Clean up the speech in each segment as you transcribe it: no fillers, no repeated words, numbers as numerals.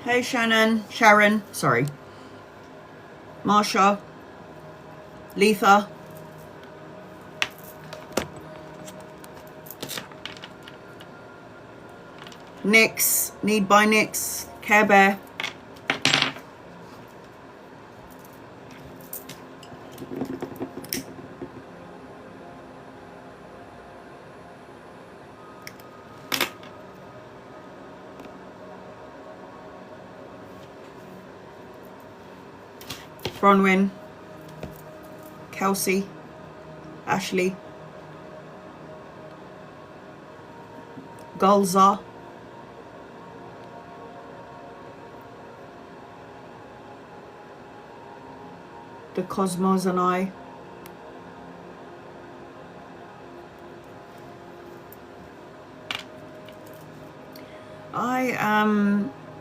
Hey Sharon, sorry. Marsha, Letha. Nix, Need by Nix, Care Bear. Bronwyn, Kelsey, Ashley, Gulza, The Cosmos and I,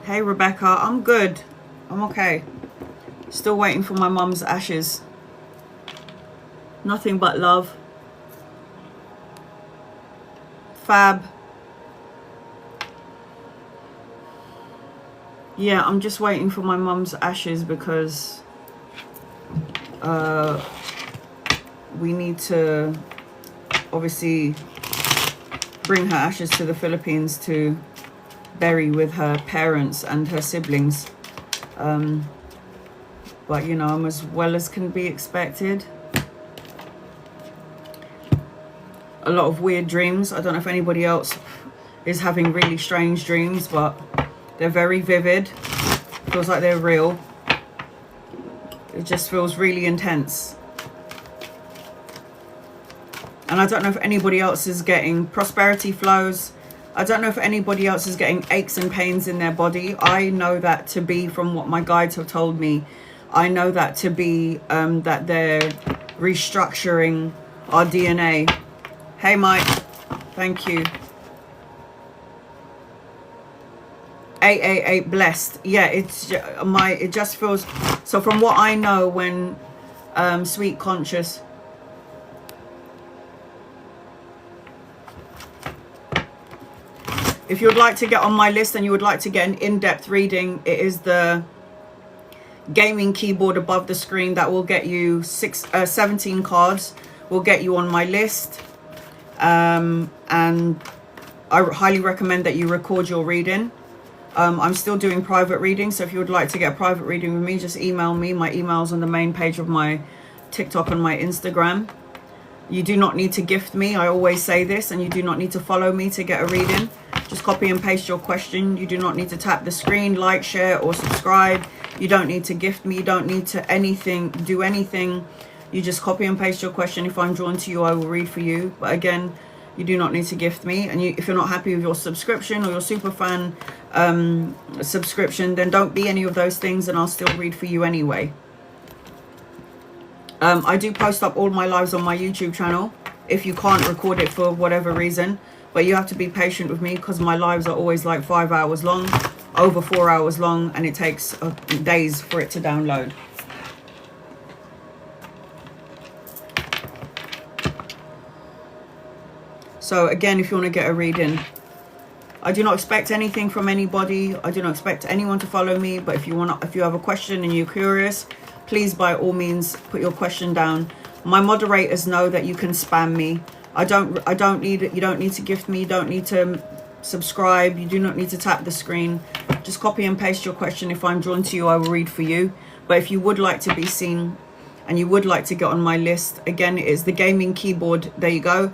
hey Rebecca, I'm good, I'm okay. Still waiting for my mum's ashes. Nothing but love. Fab. Yeah, I'm just waiting for my mum's ashes because we need to obviously bring her ashes to the Philippines to bury with her parents and her siblings. But you know, I'm as well as can be expected. A lot of weird dreams. I don't know if anybody else is having really strange dreams, but they're very vivid. Feels like they're real. It just feels really intense. And I don't know if anybody else is getting prosperity flows. I don't know if anybody else is getting aches and pains in their body. I know that to be, from what my guides have told me, I know that to be that they're restructuring our DNA. Hey Mike, thank you. 888 blessed. Yeah, it just feels, so from what I know, when Sweet Conscious, if you would like to get on my list and you would like to get an in-depth reading, it is the gaming keyboard above the screen that will get you 17 cards, will get you on my list. And I highly recommend that you record your reading. I'm still doing private readings, so if you would like to get a private reading with me, just email me. My email's on the main page of my TikTok and my Instagram. You do not need to gift me, I always say this, and you do not need to follow me to get a reading. Just copy and paste your question. You do not need to tap the screen, like, share, or subscribe. You don't need to gift me. You don't need to do anything. You just copy and paste your question. If I'm drawn to you, I will read for you. But again, you do not need to gift me. And if you're not happy with your subscription or your super fan subscription, then don't be any of those things, and I'll still read for you anyway. I do post up all my lives on my YouTube channel if you can't record it for whatever reason. But you have to be patient with me because my lives are always like 5 hours long, over 4 hours long, and it takes days for it to download. So again, if you want to get a reading, I do not expect anything from anybody. I do not expect anyone to follow me. But if you have a question and you're curious, please by all means put your question down. My moderators know that you can spam me. You don't need to gift me. You don't need to subscribe. You do not need to tap the screen. Just copy and paste your question. If I'm drawn to you, I will read for you. But if you would like to be seen and you would like to get on my list, again, it is the gaming keyboard. There you go.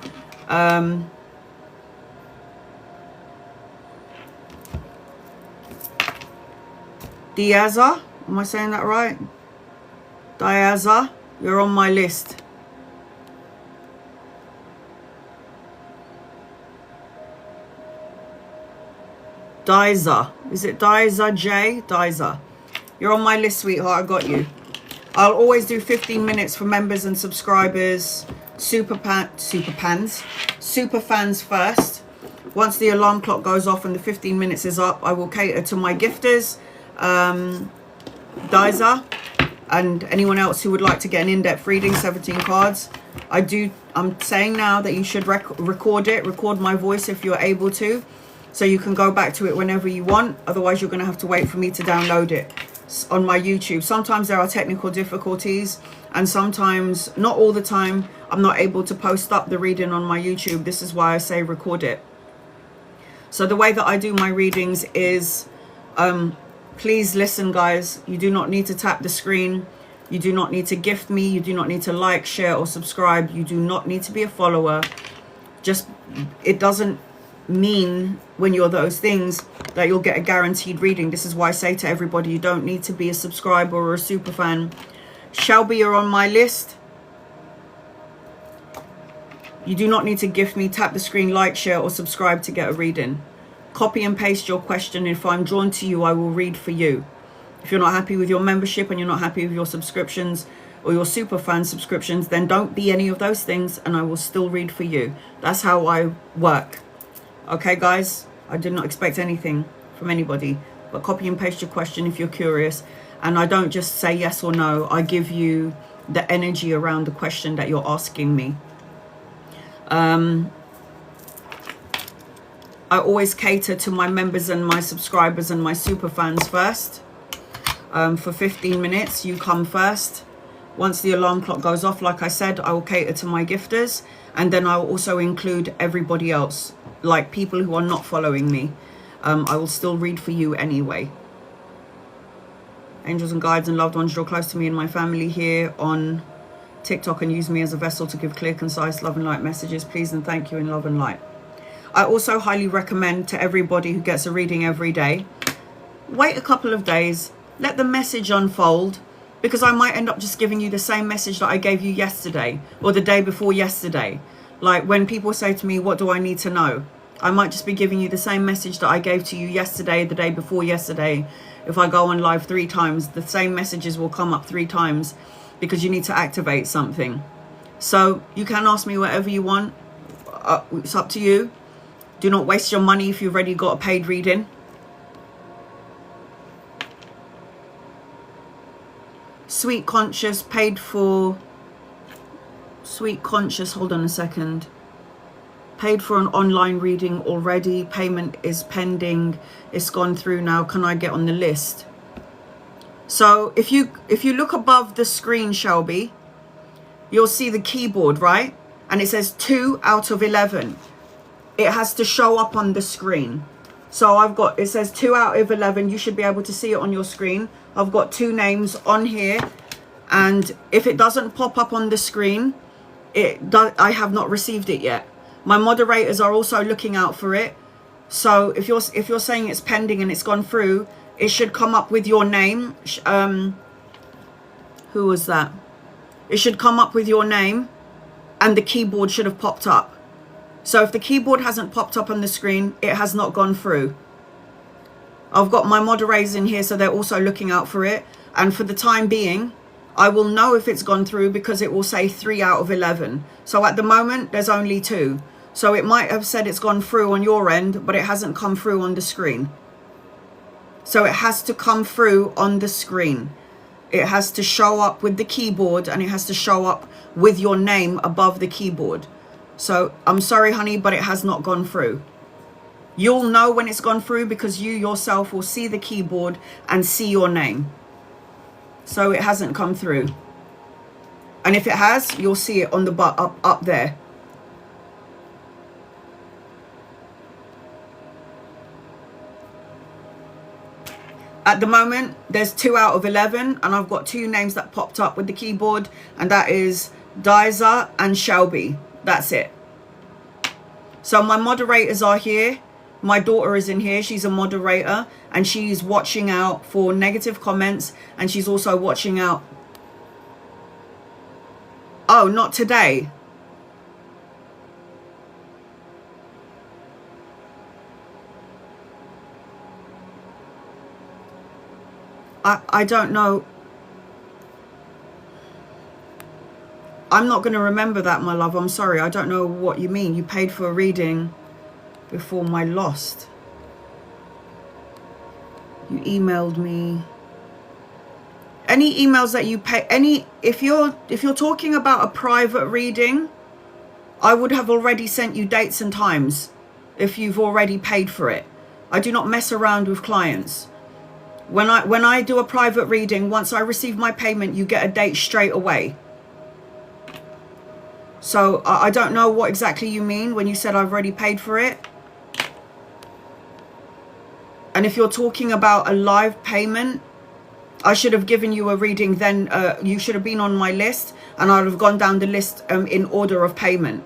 Diaza, am I saying that right? Diaza, you're on my list. Diza, is it Diza J? Diza, you're on my list, sweetheart. I got you. I'll always do 15 minutes for members and subscribers, super fans first. Once the alarm clock goes off and the 15 minutes is up, I will cater to my gifters, Diza, and anyone else who would like to get an in-depth reading, 17 cards. I'm saying now that you should record my voice if you're able to, so you can go back to it whenever you want. Otherwise, you're going to have to wait for me to download it on my YouTube. Sometimes there are technical difficulties, and sometimes, not all the time, I'm not able to post up the reading on my YouTube. This is why I say record it. So the way that I do my readings is, please listen, guys. You do not need to tap the screen. You do not need to gift me. You do not need to like, share, or subscribe. You do not need to be a follower. Just, it doesn't mean when you're those things that you'll get a guaranteed reading. This is why I say to everybody, you don't need to be a subscriber or a super fan. Shelby, you're on my list. You do not need to gift me. Tap the screen, like, share, or subscribe to get a reading. Copy and paste your question. If I'm drawn to you, I will read for you. If you're not happy with your membership and you're not happy with your subscriptions or your super fan subscriptions, then don't be any of those things and I will still read for you. That's how I work. Okay, guys? I did not expect anything from anybody, but copy and paste your question if you're curious. And I don't just say yes or no. I give you the energy around the question that you're asking me. I always cater to my members and my subscribers and my super fans first. For 15 minutes, you come first. Once the alarm clock goes off, like I said, I will cater to my gifters. And then I will also include everybody else, like people who are not following me. I will still read for you anyway. Angels and guides and loved ones, draw close to me and my family here on TikTok and use me as a vessel to give clear, concise, love and light messages. Please and thank you in love and light. I also highly recommend to everybody who gets a reading every day, wait a couple of days, let the message unfold, because I might end up just giving you the same message that I gave you yesterday or the day before yesterday. Like when people say to me, what do I need to know? I might just be giving you the same message that I gave to you yesterday, the day before yesterday. If I go on live 3 times, the same messages will come up 3 times because you need to activate something. So you can ask me whatever you want. It's up to you. Do not waste your money if you've already got a paid reading. Sweet Conscious paid for. Sweet Conscious, hold on a second. Paid for an online reading already. Payment is pending. It's gone through now. Can I get on the list? So if you look above the screen, Shelby, you'll see the keyboard, right? And it says 2 out of 11. It has to show up on the screen. So it says 2 out of 11. You should be able to see it on your screen. I've got 2 names on here. And if it doesn't pop up on the screen, I have not received it yet. My moderators are also looking out for it. So if you're saying it's pending and it's gone through, it should come up with your name. Who was that? It should come up with your name and the keyboard should have popped up. So if the keyboard hasn't popped up on the screen, it has not gone through. I've got my moderators in here, so they're also looking out for it. And for the time being, I will know if it's gone through because it will say 3 out of 11. So at the moment, there's only 2. So it might have said it's gone through on your end, but it hasn't come through on the screen. So it has to come through on the screen. It has to show up with the keyboard and it has to show up with your name above the keyboard. So I'm sorry, honey, but it has not gone through. You'll know when it's gone through because you yourself will see the keyboard and see your name. So it hasn't come through. And if it has, you'll see it on the up there. At the moment, there's 2 out of 11, and I've got 2 names that popped up with the keyboard, and that is Diza and Shelby. That's it. So my moderators are here. My daughter is in here. She's a moderator, and she's watching out for negative comments, and she's also watching out. Oh, not today. I don't know. I'm not going to remember that, my love. I'm sorry. I don't know what you mean. You paid for a reading before my lost. You emailed me. Any emails that you pay, if you're talking about a private reading, I would have already sent you dates and times. if you've already paid for it. I do not mess around with clients. When I do a private reading, once I receive my payment, you get a date straight away. So I don't know what exactly you mean when you said I've already paid for it. And if you're talking about a live payment, I should have given you a reading then. You should have been on my list and I would have gone down the list in order of payment.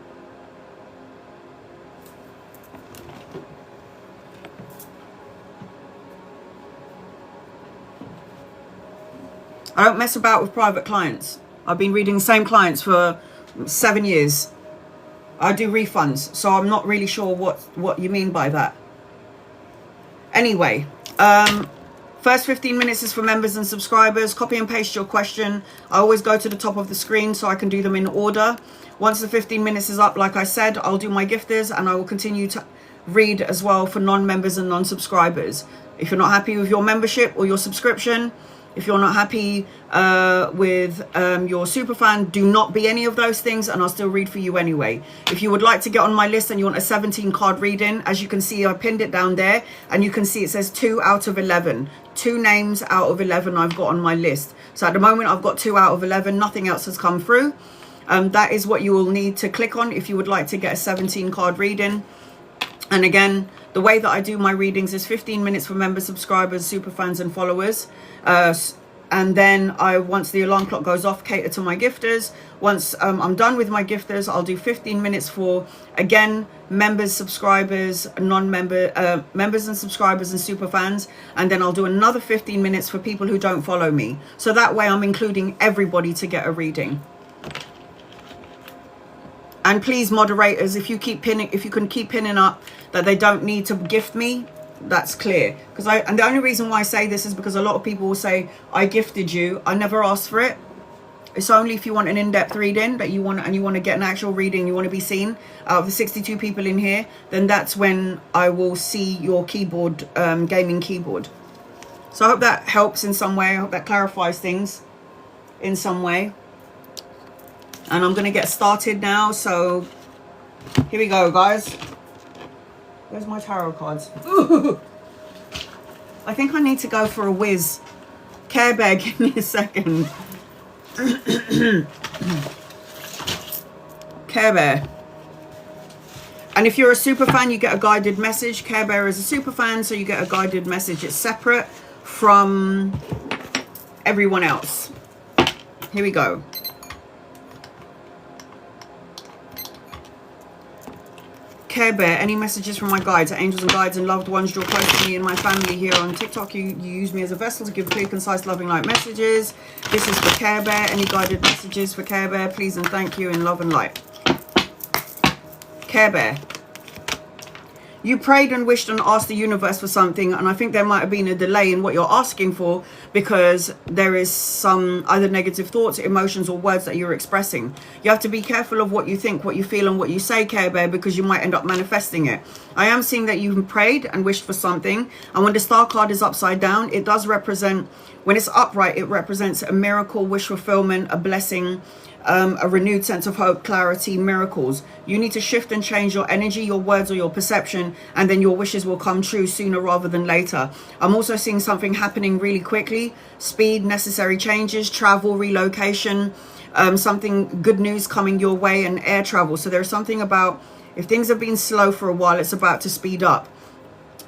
I don't mess about with private clients. I've been reading the same clients for 7 years. I do refunds, so I'm not really sure what you mean by that. Anyway, first 15 minutes is for members and subscribers. Copy and paste your question. I always go to the top of the screen so I can do them in order. Once the 15 minutes is up, like I said, I'll do my gifters and I will continue to read as well for non-members and non-subscribers. If you're not happy with your membership or your subscription, if you're not happy with your superfan, do not be any of those things and I'll still read for you anyway. If you would like to get on my list and you want a 17 card reading, as you can see, I pinned it down there and you can see it says 2 out of 11. 2 names out of 11 I've got on my list. So at the moment I've got 2 out of 11. Nothing else has come through. That is what you will need to click on if you would like to get a 17 card reading. And again, the way that I do my readings is 15 minutes for members, subscribers, super fans and followers. And then once the alarm clock goes off, cater to my gifters. Once I'm done with my gifters, I'll do 15 minutes for, again, members, subscribers, non-member, members and subscribers and super fans. And then I'll do another 15 minutes for people who don't follow me. So that way I'm including everybody to get a reading. And please, moderators, if you can keep pinning up that they don't need to gift me, that's clear. And the only reason why I say this is because a lot of people will say, I gifted you. I never asked for it. It's only if you want an in-depth reading that you want to get an actual reading, you want to be seen. Out of the 62 people in here, then that's when I will see your keyboard, gaming keyboard. So I hope that helps in some way. I hope that clarifies things in some way. And I'm going to get started now. So here we go, guys. Where's my tarot cards? Ooh. I think I need to go for a whiz. Care Bear, give me a second. Care Bear. And if you're a super fan, you get a guided message. Care Bear is a super fan, so you get a guided message. It's separate from everyone else. Here we go. Care Bear, any messages from my guides, angels and guides and loved ones draw close to me and my family here on TikTok? You use me as a vessel to give clear, concise, loving light messages. This is for Care Bear. Any guided messages for Care Bear, please and thank you in love and light. Care Bear. You prayed and wished and asked the universe for something, and I think there might have been a delay in what you're asking for because there is some either negative thoughts, emotions, or words that you're expressing. You have to be careful of what you think, what you feel, and what you say, Care Bear, because you might end up manifesting it. I am seeing that you prayed and wished for something, and when the star card is upside down, it does represent, when it's upright, it represents a miracle, wish fulfillment, a blessing, a renewed sense of hope, clarity, miracles. You need to shift and change your energy, your words, or your perception, and then your wishes will come true sooner rather than later. I'm also seeing something happening really quickly. Speed, necessary changes, travel, relocation, something good news coming your way, and air travel. So there's something about, if things have been slow for a while, it's about to speed up.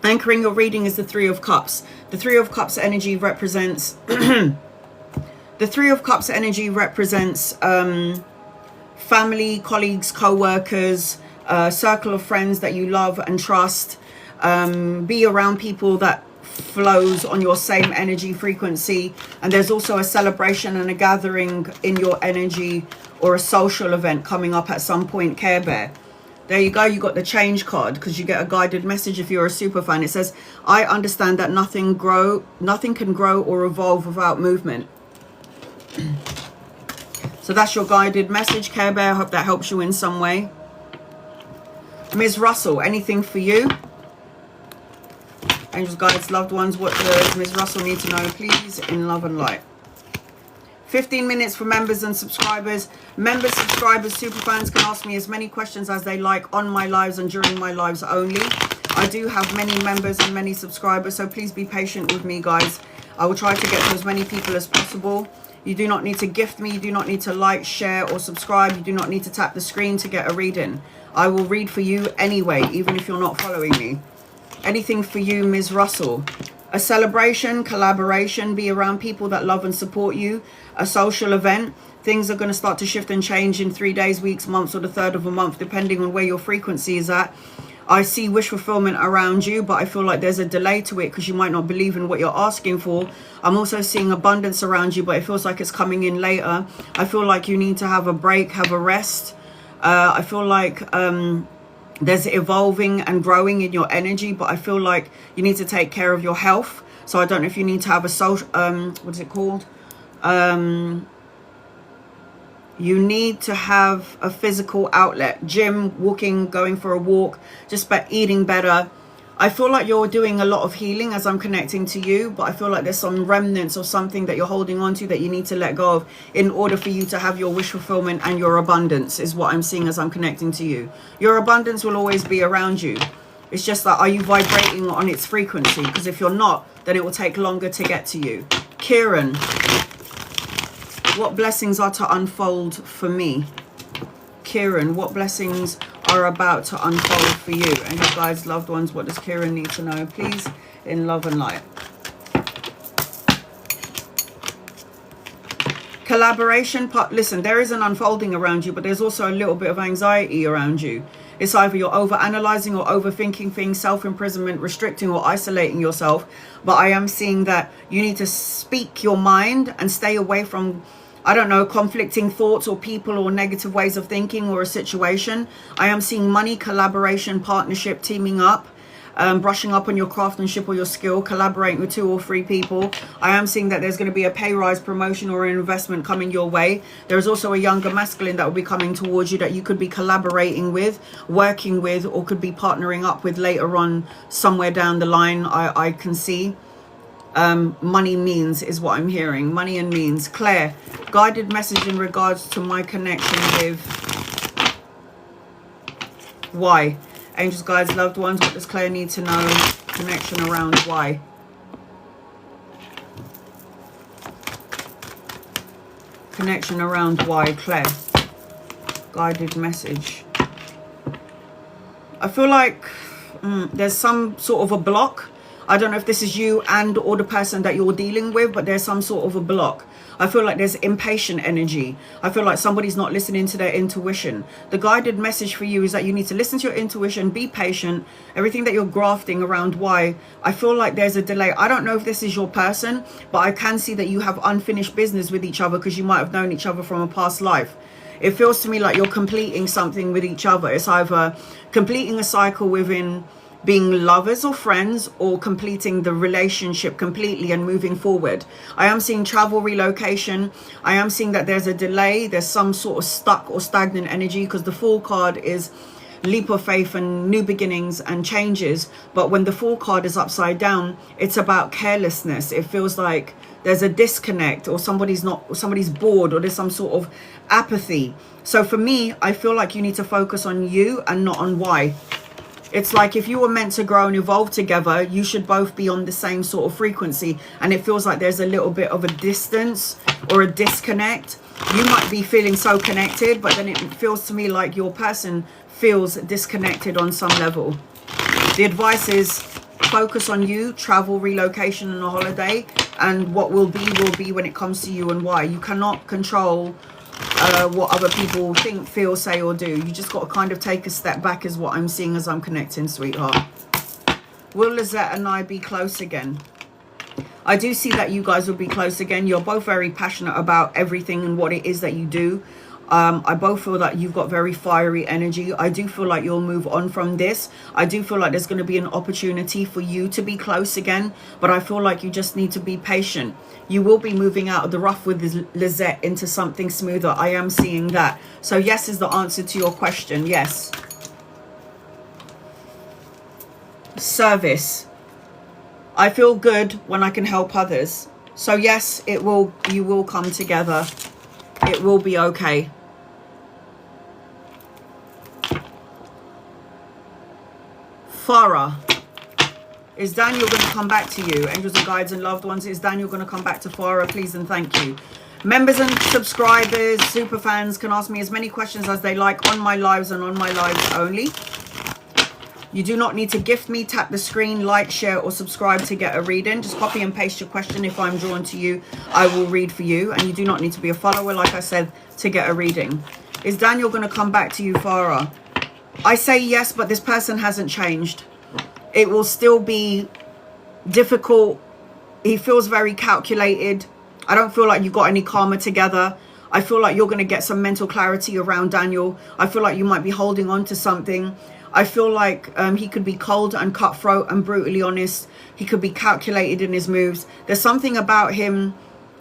Anchoring your reading is the 3 of Cups. The 3 of Cups energy represents the 3 of Cups energy represents family, colleagues, co-workers, circle of friends that you love and trust. Be around people that flows on your same energy frequency. And there's also a celebration and a gathering in your energy, or a social event coming up at some point, Care Bear. There you go. You got the change card because you get a guided message if you're a super fan. It says, I understand that nothing can grow or evolve without movement. So that's your guided message, Care Bear. I hope that helps you in some way. Ms. Russell, anything for you? Angels, guides, loved ones, what does Ms. Russell need to know, please, in love and light? 15 minutes for members and subscribers. Members, subscribers, super fans can ask me as many questions as they like on my lives and during my lives only. I do have many members and many subscribers, so please be patient with me, guys. I will try to get to as many people as possible. You do not need to gift me. You do not need to like, share, or subscribe. You do not need to tap the screen to get a reading. I will read for you anyway, even if you're not following me. Anything for you, Ms. Russell. A celebration, collaboration, be around people that love and support you. A social event. Things are going to start to shift and change in 3 days, weeks, months, or the third of a month, depending on where your frequency is at. I see wish fulfillment around you, but I feel like there's a delay to it because you might not believe in what you're asking for. I'm also seeing abundance around you, but it feels like it's coming in later. I feel like you need to have a break, have a rest. I feel like there's evolving and growing in your energy, but I feel like you need to take care of your health. So I don't know if you need to have a social, what's it called? You need to have a physical outlet, gym, walking, going for a walk, just by eating better. I feel like you're doing a lot of healing as I'm connecting to you, but I feel like there's some remnants or something that you're holding on to that you need to let go of in order for you to have your wish fulfillment and your abundance, is what I'm seeing as I'm connecting to you. Your abundance will always be around you. It's just that, are you vibrating on its frequency? Because if you're not, then it will take longer to get to you. Kieran, what blessings are to unfold for me? Kieran, what blessings are about to unfold for you? And you guys, loved ones, what does Kieran need to know? Please, in love and light. Collaboration. Listen, there is an unfolding around you, but there's also a little bit of anxiety around you. It's either you're over-analyzing or overthinking things, self-imprisonment, restricting or isolating yourself. But I am seeing that you need to speak your mind and stay away from, I don't know, conflicting thoughts or people or negative ways of thinking or a situation. I am seeing money, collaboration, partnership, teaming up, brushing up on your craftsmanship or your skill, collaborating with 2 or 3 people. I am seeing that there's going to be a pay rise, promotion, or an investment coming your way. There's also a younger masculine that will be coming towards you that you could be collaborating with, working with, or could be partnering up with later on somewhere down the line. I can see. Money means is what I'm hearing. Money and means. Claire, guided message in regards to my connection with why. Angels, guides, loved ones, what does Claire need to know? Connection around why. Connection around why, Claire. Guided message. I feel like there's some sort of a block. I don't know if this is you and or the person that you're dealing with, but there's some sort of a block. I feel like there's impatient energy. I feel like somebody's not listening to their intuition. The guided message for you is that you need to listen to your intuition, be patient, everything that you're grafting around why. I feel like there's a delay. I don't know if this is your person, but I can see that you have unfinished business with each other because you might have known each other from a past life. It feels to me like you're completing something with each other. It's either completing a cycle within being lovers or friends, or completing the relationship completely and moving forward. I am seeing travel, relocation. I am seeing that there's a delay. There's some sort of stuck or stagnant energy because the Fool card is leap of faith and new beginnings and changes. But when the Fool card is upside down, it's about carelessness. It feels like there's a disconnect, or somebody's bored, or there's some sort of apathy. So for me, I feel like you need to focus on you and not on why. It's like if you were meant to grow and evolve together, you should both be on the same sort of frequency. And it feels like there's a little bit of a distance or a disconnect. You might be feeling so connected, but then it feels to me like your person feels disconnected on some level. The advice is focus on you, travel, relocation, and a holiday. And what will be when it comes to you and why. You cannot control what other people think, feel, say, or do. You just got to kind of take a step back is what I'm seeing as I'm connecting, sweetheart. Will Lizette and I be close again? I do see that you guys will be close again. You're both very passionate about everything and what it is that you do. I both feel that you've got very fiery energy. I do feel like you'll move on from this. I do feel like there's going to be an opportunity for you to be close again, but I feel like you just need to be patient. You will be moving out of the rough with Lizette into something smoother. I am seeing that. So yes is the answer to your question. Yes. Service. I feel good when I can help others. So yes, you will come together. It will be okay. Farah, is Daniel going to come back to you? Angels and guides and loved ones, is Daniel going to come back to Farah? Please and thank you. Members and subscribers, super fans can ask me as many questions as they like on my lives and on my lives only. You do not need to gift me. Tap the screen, like, share or subscribe to get a reading. Just copy and paste your question. If I'm drawn to you, I will read for you. And you do not need to be a follower, like I said, to get a reading. Is Daniel going to come back to you, Farah? I say yes, but this person hasn't changed. It will still be difficult. He feels very calculated. I don't feel like you've got any karma together. I feel like you're going to get some mental clarity around Daniel. I feel like you might be holding on to something. I feel like he could be cold and cutthroat and brutally honest. He could be calculated in his moves. There's something about him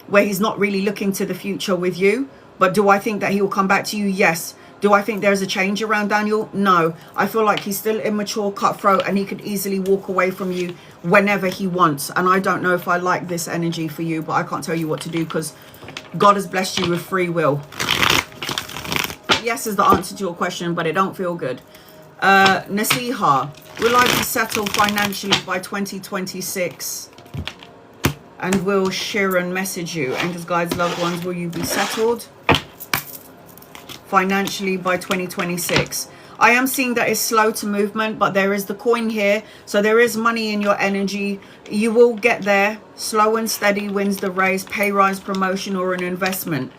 where he's not really looking to the future with you. But do I think that he will come back to you? Yes. Do I think there's a change around Daniel? No. I feel like he's still immature, cutthroat, and he could easily walk away from you whenever he wants. And I don't know if I like this energy for you, but I can't tell you what to do because God has blessed you with free will. But yes is the answer to your question, but it don't feel good. Nasiha, will I be settled financially by 2026? And will Sharon message you? Angels, guides, loved ones, will you be settled financially by 2026? I am seeing that it's slow to movement, but there is the coin here. So there is money in your energy. You will get there. Slow and steady wins the race. Pay rise, promotion, or an investment.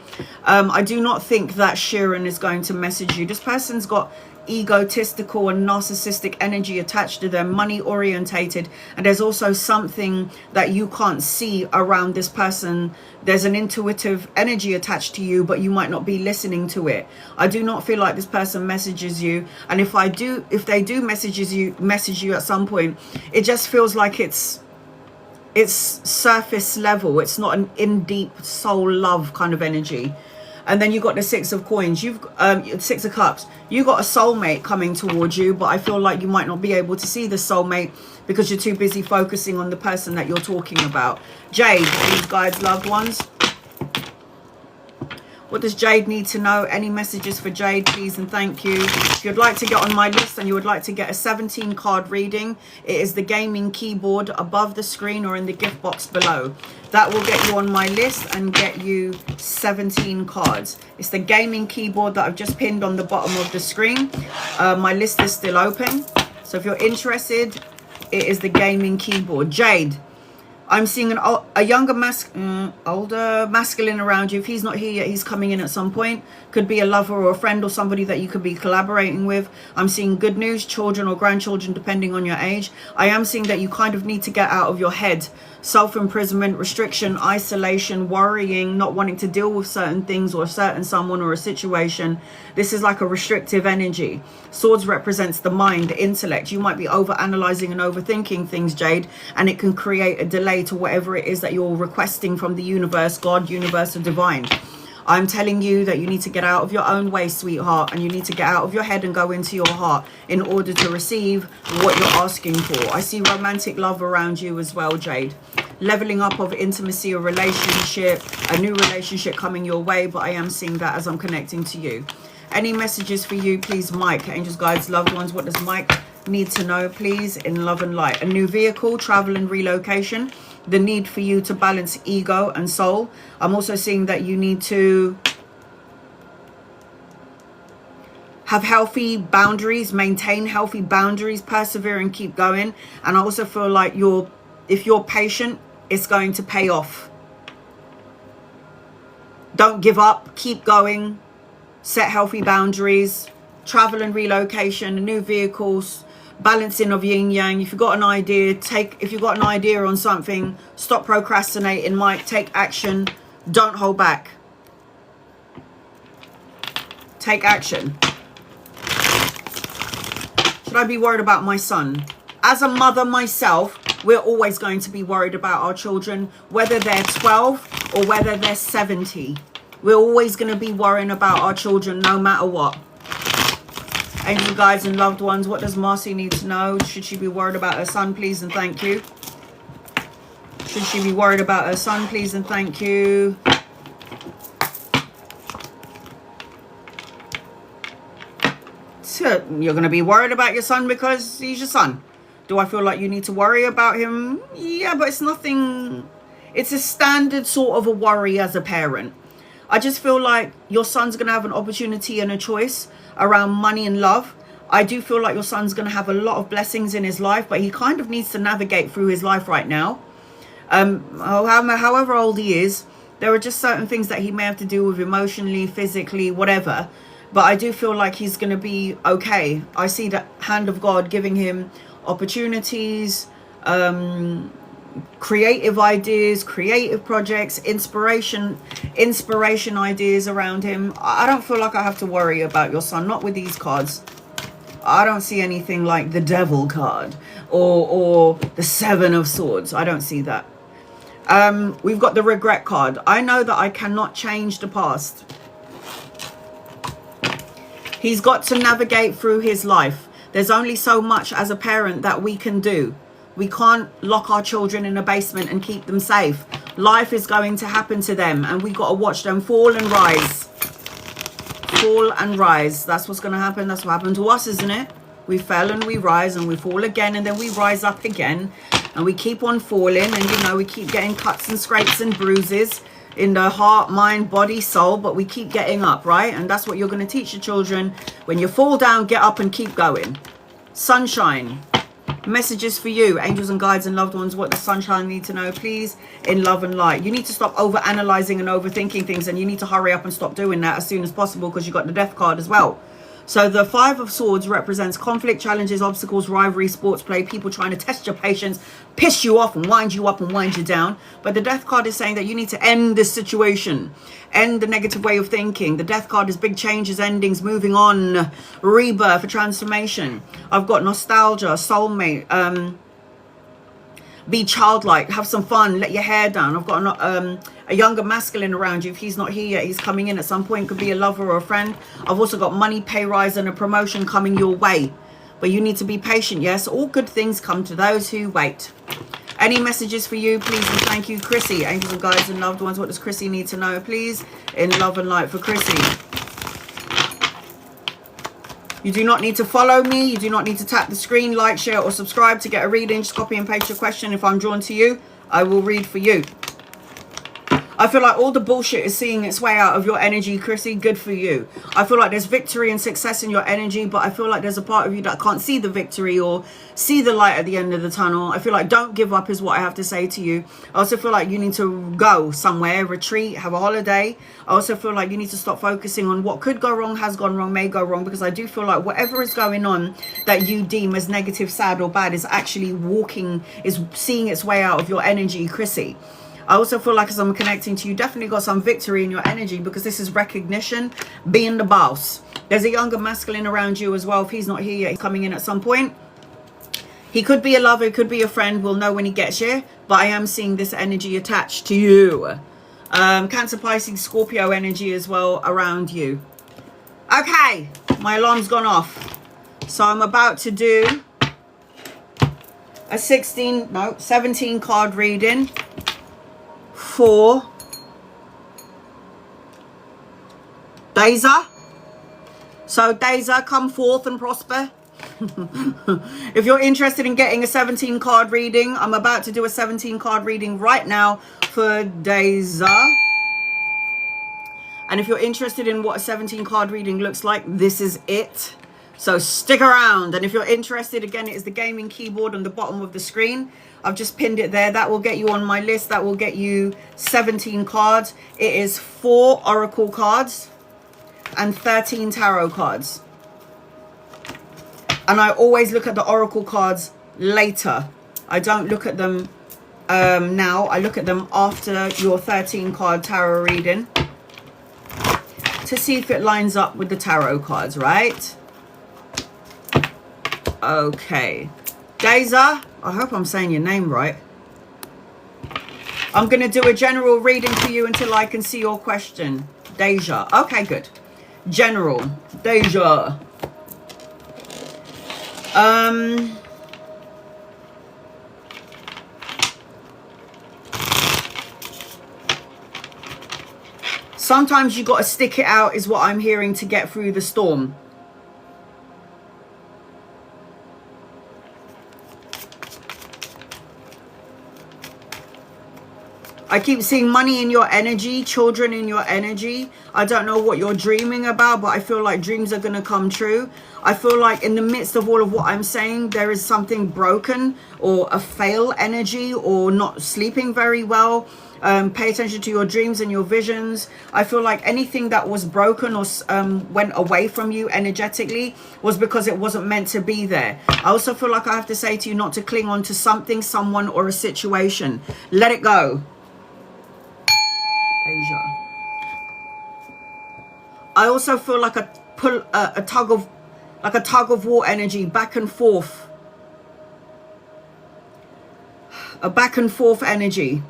I do not think that Sharon is going to message you. This person's got egotistical and narcissistic energy attached to them, money orientated, and there's also something that you can't see around this person. There's an intuitive energy attached to you, but you might not be listening to it. I do not feel like this person messages you, and if they do message you at some point, it just feels like it's surface level. It's not an in deep soul love kind of energy. And then you got the Six of Coins. You've Six of Cups. You got a soulmate coming towards you, but I feel like you might not be able to see the soulmate because you're too busy focusing on the person that you're talking about. Jade, these guides, loved ones. What does Jade need to know? Any messages for Jade, please and thank you. If you'd like to get on my list and you would like to get a 17 card reading, it is the gaming keyboard above the screen or in the gift box below. That will get you on my list and get you 17 cards. It's the gaming keyboard that I've just pinned on the bottom of the screen. My list is still open. So if you're interested, it is the gaming keyboard. Jade, I'm seeing a younger older masculine around you. If he's not here yet, he's coming in at some point. Could be a lover or a friend or somebody that you could be collaborating with. I'm seeing good news, children or grandchildren, depending on your age. I am seeing that you kind of need to get out of your head. Self-imprisonment, restriction, isolation, worrying, not wanting to deal with certain things or a certain someone or a situation. This is like a restrictive energy. Swords represents the mind, the intellect. You might be over-analyzing and overthinking things, Jade, and it can create a delay to whatever it is that you're requesting from the universe, God, universe, or divine. I'm telling you that you need to get out of your own way, sweetheart, and you need to get out of your head and go into your heart in order to receive what you're asking for. I see romantic love around you as well, Jade. Leveling up of intimacy or relationship, a new relationship coming your way, but I am seeing that as I'm connecting to you. Any messages for you, please, Mike? Angels, guides, loved ones, what does Mike need to know, please, in love and light? A new vehicle, travel and relocation. The need for you to balance ego and soul. I'm also seeing that you need to have healthy boundaries, maintain healthy boundaries, persevere and keep going. And I also feel like if you're patient, it's going to pay off. Don't give up, keep going, set healthy boundaries, travel and relocation, new vehicles, balancing of yin yang. If you've got an idea, if you've got an idea on something, stop procrastinating, Mike. Take action. Don't hold back. Take action. Should I be worried about my son? As a mother myself, we're always going to be worried about our children, whether they're 12 or whether they're 70. We're always going to be worrying about our children no matter what. Angel, guides and loved ones, what does Marcy need to know? Should she be worried about her son, please and thank you? Should she be worried about her son, please and thank you? So you're going to be worried about your son because he's your son. Do I feel like you need to worry about him? Yeah, but it's nothing. It's a standard sort of a worry as a parent. I just feel like your son's going to have an opportunity and a choice around money and love. I do feel like your son's going to have a lot of blessings in his life, but he kind of needs to navigate through his life right now. However old he is, there are just certain things that he may have to deal with emotionally, physically, whatever. But I do feel like he's going to be okay. I see the hand of God giving him opportunities, creative ideas, creative projects, inspiration ideas around him. I don't feel like I have to worry about your son, not with these cards. I don't see anything like the Devil card or the Seven of Swords. I don't see that. We've got the Regret card. I know that I cannot change the past. He's got to navigate through his life. There's only so much as a parent that we can do. We can't lock our children in a basement and keep them safe. Life is going to happen to them, and we got to watch them fall and rise. Fall and rise. That's what's going to happen. That's what happened to us, isn't it? We fell and we rise and we fall again, and then we rise up again, and we keep on falling, and you know, we keep getting cuts and scrapes and bruises in the heart, mind, body, soul, but we keep getting up, right? And that's what you're going to teach your children. When you fall down, get up and keep going. Sunshine. Messages for you, angels and guides and loved ones. What does sunshine need to know, please? In love and light. You need to stop over analyzing and overthinking things, and you need to hurry up and stop doing that as soon as possible, because you got the Death card as well. So the Five of Swords represents conflict, challenges, obstacles, rivalry, sports play, people trying to test your patience, piss you off and wind you up and wind you down. But the Death card is saying that you need to end this situation, end the negative way of thinking. The Death card is big changes, endings, moving on, rebirth, a transformation. I've got nostalgia, soulmate, be childlike, have some fun, let your hair down. I've got a younger masculine around you. If he's not here yet, he's coming in at some point. Could be a lover or a friend. I've also got money, pay rise, and a promotion coming your way. But you need to be patient, yes? All good things come to those who wait. Any messages for you, please and thank you, Chrissy. Angels and guides and loved ones. What does Chrissy need to know, please? In love and light for Chrissy. You do not need to follow me. You do not need to tap the screen, like, share, or subscribe to get a reading. Just copy and paste your question. If I'm drawn to you, I will read for you. I feel like all the bullshit is seeing its way out of your energy, Chrissy. Good for you. I feel like there's victory and success in your energy, but I feel like there's a part of you that can't see the victory or see the light at the end of the tunnel. I feel like don't give up is what I have to say to you. I also feel like you need to go somewhere, retreat, have a holiday. I also feel like you need to stop focusing on what could go wrong, has gone wrong, may go wrong, because I do feel like whatever is going on that you deem as negative, sad, or bad is actually seeing its way out of your energy, Chrissy. I also feel like as I'm connecting to you, definitely got some victory in your energy, because this is recognition, being the boss. There's a younger masculine around you as well. If he's not here yet, he's coming in at some point. He could be a lover, he could be a friend. We'll know when he gets here. But I am seeing this energy attached to you. Cancer, Pisces, Scorpio energy as well around you. Okay, my alarm's gone off. So I'm about to do a 17 card reading for Deza. So Deza, come forth and prosper. If you're interested in getting a 17 card reading, I'm about to do a 17 card reading right now for Deza. And if you're interested in what a 17 card reading looks like, this is it. So stick around. And if you're interested, again, it is the gaming keyboard on the bottom of the screen. I've just pinned it there. That will get you on my list. That will get you 17 cards. It is 4 oracle cards and 13 tarot cards. And I always look at the oracle cards later. I don't look at them now. I look at them after your 13 card tarot reading to see if it lines up with the tarot cards, right? Okay. Deza, I hope I'm saying your name right. I'm going to do a general reading for you until I can see your question. Deja. Okay, good. General. Deja. Sometimes you got to stick it out is what I'm hearing to get through the storm. I keep seeing money in your energy, children in your energy. I don't know what you're dreaming about, but I feel like dreams are going to come true. I feel like in the midst of all of what I'm saying, there is something broken or a fail energy or not sleeping very well. Pay attention to your dreams and your visions. I feel like anything that was broken or went away from you energetically was because it wasn't meant to be there. I also feel like I have to say to you not to cling on to something, someone, or a situation. Let it go. Asia. I also feel like a tug of war energy, back and forth. A back and forth energy.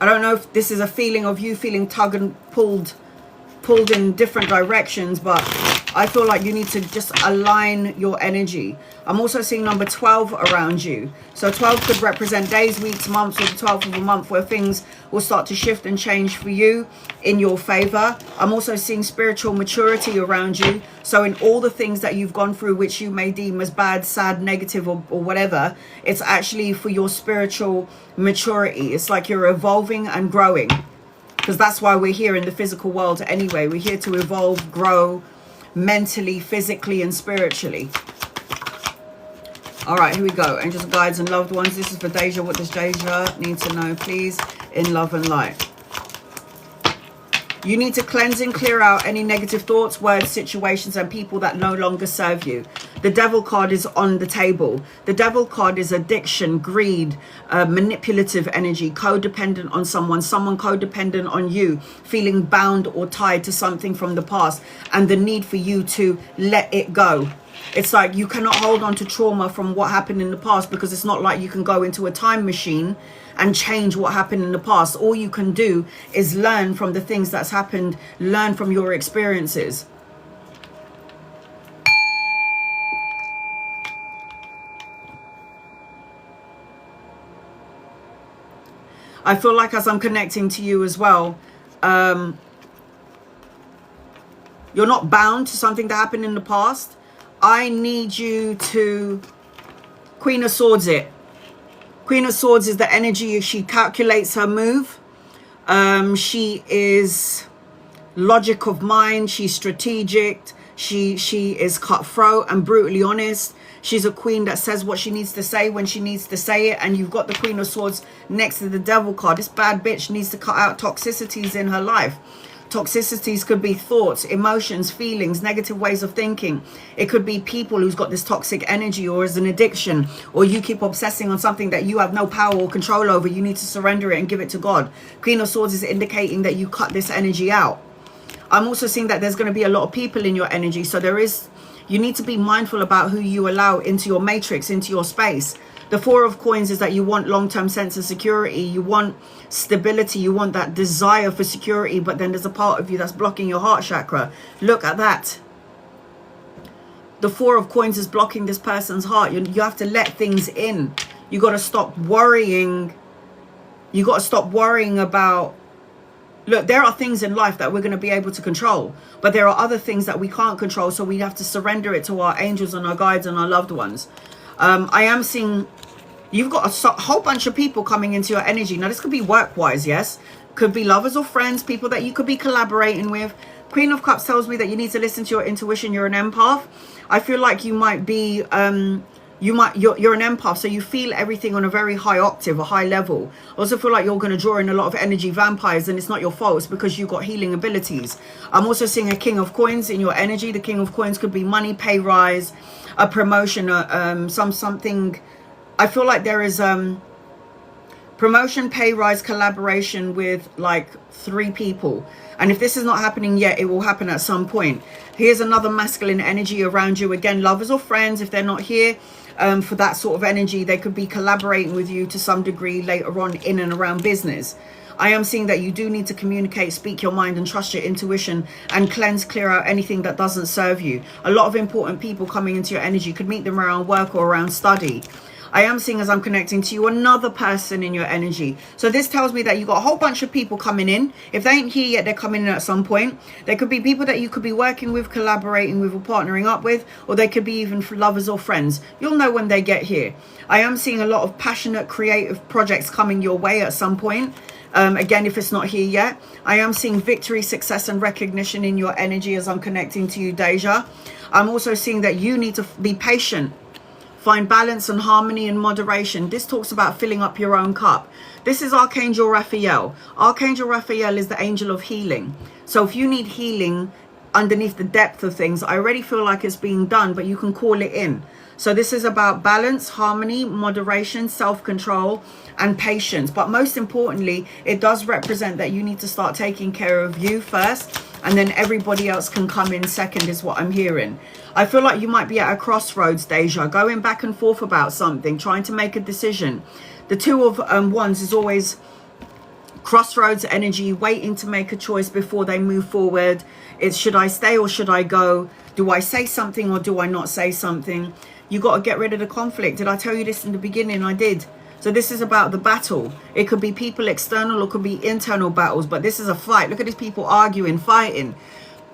I don't know if this is a feeling of you feeling tugged and pulled in different directions, but I feel like you need to just align your energy. I'm also seeing number 12 around you. So 12 could represent days, weeks, months, or the 12th of a month where things will start to shift and change for you in your favor. I'm also seeing spiritual maturity around you. So in all the things that you've gone through, which you may deem as bad, sad, negative, or whatever, it's actually for your spiritual maturity. It's like you're evolving and growing, because that's why we're here in the physical world anyway. We're here to evolve, grow, mentally, physically, and spiritually. All right, here we go. Angels, guides, and loved ones. This is for Deja. What does Deja need to know, please, in love and light? You need to cleanse and clear out any negative thoughts, words, situations, and people that no longer serve you. The devil card is on the table. The devil card is addiction, greed, manipulative energy, codependent on someone codependent on you, feeling bound or tied to something from the past, and the need for you to let it go. It's like you cannot hold on to trauma from what happened in the past, because it's not like you can go into a time machine and change what happened in the past. All you can do is learn from the things that's happened, learn from your experiences. I feel like as I'm connecting to you as well, you're not bound to something that happened in the past. I need you to Queen of Swords it. Queen of Swords is the energy. She calculates her move. She is logic of mind. She's strategic. She is cutthroat and brutally honest. She's a queen that says what she needs to say when she needs to say it. And you've got the Queen of Swords next to the Devil card. This bad bitch needs to cut out toxicities in her life. Toxicities could be thoughts, emotions, feelings, negative ways of thinking. It could be people who's got this toxic energy, or as an addiction, or you keep obsessing on something that you have no power or control over. You need to surrender it and give it to God. Queen of Swords is indicating that you cut this energy out. I'm also seeing that there's going to be a lot of people in your energy. So you need to be mindful about who you allow into your matrix, into your space. The Four of Coins is that you want long-term sense of security. You want stability. You want that desire for security. But then there's a part of you that's blocking your heart chakra. Look at that. The Four of Coins is blocking this person's heart. You have to let things in. You got to stop worrying. You got to stop worrying about... Look, there are things in life that we're going to be able to control. But there are other things that we can't control. So we have to surrender it to our angels and our guides and our loved ones. I am seeing... You've got a whole bunch of people coming into your energy. Now, this could be work-wise, yes? Could be lovers or friends, people that you could be collaborating with. Queen of Cups tells me that you need to listen to your intuition. You're an empath. I feel like you might be... You're an empath, so you feel everything on a very high octave, a high level. I also feel like you're going to draw in a lot of energy vampires, and it's not your fault. It's because you've got healing abilities. I'm also seeing a King of Coins in your energy. The King of Coins could be money, pay rise, a promotion, something... I feel like there is promotion, pay rise, collaboration with like 3 people. And if this is not happening yet, it will happen at some point. Here's another masculine energy around you. Again, lovers or friends, if they're not here for that sort of energy, they could be collaborating with you to some degree later on in and around business. I am seeing that you do need to communicate, speak your mind, and trust your intuition, and cleanse, clear out anything that doesn't serve you. A lot of important people coming into your energy. Could meet them around work or around study. I am seeing, as I'm connecting to you, another person in your energy. So this tells me that you got a whole bunch of people coming in. If they ain't here yet, they're coming in at some point. There could be people that you could be working with, collaborating with, or partnering up with, or they could be even lovers or friends. You'll know when they get here. I am seeing a lot of passionate, creative projects coming your way at some point. Again, if it's not here yet, I am seeing victory, success, and recognition in your energy as I'm connecting to you, Deja. I'm also seeing that you need to be patient. Find balance and harmony and moderation. This talks about filling up your own cup. This is Archangel Raphael. Archangel Raphael is the angel of healing. So if you need healing underneath the depth of things, I already feel like it's being done, but you can call it in. So this is about balance, harmony, moderation, self-control, and patience. But most importantly, it does represent that you need to start taking care of you first, and then everybody else can come in second, is what I'm hearing. I feel like you might be at a crossroads, Deja, going back and forth about something, trying to make a decision. The Two of Wands is always crossroads energy, waiting to make a choice before they move forward. It's, should I stay or should I go? Do I say something or do I not say something? You got to get rid of the conflict. Did I tell you this in the beginning? I did. So this is about the battle. It could be people external or could be internal battles, but this is a fight. Look at these people arguing, fighting.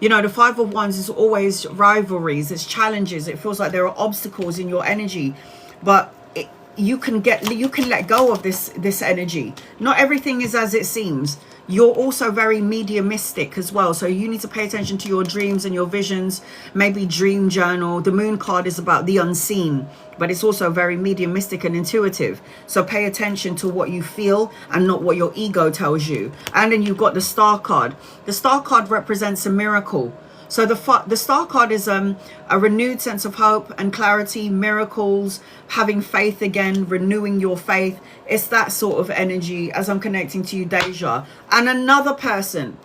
You know, the Five of Wands is always rivalries. It's challenges. It feels like there are obstacles in your energy, but you can let go of this energy. Not everything is as it seems. You're also very mediumistic as well, so you need to pay attention to your dreams and your visions. Maybe dream journal. The Moon card is about the unseen, but it's also very mediumistic and intuitive. So pay attention to what you feel and not what your ego tells you. And then you've got the Star card. The Star card represents a miracle. So the Star card is a renewed sense of hope and clarity, miracles, having faith again, renewing your faith. It's that sort of energy as I'm connecting to you, Deja. And another person,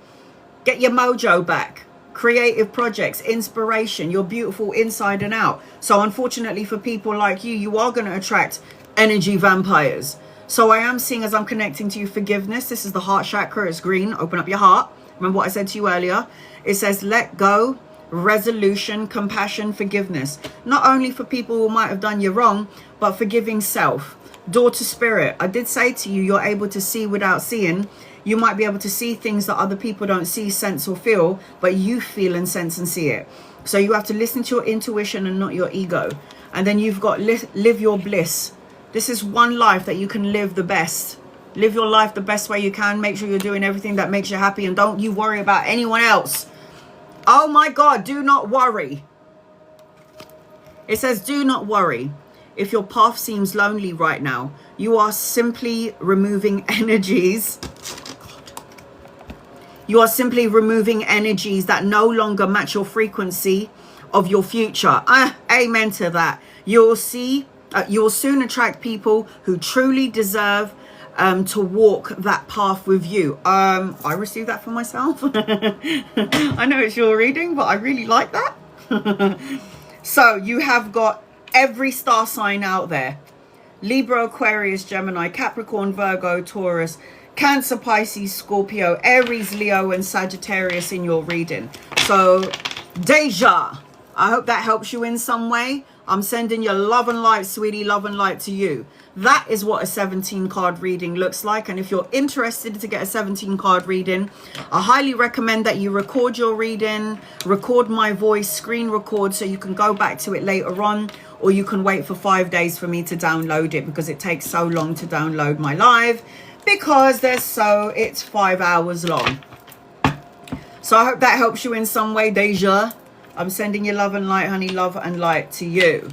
get your mojo back. Creative projects, inspiration, you're beautiful inside and out. So unfortunately for people like you, you are going to attract energy vampires. So I am seeing, as I'm connecting to you, forgiveness. This is the heart chakra. It's green. Open up your heart. Remember what I said to you earlier? It says let go, resolution, compassion, forgiveness. Not only for people who might have done you wrong, but forgiving self. Door to spirit. I did say to you, you're able to see without seeing. You might be able to see things that other people don't see, sense, or feel, but you feel and sense and see it. So you have to listen to your intuition and not your ego. And then you've got live your bliss. This is one life that you can live the best. Live your life the best way you can. Make sure you're doing everything that makes you happy, and don't you worry about anyone else. Oh my God, do not worry. It says, do not worry. If your path seems lonely right now, you are simply removing energies. You are simply removing energies that no longer match your frequency of your future. Amen to that. You'll see, you'll soon attract people who truly deserve to walk that path with you. I received that for myself. I know it's your reading, but I really like that. So you have got every star sign out there: Libra, Aquarius, Gemini, Capricorn, Virgo, Taurus, Cancer, Pisces, Scorpio, Aries, Leo, and Sagittarius in your reading. So Deja, I hope that helps you in some way. I'm sending you love and light, sweetie, love and light to you. That is what a 17 card reading looks like. And if you're interested to get a 17 card reading, I highly recommend that you record your reading, record my voice, screen record, so you can go back to it later on, or you can wait for 5 days for me to download it, because it takes so long to download my live, because it's 5 hours long. So I hope that helps you in some way, Deja. I'm sending you love and light, honey, love and light to you.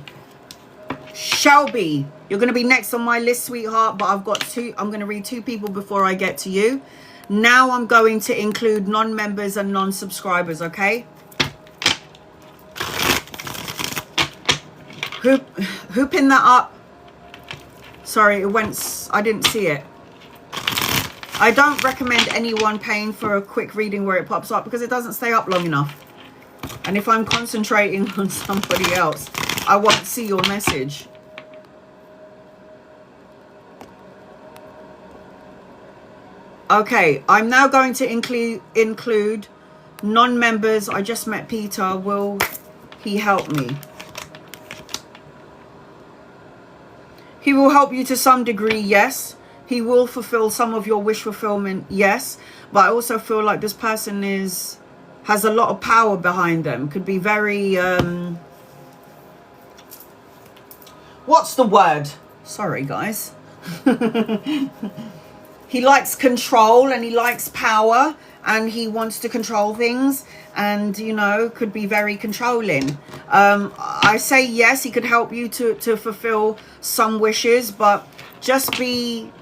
Shelby, you're going to be next on my list, sweetheart, but I've got two. I'm going to read 2 people before I get to you. Now I'm going to include non-members and non-subscribers, okay? Who pinned that up? Sorry, I didn't see it. I don't recommend anyone paying for a quick reading where it pops up, because it doesn't stay up long enough. And if I'm concentrating on somebody else, I won't see your message. Okay, I'm now going to include non-members. I just met Peter. Will he help me? He will help you to some degree, yes. He will fulfill some of your wish fulfillment, yes. But I also feel like this person has a lot of power behind them. Could be very, what's the word? Sorry, guys. He likes control and he likes power and he wants to control things and, you know, could be very controlling. I say yes, he could help you to fulfill some wishes, but just be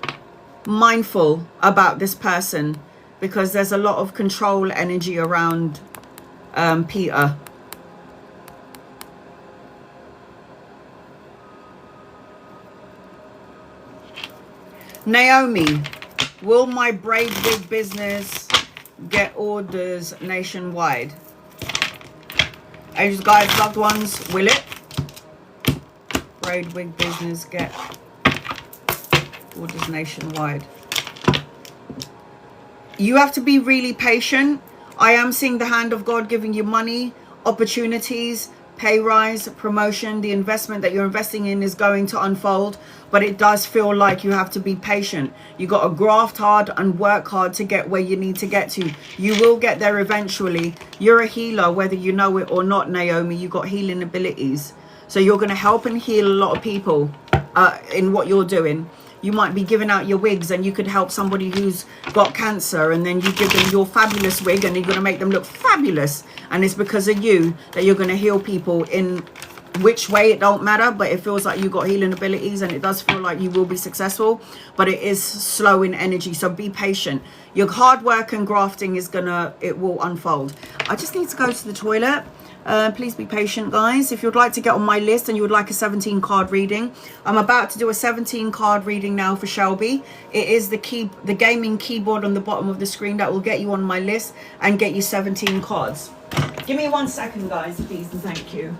mindful about this person because there's a lot of control energy around Peter. Naomi, will my braid wig business get orders nationwide? Angels, guides, loved ones, will it? Braid wig business get orders nationwide. You have to be really patient. I am seeing the hand of God giving you money, opportunities, pay rise, promotion. The investment that you're investing in is going to unfold, but it does feel like you have to be patient. You got to graft hard and work hard to get where you need to get to. You will get there eventually. You're a healer, whether you know it or not, Naomi. You got healing abilities, so you're going to help and heal a lot of people in what you're doing. You might be giving out your wigs and you could help somebody who's got cancer, and then you give them your fabulous wig and you're going to make them look fabulous. And it's because of you that you're going to heal people. In which way, it don't matter, but it feels like you got healing abilities and it does feel like you will be successful, but it is slow in energy. So be patient. Your hard work and grafting it will unfold. I just need to go to the toilet. Please be patient, guys. If you'd like to get on my list and you would like a 17 card reading, I'm about to do a 17 card reading now for Shelby. It is the gaming keyboard on the bottom of the screen that will get you on my list and get you 17 cards. Give me 1 second, guys, please, and thank you.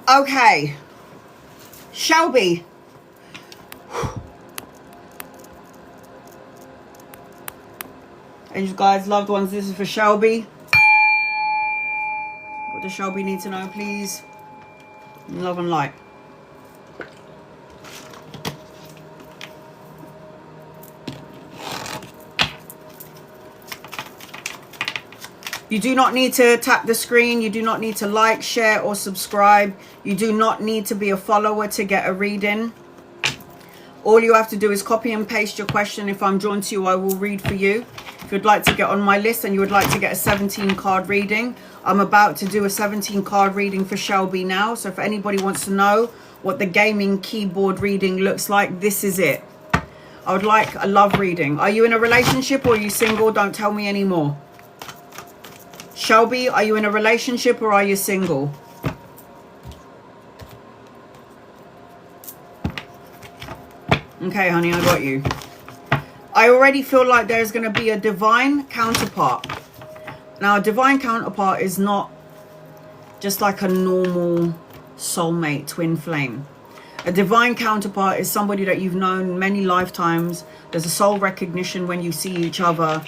Okay, Shelby. Angels, guides, loved ones, this is for Shelby. What does Shelby need to know, please? Love and light. You do not need to tap the screen. You do not need to like, share, or subscribe. You do not need to be a follower to get a reading. All you have to do is copy and paste your question. If I'm drawn to you, I will read for you. If you'd like to get on my list and you would like to get a 17 card reading, I'm about to do a 17 card reading for Shelby now. So if anybody wants to know what the gaming keyboard reading looks like, this is it. I would like a love reading. Are you in a relationship or are you single? Don't tell me anymore. Shelby, are you in a relationship or are you single? Okay, honey, I got you. I already feel like there's going to be a divine counterpart. Now, a divine counterpart is not just like a normal soulmate, twin flame. A divine counterpart is somebody that you've known many lifetimes. There's a soul recognition when you see each other.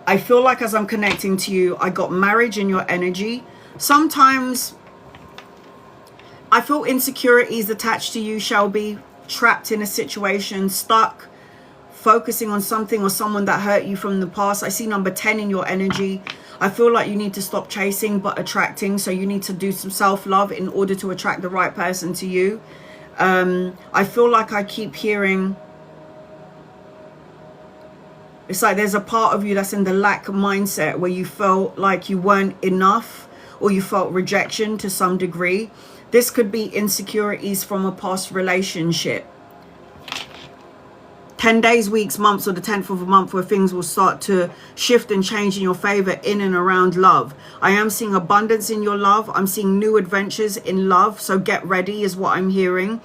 I feel like as I'm connecting to you, I got marriage in your energy. Sometimes I feel insecurities attached to you, Shelby, trapped in a situation, stuck, focusing on something or someone that hurt you from the past. I see number 10 in your energy. I feel like you need to stop chasing but attracting. So you need to do some self-love in order to attract the right person to you. I feel like I keep hearing It's like there's a part of you that's in the lack mindset where you felt like you weren't enough, or you felt rejection to some degree. This could be insecurities from a past relationship. 10 days, weeks, months, or the 10th of a month where things will start to shift and change in your favor in and around love. I am seeing abundance in your love. I'm seeing new adventures in love. So get ready is what I'm hearing.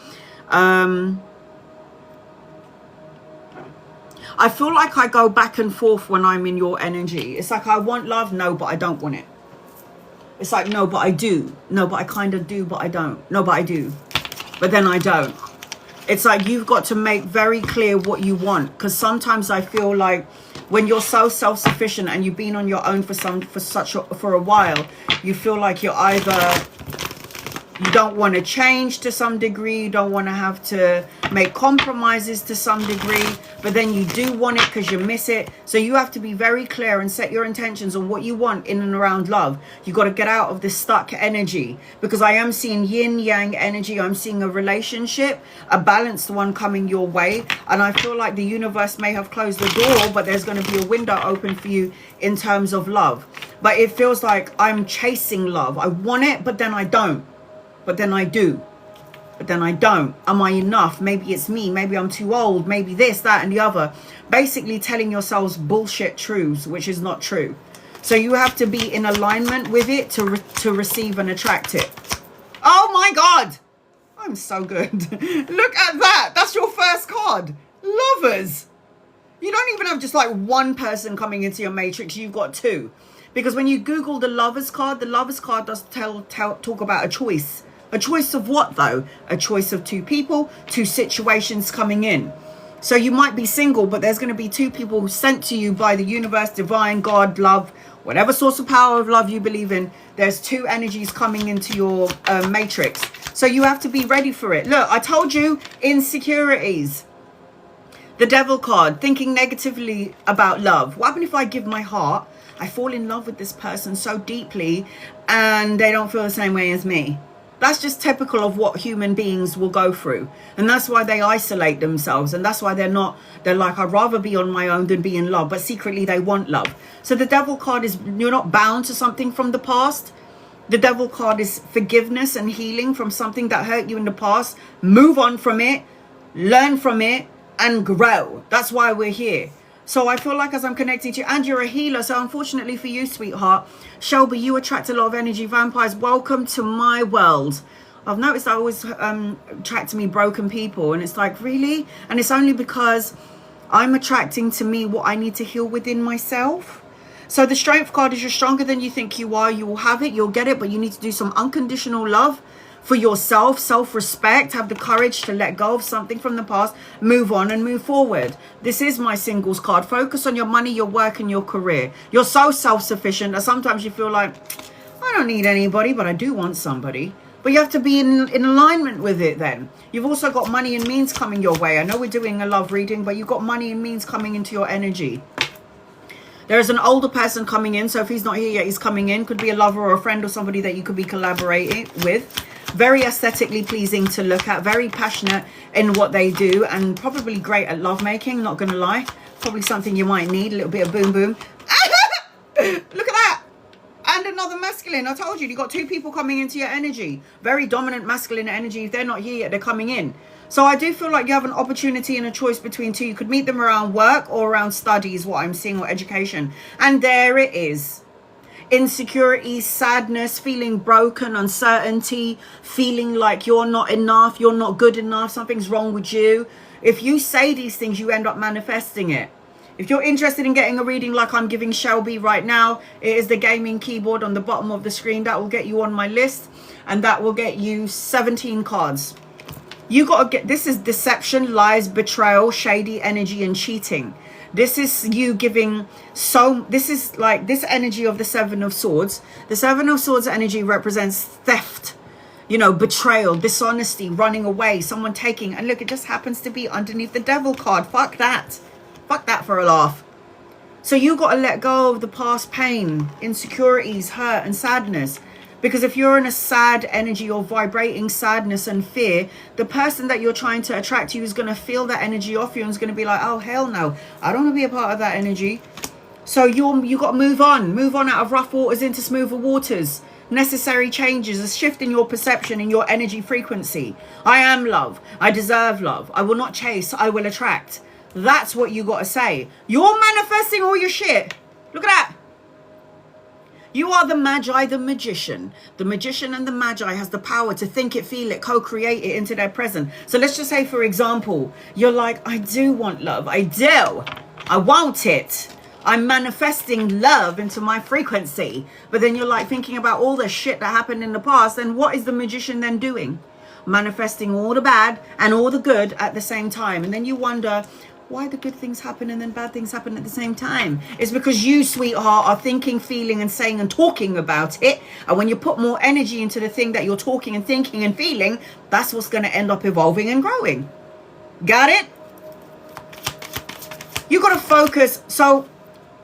I feel like I go back and forth when I'm in your energy. It's like I want love, no, but I don't want it. It's like, no, but I do. No, but I kind of do, but I don't. No, but I do. But then I don't. It's like you've got to make very clear what you want. Because sometimes I feel like when you're so self-sufficient and you've been on your own for a while, you feel like you're either, you don't want to change to some degree, you don't want to have to make compromises to some degree, but then you do want it because you miss it. So you have to be very clear and set your intentions on what you want in and around love. You got to get out of this stuck energy, because I am seeing yin yang energy. I'm seeing a relationship, a balanced one coming your way, and I feel like the universe may have closed the door, but there's going to be a window open for you in terms of love. But it feels like I'm chasing love. I want it, but then I don't. But then I do. But then I don't. Am I enough? Maybe it's me. Maybe I'm too old. Maybe this, that, and the other. Basically telling yourselves bullshit truths, which is not true. So you have to be in alignment with it to receive and attract it. Oh my God. I'm so good. Look at that. That's your first card. Lovers. You don't even have just like one person coming into your matrix. You've got two. Because when you Google the Lovers card does talk about a choice. A choice of what though? A choice of two people, two situations coming in. So you might be single, but there's going to be two people sent to you by the universe, divine, God, love, whatever source of power of love you believe in. There's two energies coming into your matrix. So you have to be ready for it. Look, I told you, insecurities. The Devil card, thinking negatively about love. What happens if I give my heart, I fall in love with this person so deeply and they don't feel the same way as me? That's just typical of what human beings will go through. And that's why they isolate themselves. And that's why they're like, I'd rather be on my own than be in love. But secretly they want love. So the Devil card is, you're not bound to something from the past. The Devil card is forgiveness and healing from something that hurt you in the past. Move on from it, learn from it, and grow. That's why we're here. So I feel like as I'm connecting to you, and you're a healer, so unfortunately for you, sweetheart, Shelby, you attract a lot of energy vampires. Welcome to my world. I've noticed I always attract to me broken people, and it's like, really? And it's only because I'm attracting to me what I need to heal within myself. So the Strength card is, you're stronger than you think you are. You will have it, you'll get it, but you need to do some unconditional love for yourself, self-respect, have the courage to let go of something from the past, move on and move forward. This is my Singles card. Focus on your money, your work, and your career. You're so self-sufficient that sometimes you feel like, I don't need anybody, but I do want somebody. But you have to be in alignment with it then. You've also got money and means coming your way. I know we're doing a love reading, but you've got money and means coming into your energy. There's an older person coming in, so if he's not here yet, he's coming in. Could be a lover or a friend or somebody that you could be collaborating with. Very aesthetically pleasing to look at, very passionate in what they do, and probably great at lovemaking, not gonna lie. Probably something you might need, a little bit of boom boom. Look at that. And another masculine. I told you, you got two people coming into your energy. Very dominant masculine energy. If they're not here yet, they're coming in. So I do feel like you have an opportunity and a choice between two. You could meet them around work or around studies, what I'm seeing, or education. And there it is. Insecurity, sadness, feeling broken, uncertainty, feeling like you're not enough, you're not good enough, something's wrong with you. If you say these things, you end up manifesting it. If you're interested in getting a reading like I'm giving Shelby right now, it is the gaming keyboard on the bottom of the screen. That will get you on my list, and that will get you 17 cards. You got to get, this is deception, lies, betrayal, shady energy, and cheating. This is you giving, so this is like this energy of the Seven of Swords. The Seven of Swords energy represents theft, you know, betrayal, dishonesty, running away, someone taking, and look, it just happens to be underneath the Devil card. Fuck that for a laugh. So you got to let go of the past pain, insecurities, hurt, and sadness. Because if you're in a sad energy or vibrating sadness and fear, the person that you're trying to attract to you is going to feel that energy off you and is going to be like, oh, hell no, I don't want to be a part of that energy. So you got to move on out of rough waters into smoother waters. Necessary changes, a shift in your perception, in your energy frequency. I am love. I deserve love. I will not chase. I will attract. That's what you got to say. You're manifesting all your shit. Look at that. You are the magi, the magician. The magician and the magi has the power to think it, feel it, co-create it into their present. So let's just say, for example, you're like, I do want love. I do. I want it. I'm manifesting love into my frequency. But then you're like thinking about all the shit that happened in the past. And what is the magician then doing? Manifesting all the bad and all the good at the same time. And then you wonder, why the good things happen and then bad things happen at the same time? It's because you, sweetheart, are thinking, feeling and saying and talking about it. And when you put more energy into the thing that you're talking and thinking and feeling, that's what's going to end up evolving and growing. Got it? You got to focus. So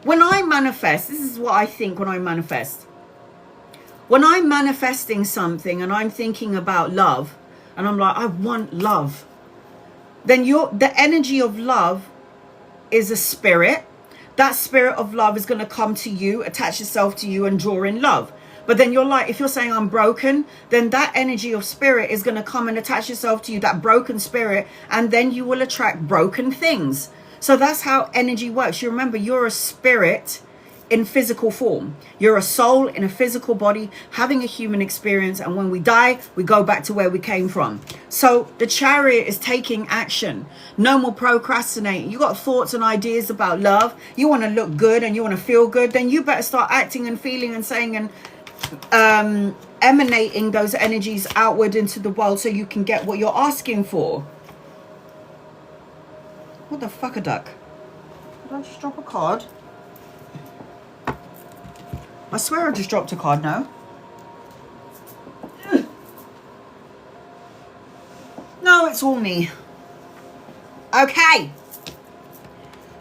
when I manifest, this is what I think when I manifest. When I'm manifesting something and I'm thinking about love and I'm like, I want love, then the energy of love is a spirit. That spirit of love is going to come to you, attach itself to you and draw in love. But then you're like, if you're saying I'm broken, then that energy of spirit is going to come and attach itself to you, that broken spirit, and then you will attract broken things. So that's how energy works. You remember, you're a spirit in physical form. You're a soul in a physical body having a human experience, and when we die, we go back to where we came from. So the Chariot is taking action. No more procrastinating. You got thoughts and ideas about love. You want to look good and you want to feel good, then you better start acting and feeling and saying and emanating those energies outward into the world so you can get what you're asking for. What the fuck, a duck? Did I just drop a card? I swear I just dropped a card now. No, it's all me. Okay.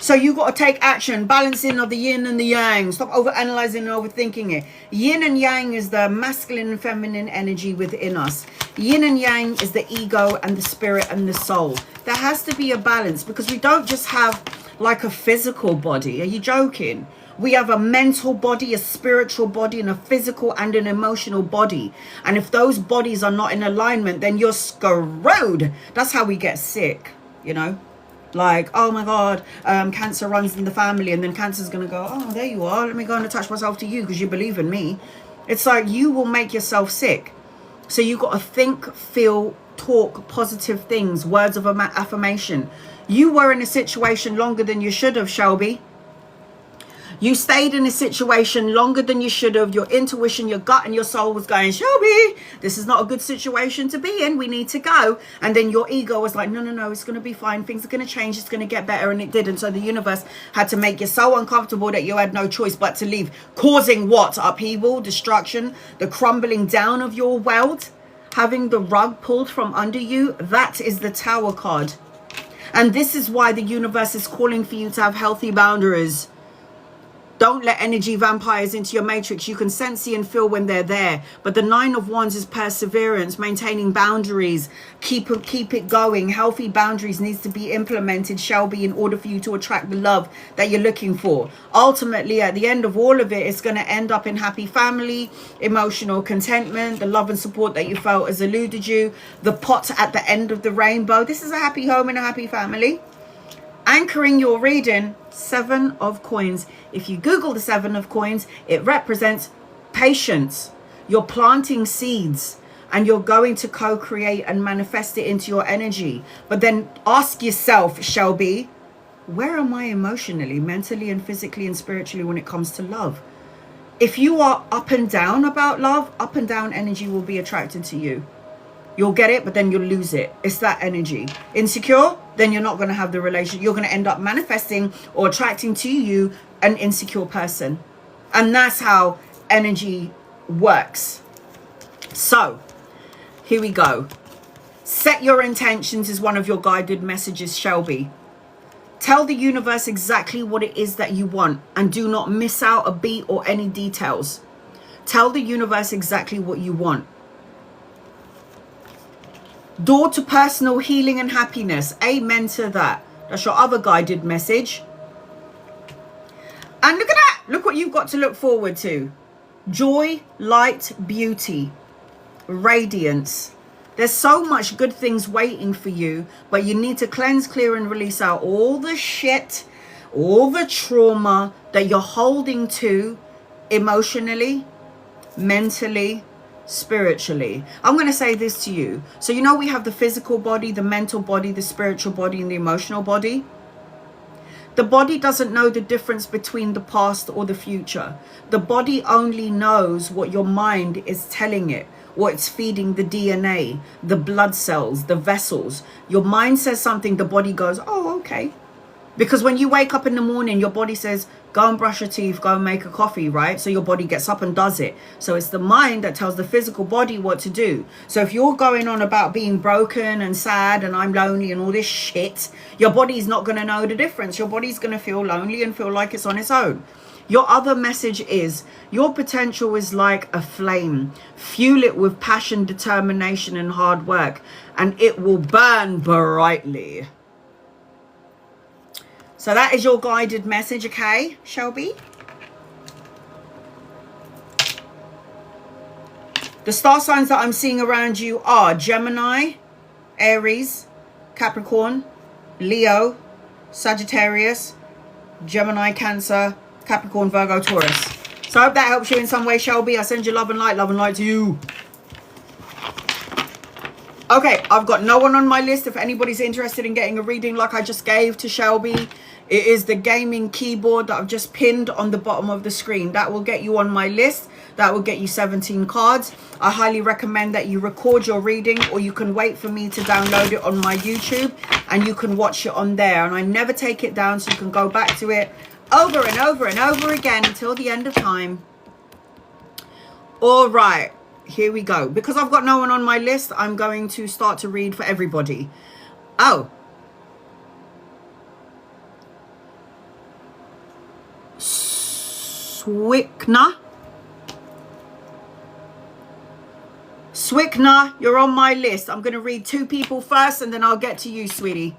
So you got to take action. Balancing of the yin and the yang. Stop over-analyzing and overthinking it. Yin and yang is the masculine and feminine energy within us. Yin and yang is the ego and the spirit and the soul. There has to be a balance because we don't just have like a physical body. Are you joking? We have a mental body, a spiritual body, and a physical and an emotional body. And if those bodies are not in alignment, then you're screwed. That's how we get sick, you know? Like, oh my God, cancer runs in the family. And then cancer's going to go, oh, there you are. Let me go and attach myself to you because you believe in me. It's like you will make yourself sick. So you got to think, feel, talk positive things, words of affirmation. You were in a situation longer than you should have, Shelby. You stayed in a situation longer than you should have. Your intuition, your gut and your soul was going, Shelby, this is not a good situation to be in. We need to go. And then your ego was like, no, it's going to be fine. Things are going to change. It's going to get better. And it didn't. So the universe had to make you so uncomfortable that you had no choice but to leave. Causing what? Upheaval, destruction, the crumbling down of your world, having the rug pulled from under you. That is the Tower card. And this is why the universe is calling for you to have healthy boundaries. Don't let energy vampires into your matrix. You can sense, see and feel when they're there. But the Nine of Wands is perseverance, maintaining boundaries. Keep it going. Healthy boundaries needs to be implemented, Shelby, in order for you to attract the love that you're looking for. Ultimately, at the end of all of it, it's going to end up in happy family, emotional contentment, the love and support that you felt has eluded you, the pot at the end of the rainbow. This is a happy home and a happy family. Anchoring your reading, Seven of Coins. If you Google the Seven of Coins, it represents patience. You're planting seeds and you're going to co-create and manifest it into your energy. But then ask yourself, Shelby, where am I emotionally, mentally and physically and spiritually when it comes to love? If you are up and down about love, up and down energy will be attracted to you. You'll get it, but then you'll lose it. It's that energy. Insecure, then you're not going to have the relationship. You're going to end up manifesting or attracting to you an insecure person. And that's how energy works. So, here we go. Set your intentions is one of your guided messages, Shelby. Tell the universe exactly what it is that you want and do not miss out a beat or any details. Tell the universe exactly what you want. Door to personal healing and happiness. Amen to that. That's your other guided message. And look at that. Look what you've got to look forward to. Joy, light, beauty, radiance. There's so much good things waiting for you, but you need to cleanse, clear, and release out all the shit, all the trauma that you're holding to emotionally, mentally, spiritually. I'm going to say this to you. So you know we have the physical body, the mental body, the spiritual body, and the emotional body. The body doesn't know the difference between the past or the future. The body only knows what your mind is telling it, what it's feeding the DNA, the blood cells, the vessels. Your mind says something, the body goes, oh, okay. Because when you wake up in the morning, your body says, go and brush your teeth, go and make a coffee, right? So your body gets up and does it. So it's the mind that tells the physical body what to do. So if you're going on about being broken and sad and I'm lonely and all this shit, your body's not going to know the difference. Your body's going to feel lonely and feel like it's on its own. Your other message is your potential is like a flame. Fuel it with passion, determination, and hard work, and it will burn brightly. So that is your guided message, okay, Shelby? The star signs that I'm seeing around you are Gemini, Aries, Capricorn, Leo, Sagittarius, Gemini, Cancer, Capricorn, Virgo, Taurus. So I hope that helps you in some way, Shelby. I send you love and light to you. Okay, I've got no one on my list. If anybody's interested in getting a reading like I just gave to Shelby, it is the gaming keyboard that I've just pinned on the bottom of the screen. That will get you on my list. That will get you 17 cards. I highly recommend that you record your reading, or you can wait for me to download it on my YouTube and you can watch it on there. And I never take it down, so you can go back to it over and over and over again until the end of time. All right, here we go. Because I've got no one on my list, I'm going to start to read for everybody. Oh. Swickna, you're on my list. I'm going to read 2 people first and then I'll get to you, sweetie.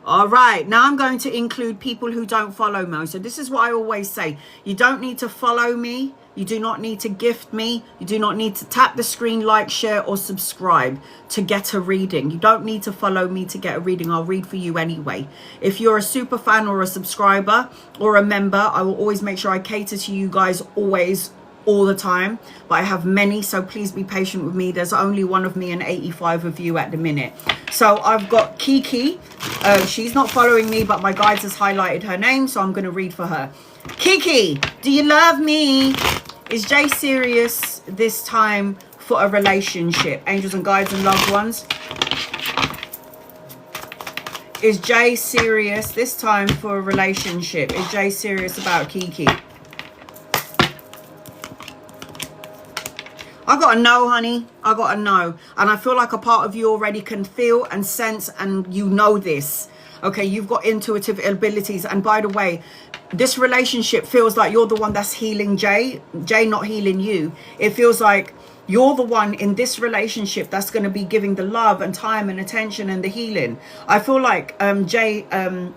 All right, now I'm going to include people who don't follow me. So this is what I always say. You don't need to follow me. You do not need to gift me. You do not need to tap the screen, like, share, or subscribe to get a reading. You don't need to follow me to get a reading. I'll read for you anyway. If you're a super fan or a subscriber or a member, I will always make sure I cater to you guys always, all the time. But I have many, so please be patient with me. There's only one of me and 85 of you at the minute. So I've got Kiki. She's not following me, but my guides has highlighted her name, so I'm going to read for her. Kiki, do you love me? Is Jay serious this time for a relationship? Angels and guides and loved ones. Is Jay serious this time for a relationship? Is Jay serious about Kiki? I got a no, honey. I got a no. And I feel like a part of you already can feel and sense, and you know this. Okay, you've got intuitive abilities. And by the way, this relationship feels like you're the one that's healing Jay. Jay not healing you. It feels like you're the one in this relationship that's going to be giving the love and time and attention and the healing. I feel like Jay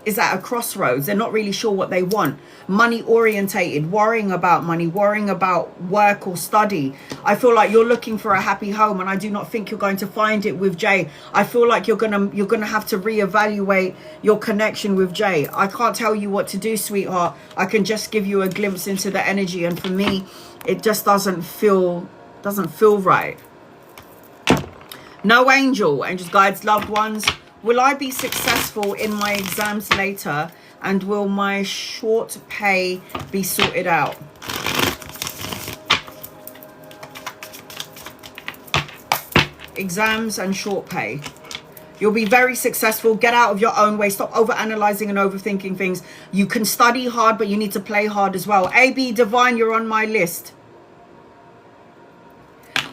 is at a crossroads. They're not really sure what they want. Money orientated, worrying about money, worrying about work or study. I feel like you're looking for a happy home, and I do not think you're going to find it with Jay. I feel like you're gonna have to reevaluate your connection with Jay. I can't tell you what to do, sweetheart. I can just give you a glimpse into the energy, and for me, it just doesn't feel right. No angel, angels, guides, loved ones. Will I be successful in my exams later, and will my short pay be sorted out? Exams and short pay. You'll be very successful. Get out of your own way. Stop over-analyzing and overthinking things. You can study hard, but you need to play hard as well. AB Divine, you're on my list.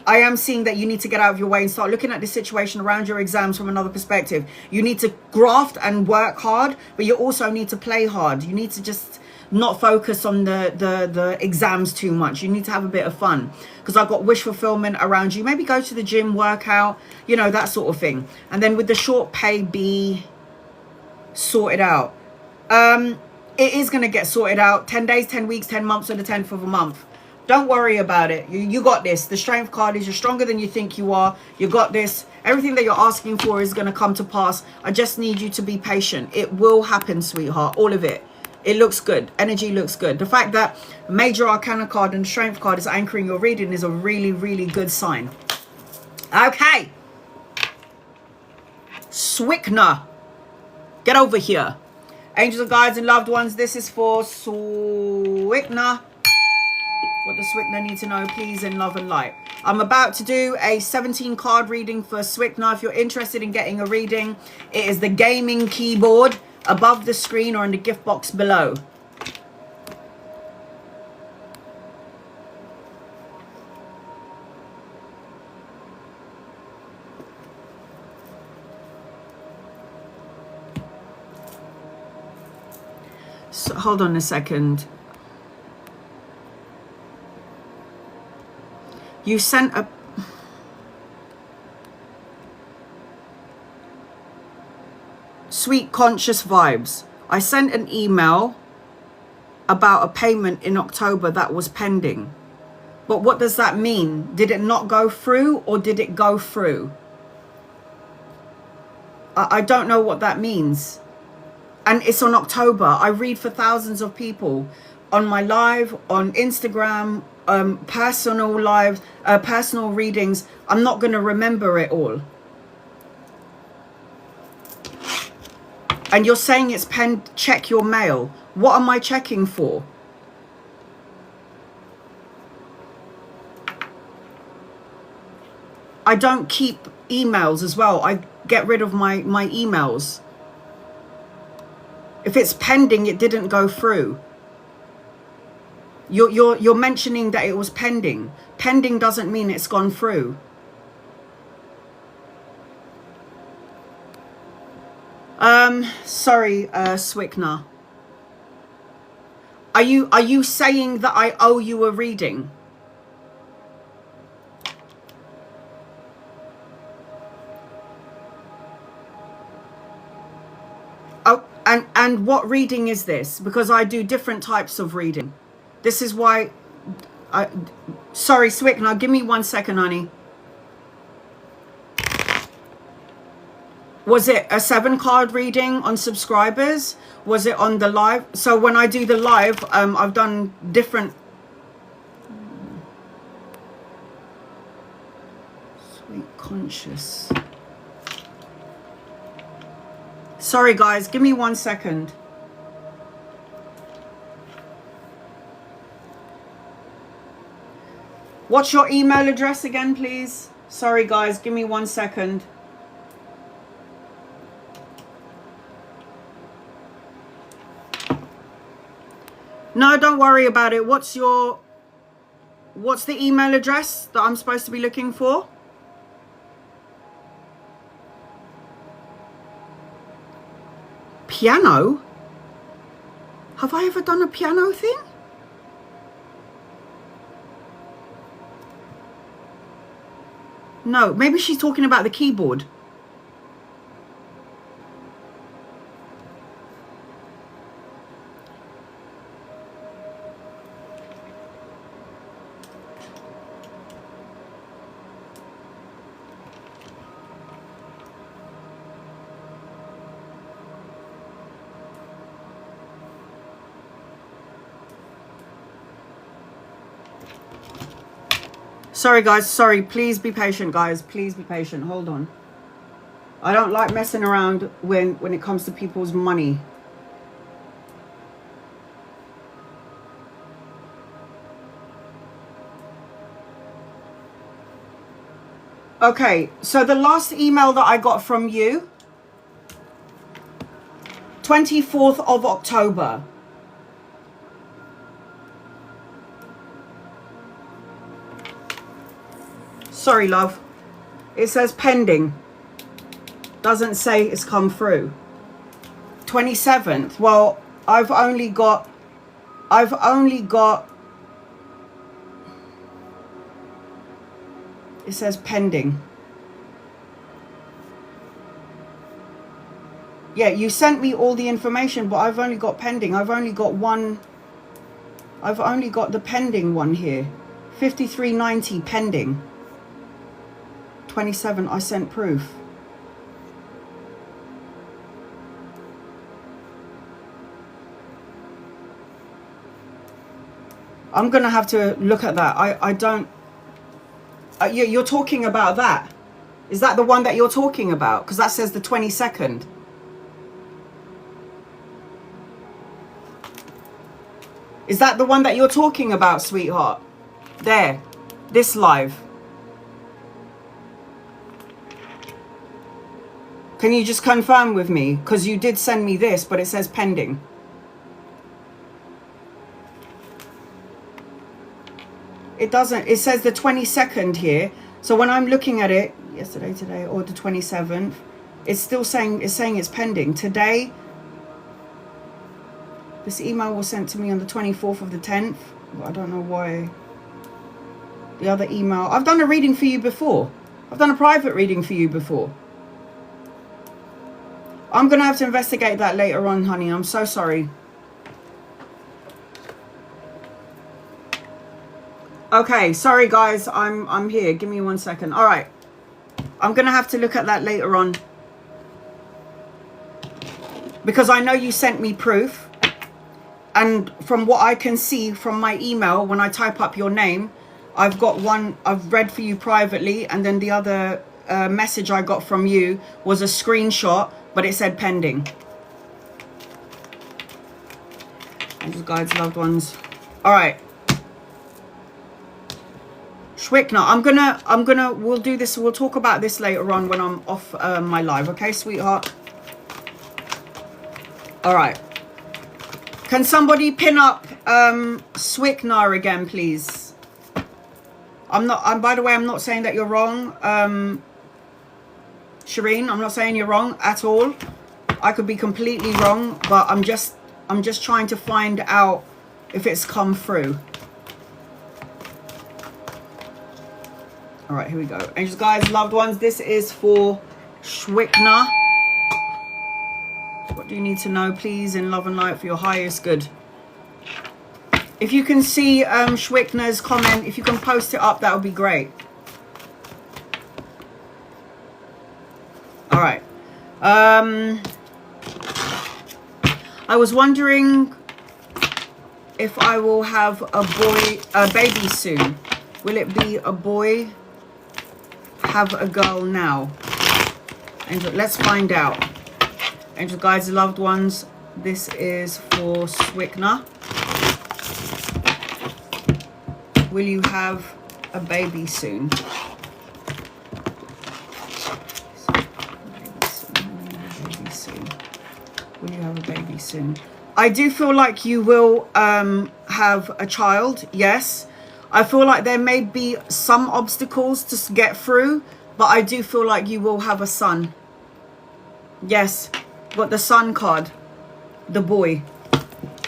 I am seeing that you need to get out of your way and start looking at the situation around your exams from another perspective. You need to graft and work hard, but you also need to play hard. You need to just not focus on the exams too much. You need to have a bit of fun, because I've got wish fulfillment around you. Maybe go to the gym, work out, you know, that sort of thing. And then with the short pay, be sorted out. It is going to get sorted out. 10 days, 10 weeks, 10 months, or the 10th of a month. Don't worry about it. You got this. The strength card is you're stronger than you think you are. You got this. Everything that you're asking for is going to come to pass. I just need you to be patient. It will happen, sweetheart. All of it. It looks good. Energy looks good. The fact that major arcana card and strength card is anchoring your reading is a really, really good sign. Okay. Swickner. Get over here. Angels and guides and loved ones. This is for Swickner. What does Swickner need to know, please, in love and light? I'm about to do a 17 card reading for Swickner. If you're interested in getting a reading, it is the gaming keyboard above the screen or in the gift box below. So, hold on a second. You sent a... Sweet conscious vibes. I sent an email about a payment in October that was pending. But what does that mean? Did it not go through, or did it go through? I don't know what that means. And it's on October. I read for thousands of people on my live, on Instagram, personal lives, personal readings. I'm not going to remember it all. And you're saying it's penned, check your mail. What am I checking for? I don't keep emails as well. I get rid of my emails. If it's pending, it didn't go through. You're mentioning that it was pending. Pending doesn't mean it's gone through. Sorry, Swickner. Are you saying that I owe you a reading? Oh, and what reading is this? Because I do different types of reading. This is why sorry, Swickner, give me 1 second, honey. Was it a 7-card reading on subscribers? Was it on the live? So when I do the live, I've done different. Sweet conscious. Sorry, guys. Give me 1 second. What's your email address again, please? Sorry, guys. Give me 1 second. No, don't worry about it. What's the email address that I'm supposed to be looking for? Piano? Have I ever done a piano thing? No, maybe she's talking about the keyboard. Sorry, guys. Sorry. Please be patient, guys. Please be patient. Hold on. I don't like messing around when it comes to people's money. Okay. So the last email that I got from you, 24th of October. Sorry, love. It says pending. Doesn't say it's come through. 27th. Well, I've only got I've only got, it says pending. Yeah, you sent me all the information, but I've only got pending. I've only got one. I've only got the pending one here. 5390 pending. 27, I sent proof. I'm going to have to look at that. I don't... you're talking about that. Is that the one that you're talking about? Because that says the 22nd. Is that the one that you're talking about, sweetheart? There. This live. Can you just confirm with me? Because you did send me this, but it says pending. It doesn't. It says the 22nd here. So when I'm looking at it, yesterday, today, or the 27th, it's still saying, it's pending. Today, this email was sent to me on the 24th of the 10th. I don't know why. The other email. I've done a reading for you before. I've done a private reading for you before. I'm going to have to investigate that later on, honey. I'm so sorry. Okay, sorry guys. I'm here. Give me 1 second. All right. I'm going to have to look at that later on. Because I know you sent me proof. And from what I can see from my email, when I type up your name, I've got one I've read for you privately. And then the other message I got from you was a screenshot, but it said pending. Angels, guides, loved ones. All right. Schwickner, we'll do this. We'll talk about this later on when I'm off my live. Okay, sweetheart? All right. Can somebody pin up Schwickner again, please? By the way, I'm not saying that you're wrong. Shireen, I'm not saying you're wrong at all. I could be completely wrong, but I'm just trying to find out if it's come through. All right, here we go. Angels, guys, loved ones, this is for Schwickner. What do you need to know, please, in love and light for your highest good? If you can see Schwickner's comment, if you can post it up, that would be great. All right. I was wondering if I will have a baby soon. Will it be a boy? Have a girl now? Angel, let's find out. Angel, guides, loved ones, this is for Schwickner. Will you have a baby soon? Will you have a baby soon? I do feel like you will have a child, yes. I feel like there may be some obstacles to get through, but I do feel like you will have a son. Yes, got the son card, the boy.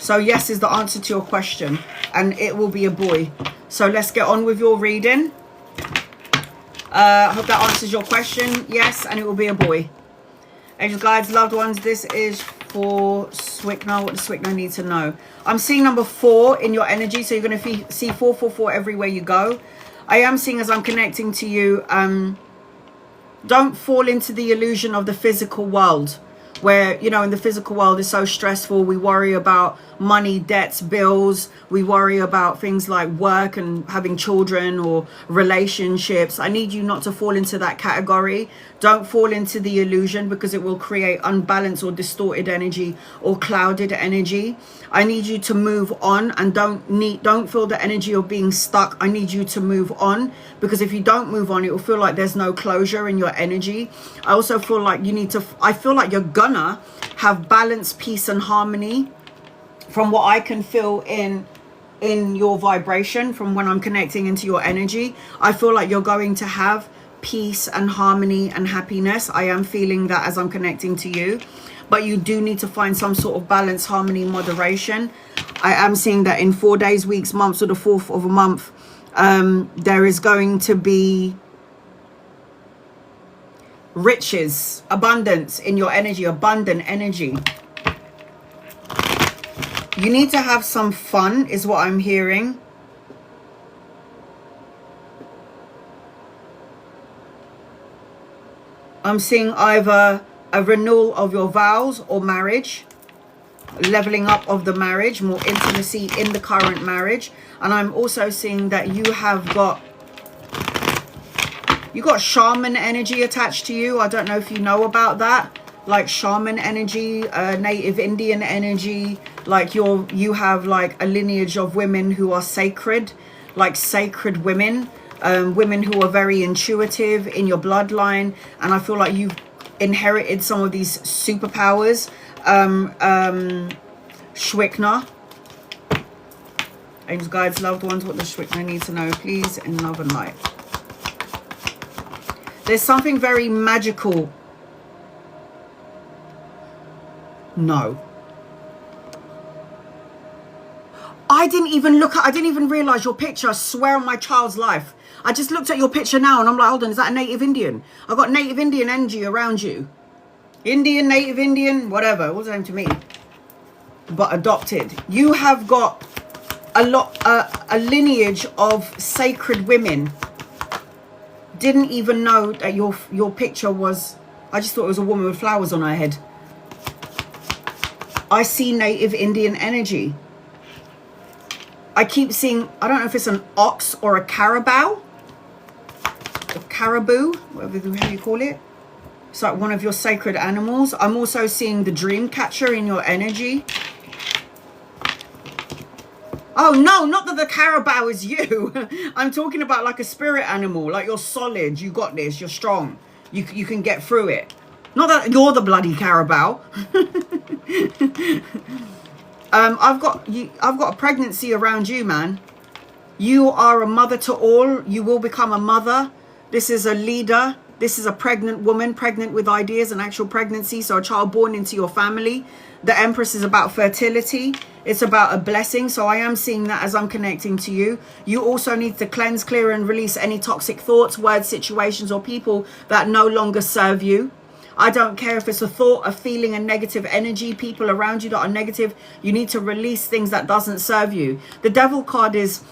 So yes is the answer to your question, and it will be a boy. So let's get on with your reading. I hope that answers your question. Yes, and it will be a boy. Angels, guides, loved ones, this is for Schwickner. What does Schwickner need to know? I'm seeing number 4 in your energy, so you're going to see 444 everywhere you go. I am seeing, as I'm connecting to you, don't fall into the illusion of the physical world, where, you know, in the physical world is so stressful. We worry about money, debts, bills. We worry about things like work and having children or relationships. I need you not to fall into that category. Don't fall into the illusion, because it will create unbalanced or distorted energy or clouded energy. I need you to move on, and don't feel the energy of being stuck. I need you to move on, because if you don't move on, it will feel like there's no closure in your energy. I also feel like I feel like you're gonna have balance, peace and harmony from what I can feel in your vibration, from when I'm connecting into your energy. I feel like you're going to have peace and harmony and happiness. I am feeling that as I'm connecting to you. But you do need to find some sort of balance, harmony, moderation. I am seeing that in 4 days, weeks, months, or the 4th of a month, there is going to be riches, abundance in your energy, abundant energy. You need to have some fun is what I'm hearing. I'm seeing either a renewal of your vows or marriage, leveling up of the marriage, more intimacy in the current marriage. And I'm also seeing that you got shaman energy attached to you. I don't know if you know about that, like shaman energy, native Indian energy, like you have like a lineage of women who are sacred, like sacred women, women who are very intuitive in your bloodline. And I feel like you've inherited some of these superpowers. Shwikna, angels, guides, loved ones, what does Shwikna need to know, please, in love and light? There's something very magical. No, I didn't even realize your picture. I swear on my child's life, I just looked at your picture now and I'm like, hold on, is that a native Indian? I got native Indian energy around you. Indian, native Indian, whatever, what's the name to me? But adopted. You have got a lineage of sacred women. Didn't even know that your picture was, I just thought it was a woman with flowers on her head. I see native Indian energy. I keep seeing, I don't know if it's an ox or a carabao, or caribou, whatever you call it. It's like one of your sacred animals. I'm also seeing the dream catcher in your energy. Oh no, not that the carabao is you. I'm talking about like a spirit animal, like you're solid, you got this, you're strong, you can get through it. Not that you're the bloody carabao. I've got a pregnancy around you, man. You are a mother to all. You will become a mother. This is a leader. This is a pregnant woman, pregnant with ideas and actual pregnancy. So a child born into your family. The Empress is about fertility. It's about a blessing. So I am seeing that as I'm connecting to you. You also need to cleanse, clear and release any toxic thoughts, words, situations or people that no longer serve you. I don't care if it's a thought, a feeling, a negative energy, people around you that are negative. You need to release things that doesn't serve you. The Devil card is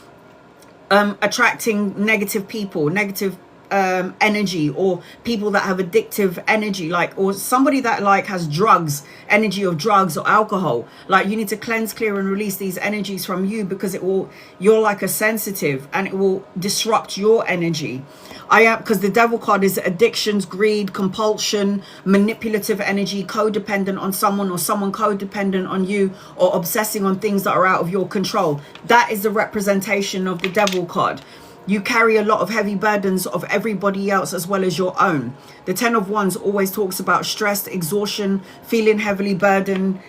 attracting negative people, negative energy, or people that have addictive energy, like, or somebody that like has drugs, energy of drugs or alcohol. Like, you need to cleanse, clear and release these energies from you, because it will, you're like a sensitive and it will disrupt your energy. Because the Devil card is addictions, greed, compulsion, manipulative energy, codependent on someone or someone codependent on you, or obsessing on things that are out of your control. That is the representation of the Devil card. You carry a lot of heavy burdens of everybody else as well as your own. The Ten of Wands always talks about stress, exhaustion, feeling heavily burdened,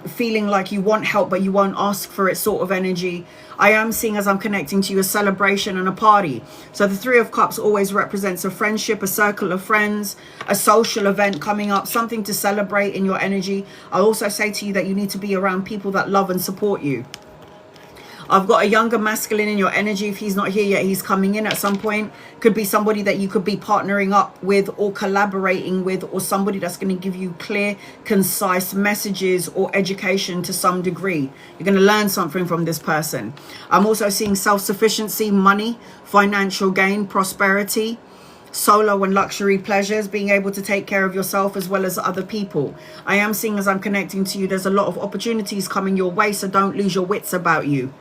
feeling like you want help but you won't ask for it sort of energy. I am seeing, as I'm connecting to you, a celebration and a party. So the Three of Cups always represents a friendship, a circle of friends, a social event coming up, something to celebrate in your energy. I also say to you that you need to be around people that love and support you. I've got a younger masculine in your energy. If he's not here yet, he's coming in at some point. Could be somebody that you could be partnering up with or collaborating with, or somebody that's going to give you clear, concise messages or education to some degree. You're going to learn something from this person. I'm also seeing self-sufficiency, money, financial gain, prosperity, solo and luxury pleasures, being able to take care of yourself as well as other people. I am seeing, as I'm connecting to you, there's a lot of opportunities coming your way, so don't lose your wits about you.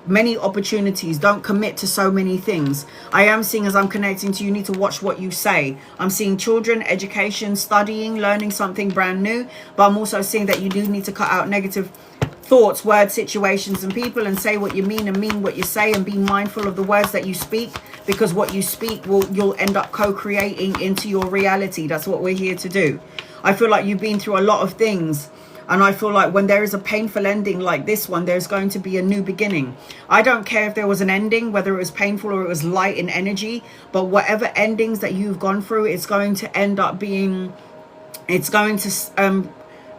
Many opportunities. Don't commit to so many things. I am seeing, as I'm connecting to you, you need to watch what you say. I'm seeing children, education, studying, learning something brand new. But I'm also seeing that you do need to cut out negative thoughts, words, situations and people, and say what you mean and mean what you say, and be mindful of the words that you speak, because what you speak you'll end up co-creating into your reality. That's what we're here to do. I feel like you've been through a lot of things. And I feel like when there is a painful ending like this one, there's going to be a new beginning. I don't care if there was an ending, whether it was painful or it was light in energy, but whatever endings that you've gone through, it's going to end up being, it's going to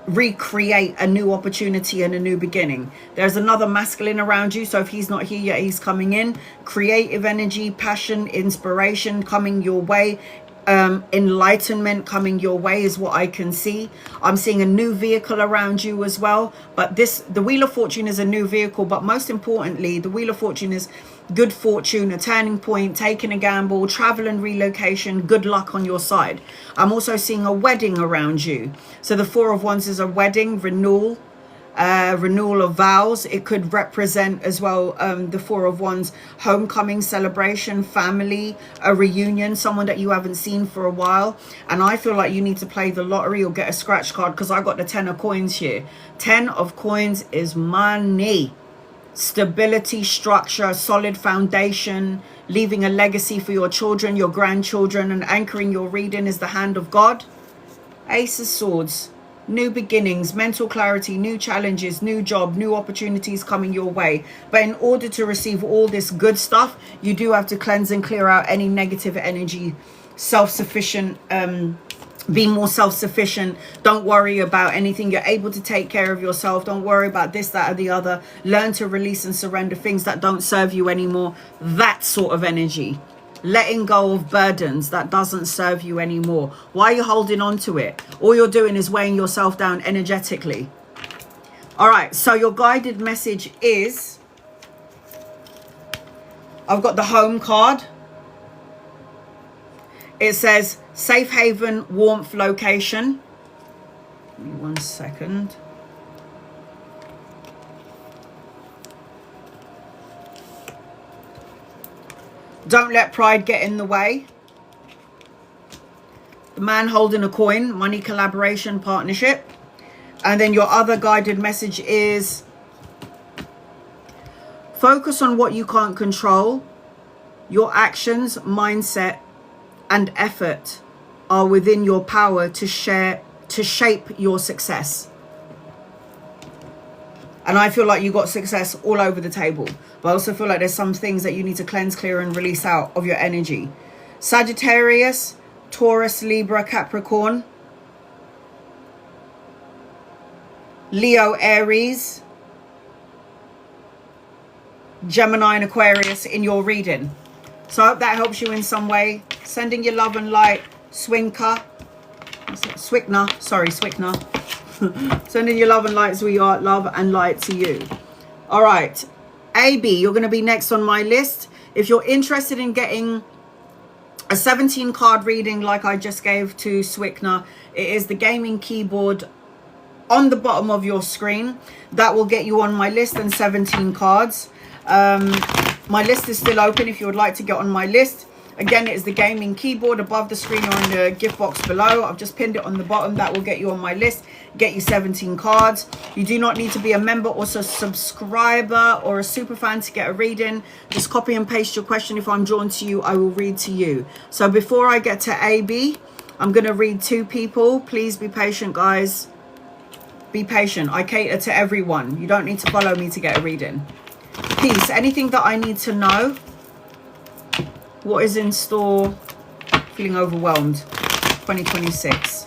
recreate a new opportunity and a new beginning. There's another masculine around you, so if he's not here yet, he's coming in. Creative energy, passion, inspiration coming your way. Enlightenment coming your way is what I can see. I'm seeing a new vehicle around you as well, but the Wheel of Fortune is a new vehicle, but most importantly, the Wheel of Fortune is good fortune, a turning point, taking a gamble, travel and relocation, good luck on your side. I'm also seeing a wedding around you. So the Four of Wands is a wedding, renewal, renewal of vows. It could represent as well the Four of Wands, homecoming, celebration, family, a reunion, someone that you haven't seen for a while. And I feel like you need to play the lottery or get a scratch card, because I got the 10 of coins here. 10 of coins is money, stability, structure, solid foundation, leaving a legacy for your children, your grandchildren, and anchoring your reading is the hand of God. Ace of Swords, new beginnings, mental clarity, new challenges, new job, new opportunities coming your way. But in order to receive all this good stuff, you do have to cleanse and clear out any negative energy. Self-sufficient, be more self-sufficient. Don't worry about anything. You're able to take care of yourself. Don't worry about this, that, or the other. Learn to release and surrender things that don't serve you anymore. That sort of energy. Letting go of burdens that doesn't serve you anymore. Why are you holding on to it? All you're doing is weighing yourself down energetically. All right, so your guided message is, I've got the home card. It says safe haven, warmth, location. Give me 1 second. Don't let pride get in the way. The man holding a coin, money, collaboration, partnership. And then your other guided message is focus on what you can't control. Your actions, mindset, and effort are within your power to shape your success. And I feel like you got success all over the table. But I also feel like there's some things that you need to cleanse, clear, and release out of your energy. Sagittarius, Taurus, Libra, Capricorn, Leo, Aries, Gemini, and Aquarius in your reading. So I hope that helps you in some way. Sending your love and light, Swinka. Sending your love and light, sweetheart, love and light to you. All right, AB, you're going to be next on my list. If you're interested in getting a 17 card reading like I just gave to Swickner, it is the gaming keyboard on the bottom of your screen. That will get you on my list and 17 cards. My list is still open if you would like to get on my list. Again, it is the gaming keyboard above the screen or in the gift box below. I've just pinned it on the bottom. That will get you on my list, get you 17 cards. You do not need to be a member or a subscriber or a super fan to get a reading. Just copy and paste your question. If I'm drawn to you, I will read to you. So before I get to AB, I'm going to read 2 people. Please be patient, guys. Be patient. I cater to everyone. You don't need to follow me to get a reading. Peace. Anything that I need to know? What is in store? Feeling overwhelmed. 2026.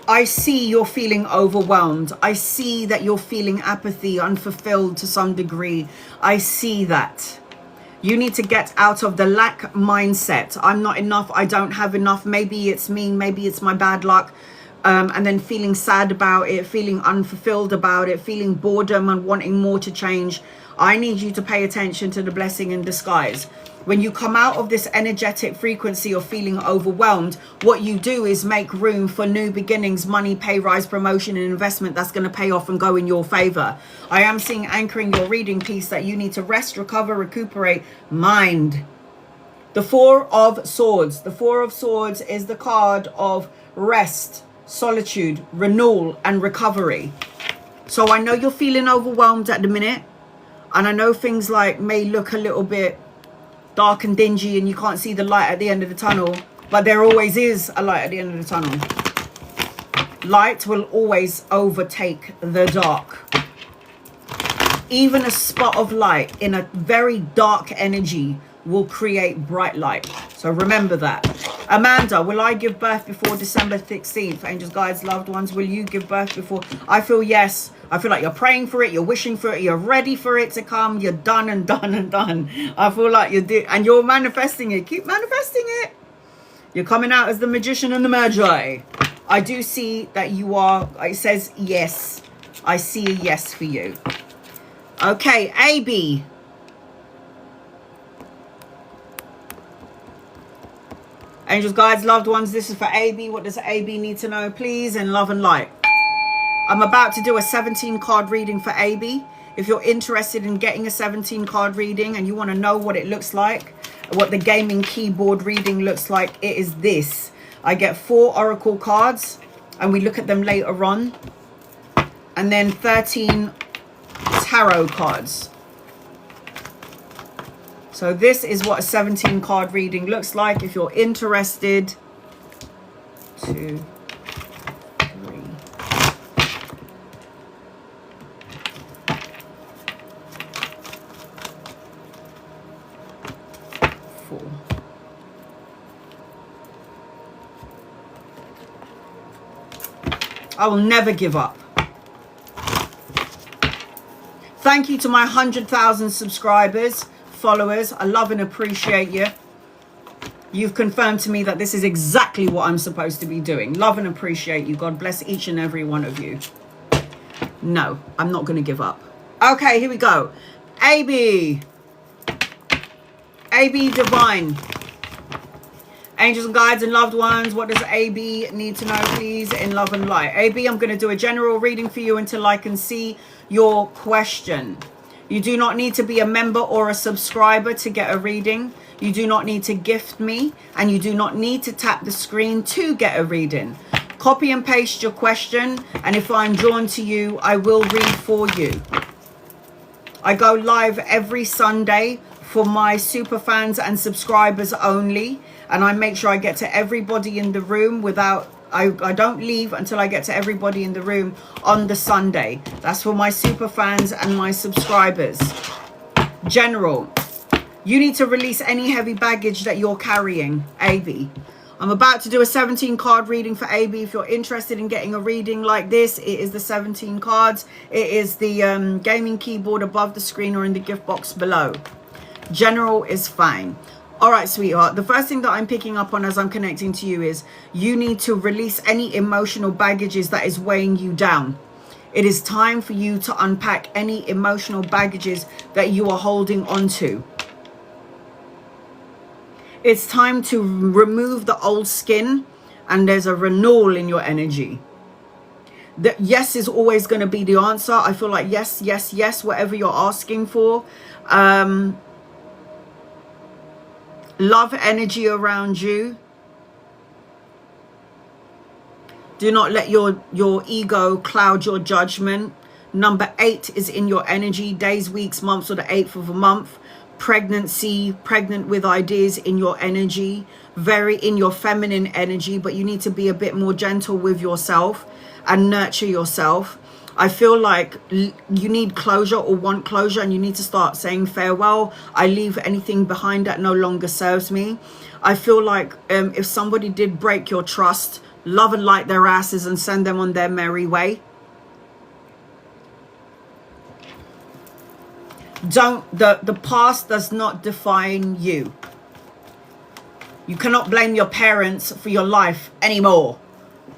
I see you're feeling overwhelmed. I see that you're feeling apathy, unfulfilled to some degree. I see that. You need to get out of the lack mindset. I'm not enough. I don't have enough. Maybe it's me. Maybe it's my bad luck. And then feeling sad about it, feeling unfulfilled about it, feeling boredom and wanting more to change. I need you to pay attention to the blessing in disguise. When you come out of this energetic frequency of feeling overwhelmed, what you do is make room for new beginnings, money, pay rise, promotion, and investment that's going to pay off and go in your favor. I am seeing anchoring your reading piece that you need to rest, recover, recuperate, mind. The Four of Swords. The Four of Swords is the card of rest, solitude, renewal, and recovery. So I know you're feeling overwhelmed at the minute, and I know things like may look a little bit dark and dingy and you can't see the light at the end of the tunnel, but there always is a light at the end of the tunnel. Light will always overtake the dark. Even a spot of light in a very dark energy will create bright light. So remember that. Amanda, will I give birth before December 16th? Angels, guides, loved ones, will you give birth before? I feel yes. I feel like you're praying for it, you're wishing for it, you're ready for it to come, you're done and done and done. I feel like and you're manifesting it. Keep manifesting it. You're coming out as the magician and the magi. I do see that you are, it says yes. I see a yes for you. Okay, AB. Angels, guides, loved ones, this is for AB. What does AB need to know, please? In love and light. I'm about to do a 17 card reading for AB. If you're interested in getting a 17 card reading and you want to know what it looks like, what the gaming keyboard reading looks like, it is this. I get 4 oracle cards and we look at them later on. And then 13 tarot cards. So this is what a 17 card reading looks like. If you're interested, 2, 3, 4. I will never give up. Thank you to my 100,000 subscribers, followers. I love and appreciate you. You've confirmed to me that this is exactly what I'm supposed to be doing. Love and appreciate you. God bless each and every one of you. No, I'm not going to give up. Okay, here we go. AB. AB Divine. Angels and guides and loved ones, what does AB need to know, please, in love and light? AB, I'm going to do a general reading for you until I can see your question. You do not need to be a member or a subscriber to get a reading. You do not need to gift me, and you do not need to tap the screen to get a reading. Copy and paste your question, and if I'm drawn to you, I will read for you. I go live every Sunday for my super fans and subscribers only, and I make sure I get to everybody in the room without I don't leave until I get to everybody in the room on the Sunday. That's for my super fans and my subscribers. General, you need to release any heavy baggage that you're carrying, AB. I'm about to do a 17 card reading for AB. If you're interested in getting a reading like this, it is the 17 cards. It is the gaming keyboard above the screen or in the gift box below. General is fine. All right, sweetheart, the first thing that I'm picking up on as I'm connecting to you is you need to release any emotional baggages that is weighing you down. It is time for you to unpack any emotional baggages that you are holding on to. It's time to remove the old skin, and there's a renewal in your energy. The yes is always going to be the answer. I feel like yes, yes, yes, whatever you're asking for. Love energy around you. Do not let your ego cloud your judgment. Number 8 is in your energy. Days, weeks, months, or the 8th of a month. Pregnancy, pregnant with ideas in your energy. Very in your feminine energy, but you need to be a bit more gentle with yourself and nurture yourself. I feel like you need closure or want closure, and you need to start saying farewell. I leave anything behind that no longer serves me. I feel like if somebody did break your trust, love and light their asses and send them on their merry way. The past does not define you. You cannot blame your parents for your life anymore.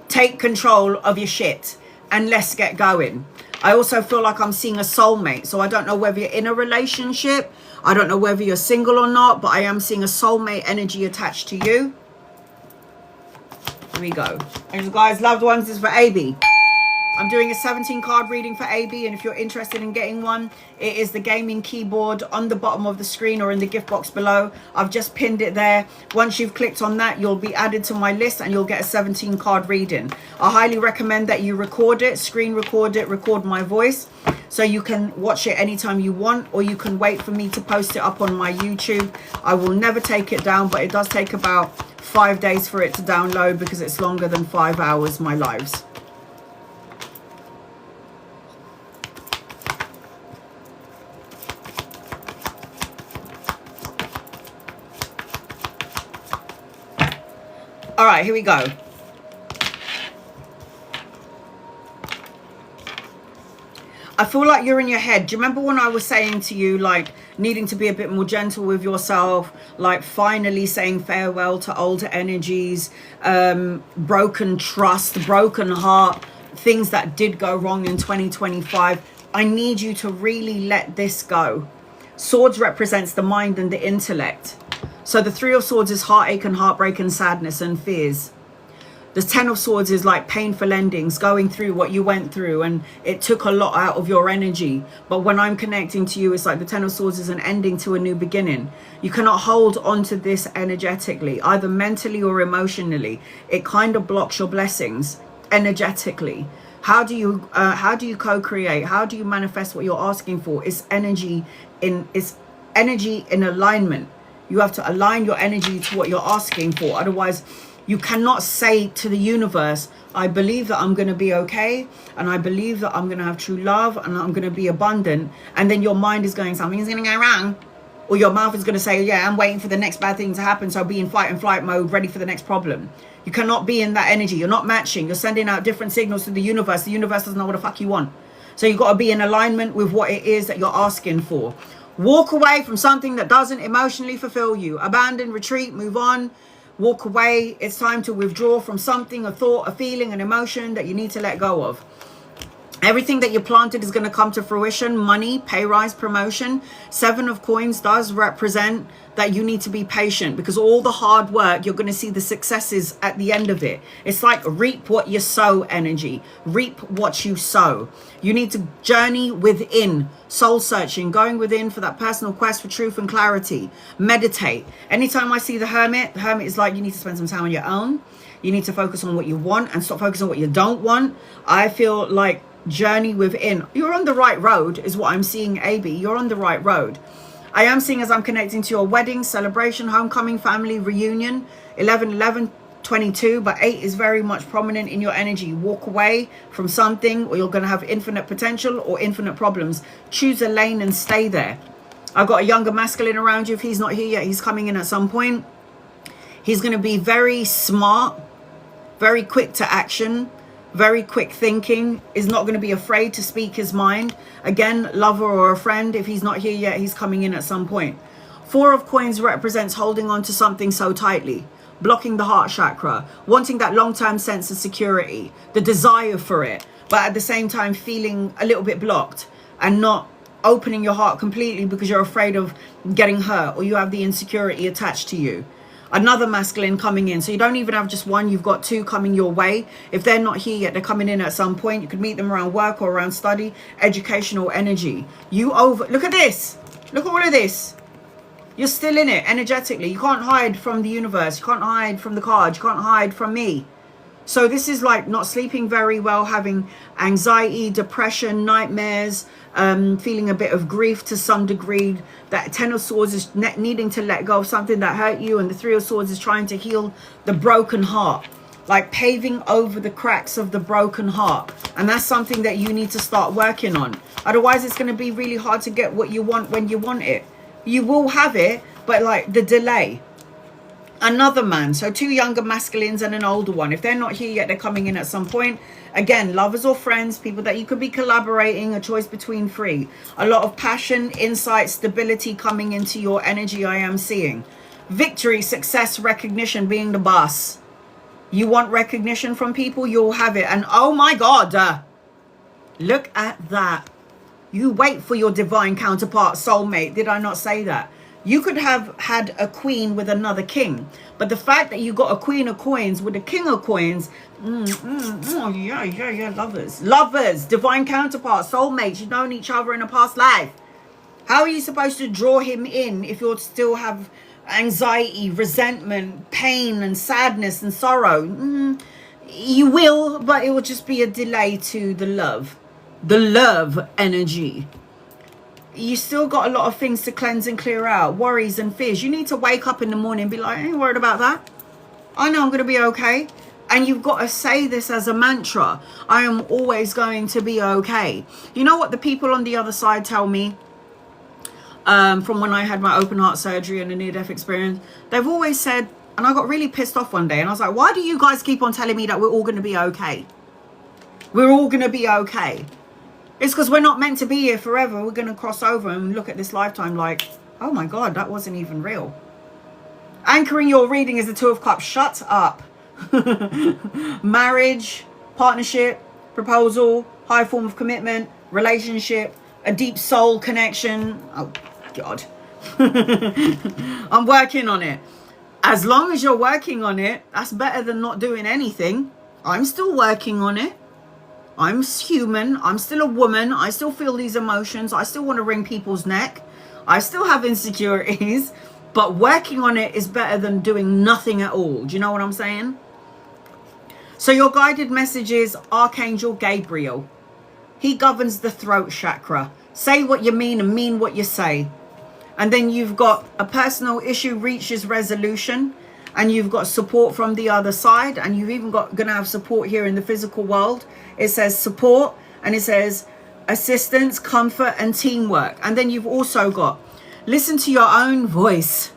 Take control of your shit. And let's get going. I also feel like I'm seeing a soulmate. So I don't know whether you're in a relationship. I don't know whether you're single or not. But I am seeing a soulmate energy attached to you. Here we go. And guys, loved ones, this is for AB. I'm doing a 17 card reading for AB, and if you're interested in getting one, it is the gaming keyboard on the bottom of the screen or in the gift box below. I've just pinned it there. Once you've clicked on that, you'll be added to my list and you'll get a 17 card reading. I highly recommend that you record it, screen record it, record my voice, so you can watch it anytime you want, or you can wait for me to post it up on my YouTube. I will never take it down, but it does take about 5 days for it to download because it's longer than 5 hours, my lives. All right, here we go. I feel like you're in your head. Do you remember when I was saying to you, like, needing to be a bit more gentle with yourself, like finally saying farewell to older energies, broken trust, broken heart, things that did go wrong in 2025. I need you to really let this go. Swords represents the mind and the intellect. So the Three of Swords is heartache and heartbreak and sadness and fears. The Ten of Swords is like painful endings, going through what you went through, and it took a lot out of your energy. But when I'm connecting to you, it's like the Ten of Swords is an ending to a new beginning. You cannot hold on to this energetically, either mentally or emotionally. It kind of blocks your blessings energetically. How do you co-create? How do you manifest what you're asking for? It's energy in alignment. You have to align your energy to what you're asking for. Otherwise, you cannot say to the universe, I believe that I'm going to be okay, and I believe that I'm going to have true love, and I'm going to be abundant, and then your mind is going, something's going to go wrong, or your mouth is going to say, yeah, I'm waiting for the next bad thing to happen, so be in fight and flight mode, ready for the next problem. You cannot be in that energy. You're not matching. You're sending out different signals to the universe. The universe doesn't know what the fuck you want. So you've got to be in alignment with what it is that you're asking for. Walk away from something that doesn't emotionally fulfill you. Abandon, retreat, move on. Walk away. It's time to withdraw from something, a thought, a feeling, an emotion that you need to let go of. Everything that you planted is going to come to fruition. Money, pay rise, promotion. Seven of Coins does represent that you need to be patient, because all the hard work, you're going to see the successes at the end of it. It's like reap what you sow energy. Reap what you sow. You need to journey within, soul searching, going within for that personal quest for truth and clarity. Meditate. Anytime I see the Hermit is like, you need to spend some time on your own. You need to focus on what you want and stop focusing on what you don't want. I feel like journey within. You're on the right road is what I'm seeing, AB. You're on the right road. I am seeing, as I'm connecting to your wedding, celebration, homecoming, family, reunion, 11, 22, but 8 is very much prominent in your energy. Walk away from something, or you're going to have infinite potential or infinite problems. Choose a lane and stay there. I've got a younger masculine around you. If he's not here yet, he's coming in at some point. He's going to be very smart, very quick to action, very quick thinking, is not going to be afraid to speak his mind. Again, lover or a friend. If he's not here yet, he's coming in at some point. Four of Coins represents holding on to something so tightly, blocking the heart chakra, wanting that long-term sense of security, the desire for it, but at the same time feeling a little bit blocked and not opening your heart completely because you're afraid of getting hurt, or you have the insecurity attached to you. Another masculine coming in. So you don't even have just one, you've got two coming your way. If they're not here yet, they're coming in at some point. You could meet them around work or around study, educational energy. Look at this. Look at all of this. You're still in it energetically. You can't hide from the universe. You can't hide from the cards. You can't hide from me. So this is like not sleeping very well, having anxiety, depression, nightmares, feeling a bit of grief to some degree. That Ten of Swords is needing to let go of something that hurt you, and the Three of Swords is trying to heal the broken heart, like paving over the cracks of the broken heart. And that's something that you need to start working on. Otherwise, it's going to be really hard to get what you want when you want it. You will have it, but like the delay. Another man, so two younger masculines and an older one. If they're not here yet, they're coming in at some point. Again, lovers or friends, people that you could be collaborating, a choice between three. A lot of passion, insight, stability coming into your energy, I am seeing. Victory, success, recognition, being the boss. You want recognition from people, you'll have it. And oh my God, look at that. You wait for your divine counterpart, soulmate. Did I not say that? You could have had a queen with another king, but the fact that you got a queen of coins with a king of coins, yeah, lovers, divine counterparts, soulmates, you've known each other in a past life. How are you supposed to draw him in if you still have anxiety, resentment, pain and sadness and sorrow? You will, but it will just be a delay to the love energy. You still got a lot of things to cleanse and clear out, worries and fears. You need to wake up in the morning and be like, I ain't worried about that. I know I'm going to be okay. And you've got to say this as a mantra. I am always going to be okay. You know what the people on the other side tell me? From when I had my open heart surgery and a near-death experience, they've always said, And I got really pissed off one day. And I was like, why do you guys keep on telling me that we're all going to be okay? We're all going to be okay. It's because we're not meant to be here forever. We're going to cross over and look at this lifetime like, oh my God, that wasn't even real. Anchoring your reading is the Two of Cups. Shut up. Marriage, partnership, proposal, high form of commitment, relationship, a deep soul connection. Oh God. I'm working on it. As long as you're working on it, that's better than not doing anything. I'm still working on it. I'm human. I'm still a woman. I still feel these emotions. I still want to wring people's neck. I still have insecurities. But working on it is better than doing nothing at all. Do you know what I'm saying? So your guided message is Archangel Gabriel. He governs the throat chakra. Say what you mean and mean what you say. And then you've got a personal issue reaches resolution. And you've got support from the other side. And you've even got going to have support here in the physical world. It says support. And it says assistance, comfort, and teamwork. And then you've also got listen to your own voice.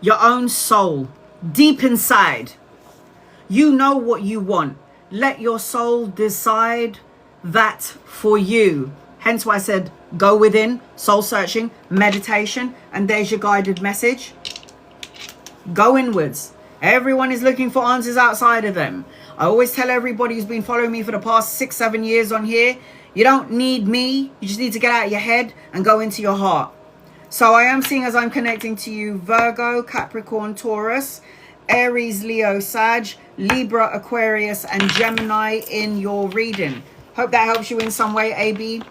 Your own soul. Deep inside. You know what you want. Let your soul decide that for you. Hence why I said go within, soul searching, meditation. And there's your guided message. Go inwards. Everyone is looking for answers outside of them. I always tell everybody who's been following me for the past 6-7 years on here, you don't need me. You just need to get out of your head and go into your heart. So I am seeing as I'm connecting to you, Virgo, Capricorn, Taurus, Aries, Leo, Sag, Libra, Aquarius, and Gemini in your reading. Hope that helps you in some way, AB.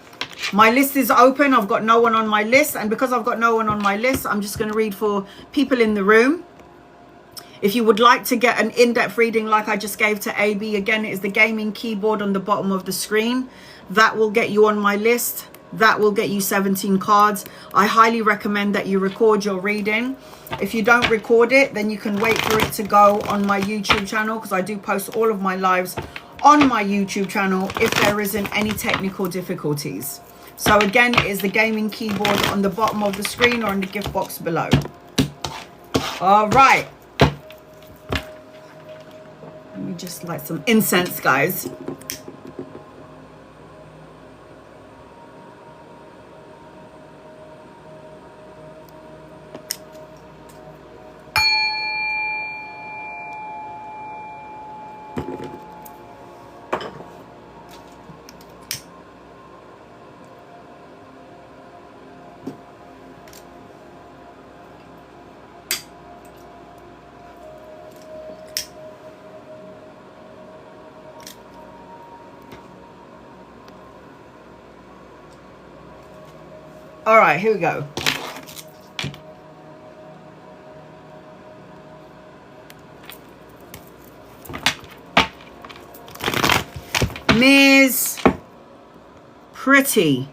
My list is open. I've got no one on my list. And because I've got no one on my list, I'm just going to read for people in the room. If you would like to get an in-depth reading like I just gave to AB, again, it is the gaming keyboard on the bottom of the screen. That will get you on my list. That will get you 17 cards. I highly recommend that you record your reading. If you don't record it, then you can wait for it to go on my YouTube channel, because I do post all of my lives on my YouTube channel if there isn't any technical difficulties. So again, it is the gaming keyboard on the bottom of the screen or in the gift box below. All right. Let me just light some incense, guys. All right, here we go. Ms. Pretty.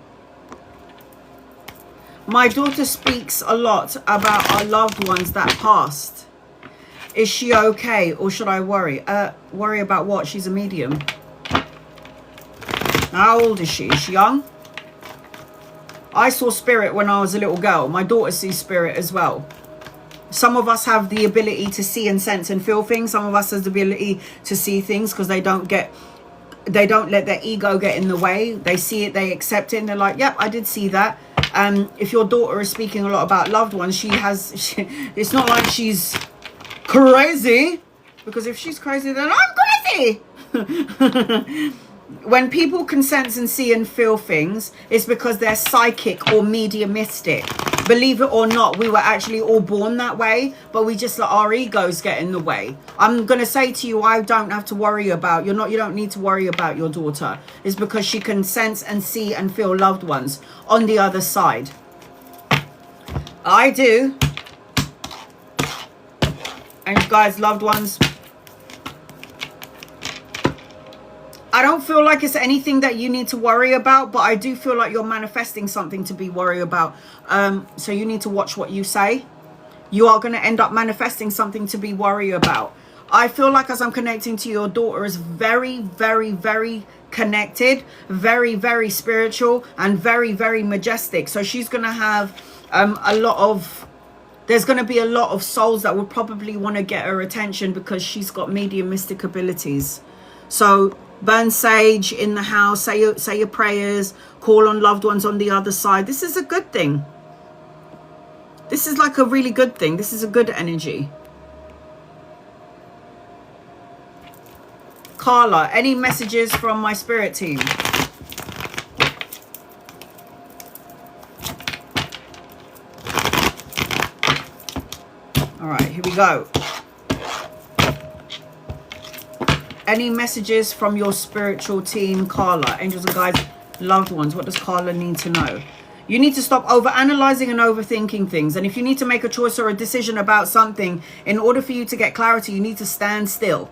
My daughter speaks a lot about our loved ones that passed. Is she okay, or should I worry? Worry about what? She's a medium. How old is she? Is she young? I saw spirit when I was a little girl. My daughter sees spirit as well. Some of us have the ability to see and sense and feel things. Some of us has the ability to see things because they don't let their ego get in the way. They see it, they accept it, and they're like, yep, I did see that. If your daughter is speaking a lot about loved ones, it's not like she's crazy, because if she's crazy, then I'm crazy. When people can sense and see and feel things, it's because they're psychic or mediumistic. Believe it or not, we were actually all born that way, but we just let our egos get in the way. I'm going to say to you, I don't have to worry about, you don't need to worry about your daughter. It's because she can sense and see and feel loved ones on the other side. I do. And guys, loved ones, I don't feel like it's anything that you need to worry about, but I do feel like you're manifesting something to be worried about. So you need to watch what you say. You are going to end up manifesting something to be worried about. I feel like as I'm connecting to your daughter is very, very, very connected, very, very spiritual, and very, very majestic. So she's going to have a lot of There's going to be a lot of souls that will probably want to get her attention because she's got mediumistic abilities. So burn sage in the house, say your prayers, call on loved ones on the other side. This is a good thing. This is like a really good thing. This is a good energy. Carla, any messages from my spirit team? All right, here we go. Any messages from your spiritual team, Carla? Angels and guides, loved ones. What does Carla need to know? You need to stop over-analyzing and overthinking things. And if you need to make a choice or a decision about something, in order for you to get clarity, you need to stand still.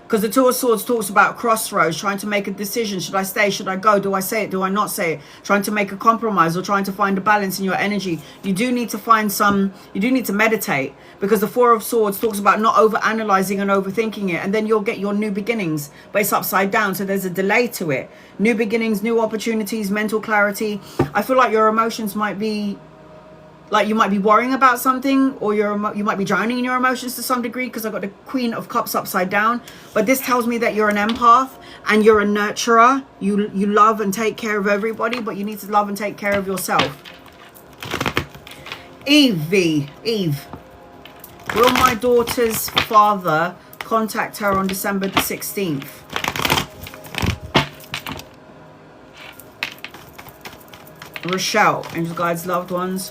Because the Two of Swords talks about crossroads, trying to make a decision. Should I stay? Should I go? Do I say it? Do I not say it? Trying to make a compromise or trying to find a balance in your energy. You do need to find you do need to meditate, because the Four of Swords talks about not over-analyzing and overthinking it. And then you'll get your new beginnings, but it's upside down. So there's a delay to it. New beginnings, new opportunities, mental clarity. I feel like your emotions might be, like you might be worrying about something, or you might be drowning in your emotions to some degree, because I've got the Queen of Cups upside down. But this tells me that you're an empath and you're a nurturer. You love and take care of everybody, but you need to love and take care of yourself. Eve, will my daughter's father contact her on December the 16th? Rochelle, angels, guides, loved ones.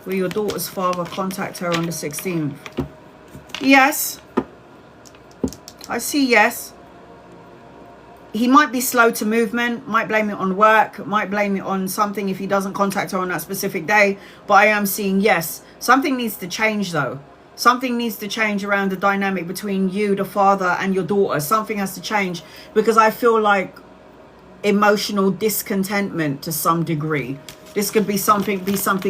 Will your daughter's father contact her on the 16th? Yes. I see yes. He might be slow to movement, might blame it on work, might blame it on something if he doesn't contact her on that specific day. But I am seeing yes. Something needs to change though. Something needs to change around the dynamic between you, the father, and your daughter. Something has to change, because I feel like emotional discontentment to some degree. This could be something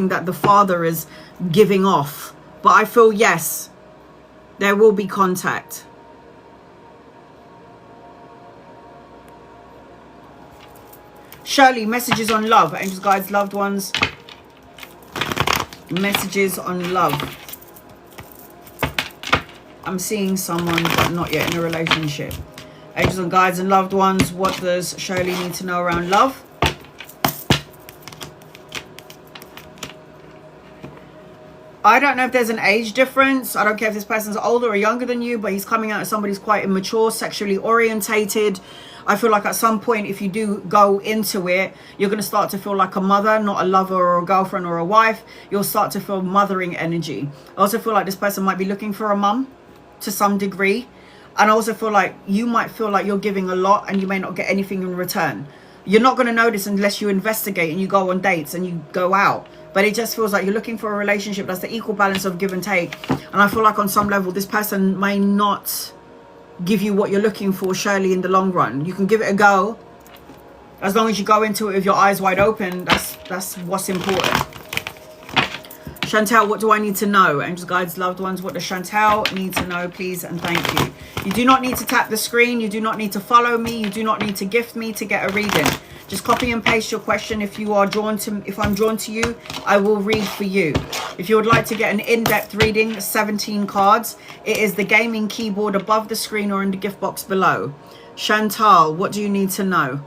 that the father is giving off. But I feel, yes, there will be contact. Shirley, messages on love. Angels, guides, loved ones. Messages on love. I'm seeing someone, but not yet in a relationship. Angels and guides and loved ones. What does Shirley need to know around love? I don't know if there's an age difference. I don't care if this person's older or younger than you, but he's coming out as somebody who's quite immature, sexually orientated. I feel like at some point, if you do go into it, you're going to start to feel like a mother, not a lover or a girlfriend or a wife. You'll start to feel mothering energy. I also feel like this person might be looking for a mum to some degree. And I also feel like you might feel like you're giving a lot and you may not get anything in return. You're not going to know this unless you investigate and you go on dates and you go out. But it just feels like you're looking for a relationship that's the equal balance of give and take. And I feel like on some level, this person may not give you what you're looking for, Shirley, in the long run. You can give it a go. As long as you go into it with your eyes wide open, that's what's important. Chantel, what do I need to know? Angels, guides, loved ones, what does Chantel need to know, please and thank you. You do not need to tap the screen. You do not need to follow me. You do not need to gift me to get a reading. Just copy and paste your question. If I'm drawn to you, I will read for you. If you would like to get an in-depth reading, 17 cards, it is the gaming keyboard above the screen or in the gift box below. Chantal, what do you need to know?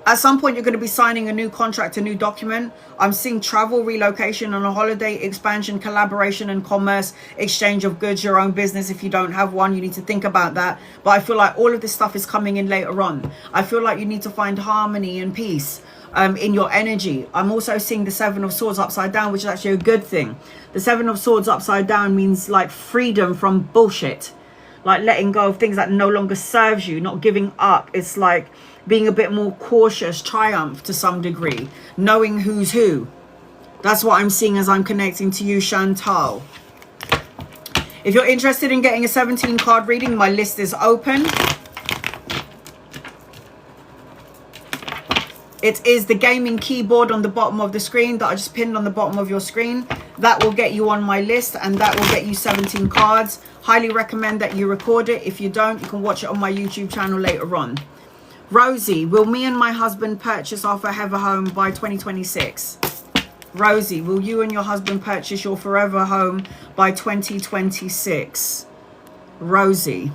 At some point, you're going to be signing a new contract, a new document. I'm seeing travel, relocation on a holiday, expansion, collaboration and commerce, exchange of goods, your own business. If you don't have one, you need to think about that. But I feel like all of this stuff is coming in later on. I feel like you need to find harmony and peace in your energy. I'm also seeing the Seven of Swords upside down, which is actually a good thing. The Seven of Swords upside down means like freedom from bullshit. Like letting go of things that no longer serves you, not giving up. It's like being a bit more cautious, triumph to some degree, knowing who's who. That's what I'm seeing as I'm connecting to you, Chantal. If you're interested in getting a 17 card reading, my list is open. It is the gaming keyboard on the bottom of the screen that I just pinned on the bottom of your screen. That will get you on my list and that will get you 17 cards. Highly recommend that you record it. If you don't, you can watch it on my YouTube channel later on. Rosie, will me and my husband purchase our forever home by 2026? Rosie, will you and your husband purchase your forever home by 2026? Rosie,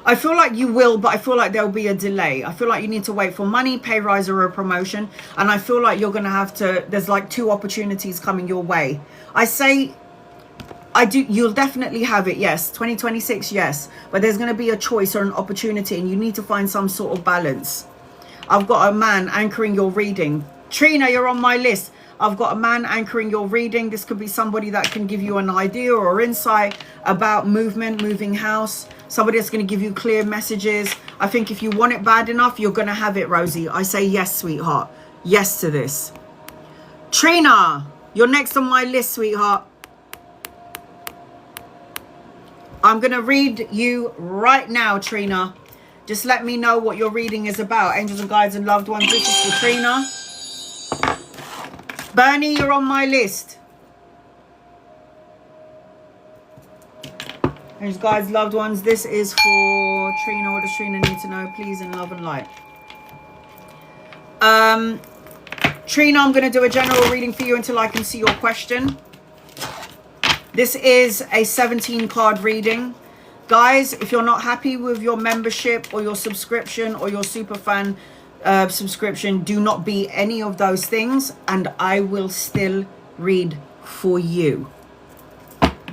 I feel like you will, but I feel like there'll be a delay. I feel like you need to wait for money, pay rise, or a promotion. And I feel like you're going to have to, there's like 2 opportunities coming your way. I say, you'll definitely have it, yes. 2026, yes. But there's going to be a choice or an opportunity, and you need to find some sort of balance. I've got a man anchoring your reading. Trina, you're on my list. I've got a man anchoring your reading. This could be somebody that can give you an idea or insight about movement, moving house. Somebody that's going to give you clear messages. I think if you want it bad enough, you're going to have it, Rosie. I say yes, sweetheart. Yes to this. Trina, you're next on my list, sweetheart. I'm going to read you right now, Trina. Just let me know what your reading is about. Angels and guides and loved ones. This is for Trina. Bernie, you're on my list. Angels, guides, loved ones. This is for Trina. What does Trina need to know? Please, in love and light. Trina, I'm going to do a general reading for you until I can see your question. This is a 17 card reading. Guys, if you're not happy with your membership or your subscription or your superfan subscription, do not be any of those things, and I will still read for you.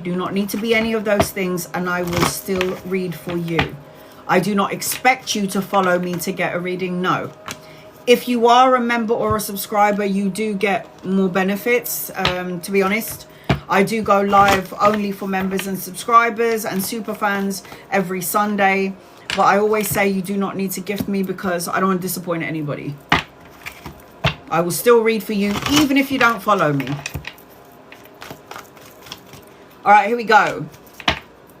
Do not need to be any of those things, and I will still read for you. I do not expect you to follow me to get a reading, no. If you are a member or a subscriber, you do get more benefits, to be honest. I do go live only for members and subscribers and super fans every Sunday. But I always say you do not need to gift me because I don't want to disappoint anybody. I will still read for you even if you don't follow me. All right, here we go.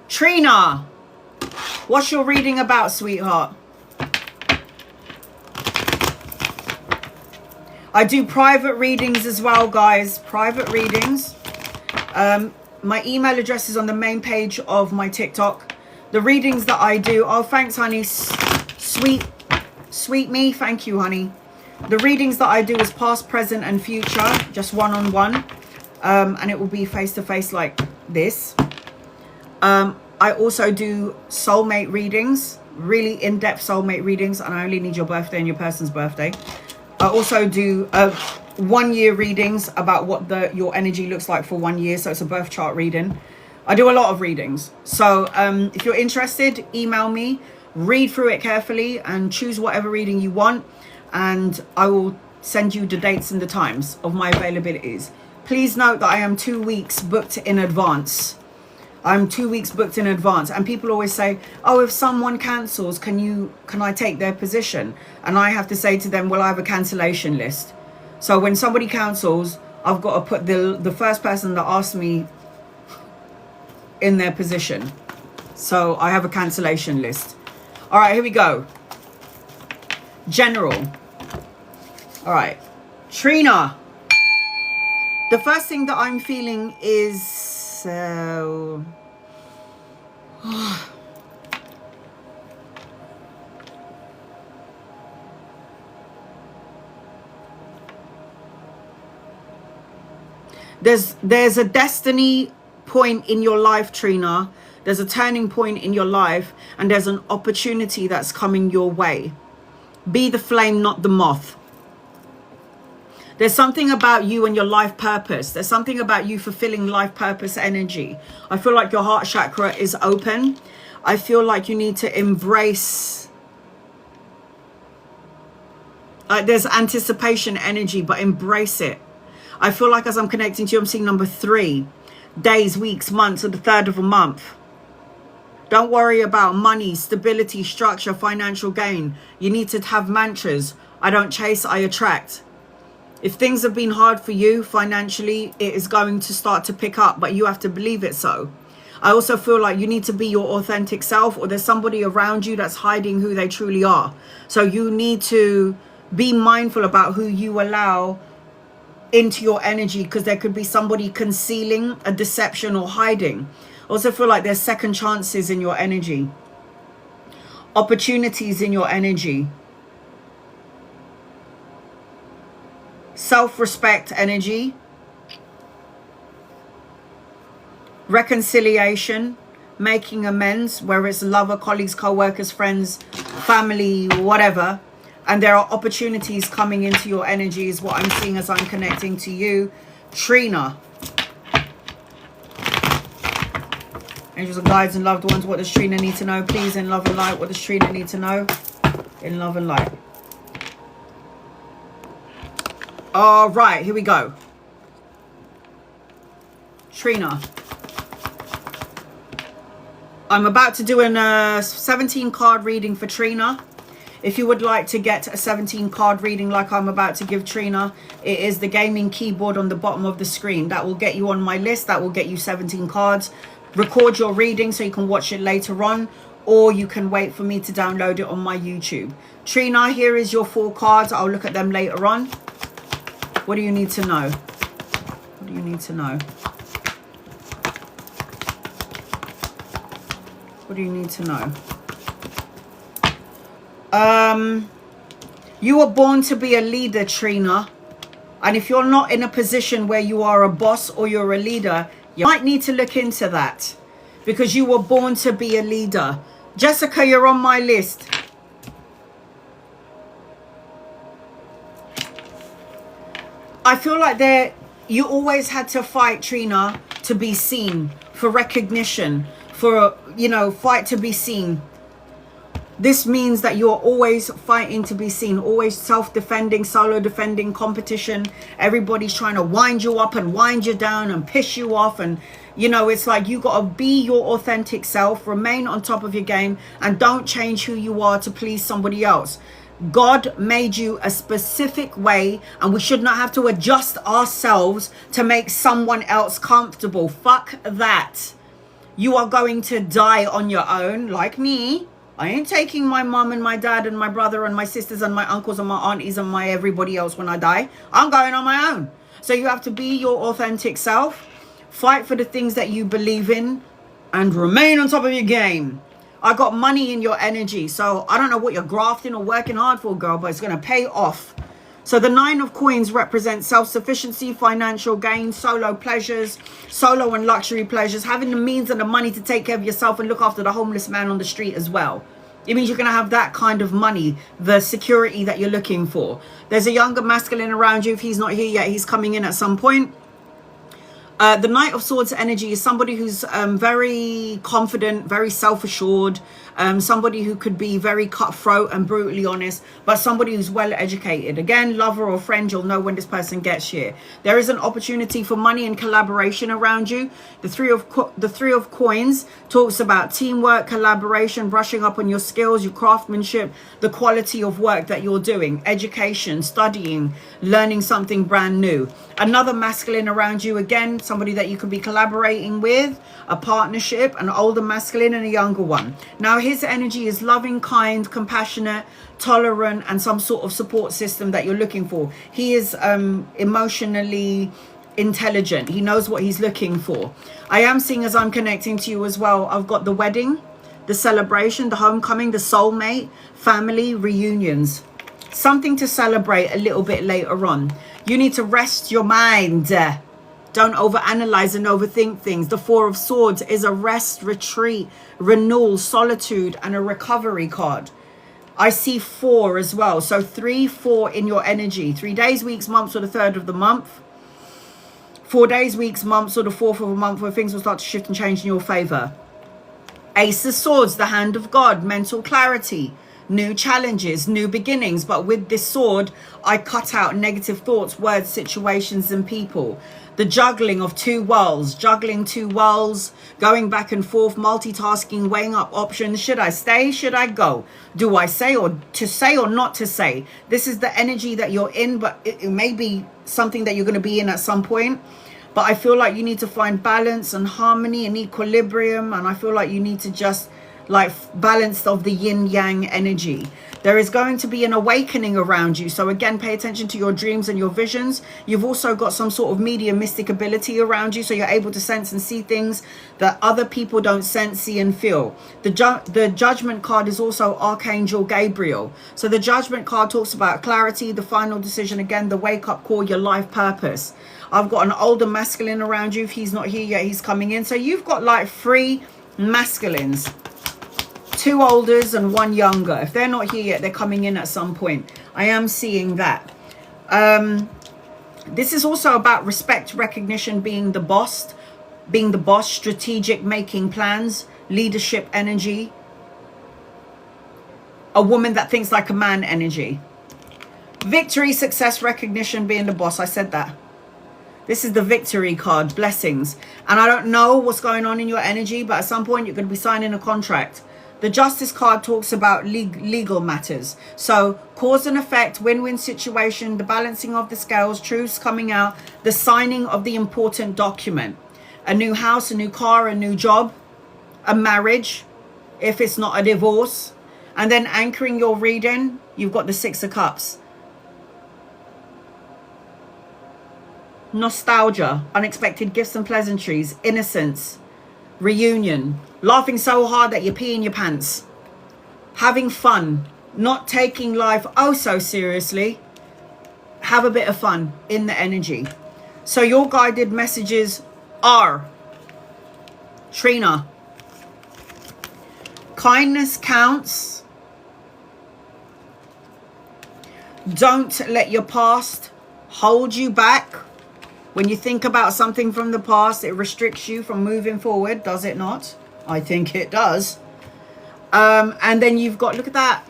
Trina, what's your reading about, sweetheart? I do private readings as well, guys. Private readings. My email address is on the main page of my TikTok. The readings that I do, oh, thanks, honey. Sweet me. Thank you, honey. The readings that I do is past, present, and future, just one-on-one. And it will be face-to-face like this. I also do soulmate readings, really in-depth soulmate readings, and I only need your birthday and your person's birthday. I also do 1 year readings about what your energy looks like for 1 year. So it's a birth chart reading. I do a lot of readings. So if you're interested, email me, read through it carefully and choose whatever reading you want. And I will send you the dates and the times of my availabilities. Please note that I am 2 weeks booked in advance. I'm 2 weeks booked in advance. And people always say, oh, if someone cancels, can I take their position? And I have to say to them, well, I have a cancellation list. So when somebody cancels, I've got to put the first person that asked me in their position. So I have a cancellation list. All right, here we go. General. All right. Trina. The first thing that I'm feeling is... There's a destiny point in your life, Trina. There's a turning point in your life, and there's an opportunity that's coming your way. Be the flame, not the moth. There's something about you and your life purpose. There's something about you fulfilling life purpose energy. I feel like your heart chakra is open. I feel like you need to embrace... there's anticipation energy, but embrace it. I feel like as I'm connecting to you, I'm seeing number 3. Days, weeks, months, or the 3rd of a month. Don't worry about money, stability, structure, financial gain. You need to have mantras. I don't chase, I attract. If things have been hard for you financially, it is going to start to pick up, but you have to believe it so. I also feel like you need to be your authentic self, or there's somebody around you that's hiding who they truly are. So you need to be mindful about who you allow into your energy, because there could be somebody concealing a deception or hiding. Also feel like there's second chances in your energy, opportunities in your energy. self-respect energy, reconciliation, making amends, whether it's lover, colleagues, co-workers, friends, family, whatever. And there are opportunities coming into your energy is what I'm seeing as I'm connecting to you. Trina. Angels and guides and loved ones, what does Trina need to know? Please, in love and light, what does Trina need to know? In love and light. All right, here we go. Trina. I'm about to do a 17 card reading for Trina. If you would like to get a 17 card reading like I'm about to give Trina, it is the gaming keyboard on the bottom of the screen. That will get you on my list. That will get you 17 cards. Record your reading so you can watch it later on, or you can wait for me to download it on my YouTube. Trina, here is your 4 cards. I'll look at them later on. What do you need to know? What do you need to know? What do you need to know? You were born to be a leader, Trina. And if you're not in a position where you are a boss or you're a leader, you might need to look into that, because you were born to be a leader. Jessica, you're on my list. I feel like you always had to fight, Trina, to be seen, for recognition, for, you know, fight to be seen. This means that you're always fighting to be seen, always self-defending, solo defending, competition. Everybody's trying to wind you up and wind you down and piss you off. And, you know, it's like you got to be your authentic self, remain on top of your game, and don't change who you are to please somebody else. God made you a specific way, and we should not have to adjust ourselves to make someone else comfortable. Fuck that. You are going to die on your own, like me. I ain't taking my mom and my dad and my brother and my sisters and my uncles and my aunties and my everybody else when I die. I'm going on my own. So you have to be your authentic self, fight for the things that you believe in, and remain on top of your game. I got money in your energy, so I don't know what you're grafting or working hard for, girl, but it's going to pay off. So the 9 of coins represents self-sufficiency, financial gain, solo pleasures, solo and luxury pleasures, having the means and the money to take care of yourself and look after the homeless man on the street as well. It means you're going to have that kind of money, the security that you're looking for. There's a younger masculine around you. If he's not here yet, he's coming in at some point. The Knight of Swords energy is somebody who's very confident, very self-assured, somebody who could be very cutthroat and brutally honest, but somebody who's well educated. Again, lover or friend, you'll know when this person gets here. There is an opportunity for money and collaboration around you. The three of coins talks about teamwork, collaboration, brushing up on your skills, your craftsmanship, the quality of work that you're doing, education, studying, learning something brand new. Another masculine around you, again, somebody that you could be collaborating with, a partnership, an older masculine and a younger one. Now his energy is loving, kind, compassionate, tolerant, and some sort of support system that you're looking for. He is emotionally intelligent. He knows what he's looking for. I am seeing, as I'm connecting to you as well, I've got the wedding, the celebration, the homecoming, the soulmate, family, reunions. Something to celebrate a little bit later on. You need to rest your mind. Don't overanalyze and overthink things. The 4 of Swords is a rest, retreat, renewal, solitude, and a recovery card. I see 4 as well. So 3, 4 in your energy. 3 days, weeks, months, or the 3rd of the month. 4 days, weeks, months, or the 4th of a month, where things will start to shift and change in your favor. Ace of Swords, the hand of God, mental clarity, new challenges, new beginnings. But with this sword, I cut out negative thoughts, words, situations, and people. The juggling of 2 worlds, juggling 2 worlds, going back and forth, multitasking, weighing up options. Should I stay? Should I go? Do I say or not to say? This is the energy that you're in, but it may be something that you're going to be in at some point. But I feel like you need to find balance and harmony and equilibrium. And I feel like you need to just like balanced of the yin yang energy. There is going to be an awakening around you. So again, pay attention to your dreams and your visions. You've also got some sort of mediumistic ability around you. So you're able to sense and see things that other people don't sense, see and feel. The judgment card is also Archangel Gabriel. So the judgment card talks about clarity, the final decision, again, the wake up call, your life purpose. I've got an older masculine around you. If he's not here yet, he's coming in. So you've got like 3 masculines. 2 olders and 1 younger. If they're not here yet, they're coming in at some point. I am seeing that. This is also about respect, recognition, being the boss, strategic, making plans, leadership energy. A woman that thinks like a man energy. Victory, success, recognition, being the boss. I said that. This is the victory card, blessings. And I don't know what's going on in your energy, but at some point you're going to be signing a contract. The Justice card talks about legal matters. So cause and effect, win-win situation, the balancing of the scales, truths coming out, the signing of the important document. A new house, a new car, a new job, a marriage, if it's not a divorce. And then anchoring your reading, you've got the 6 of Cups. Nostalgia, unexpected gifts and pleasantries, innocence, reunion, laughing so hard that you pee in your pants, having fun, not taking life oh so seriously. Have a bit of fun in the energy. So your guided messages are, Trina, kindness counts. Don't let your past hold you back. When you think about something from the past, it restricts you from moving forward, does it not? I think it does. And then you've got, look at that.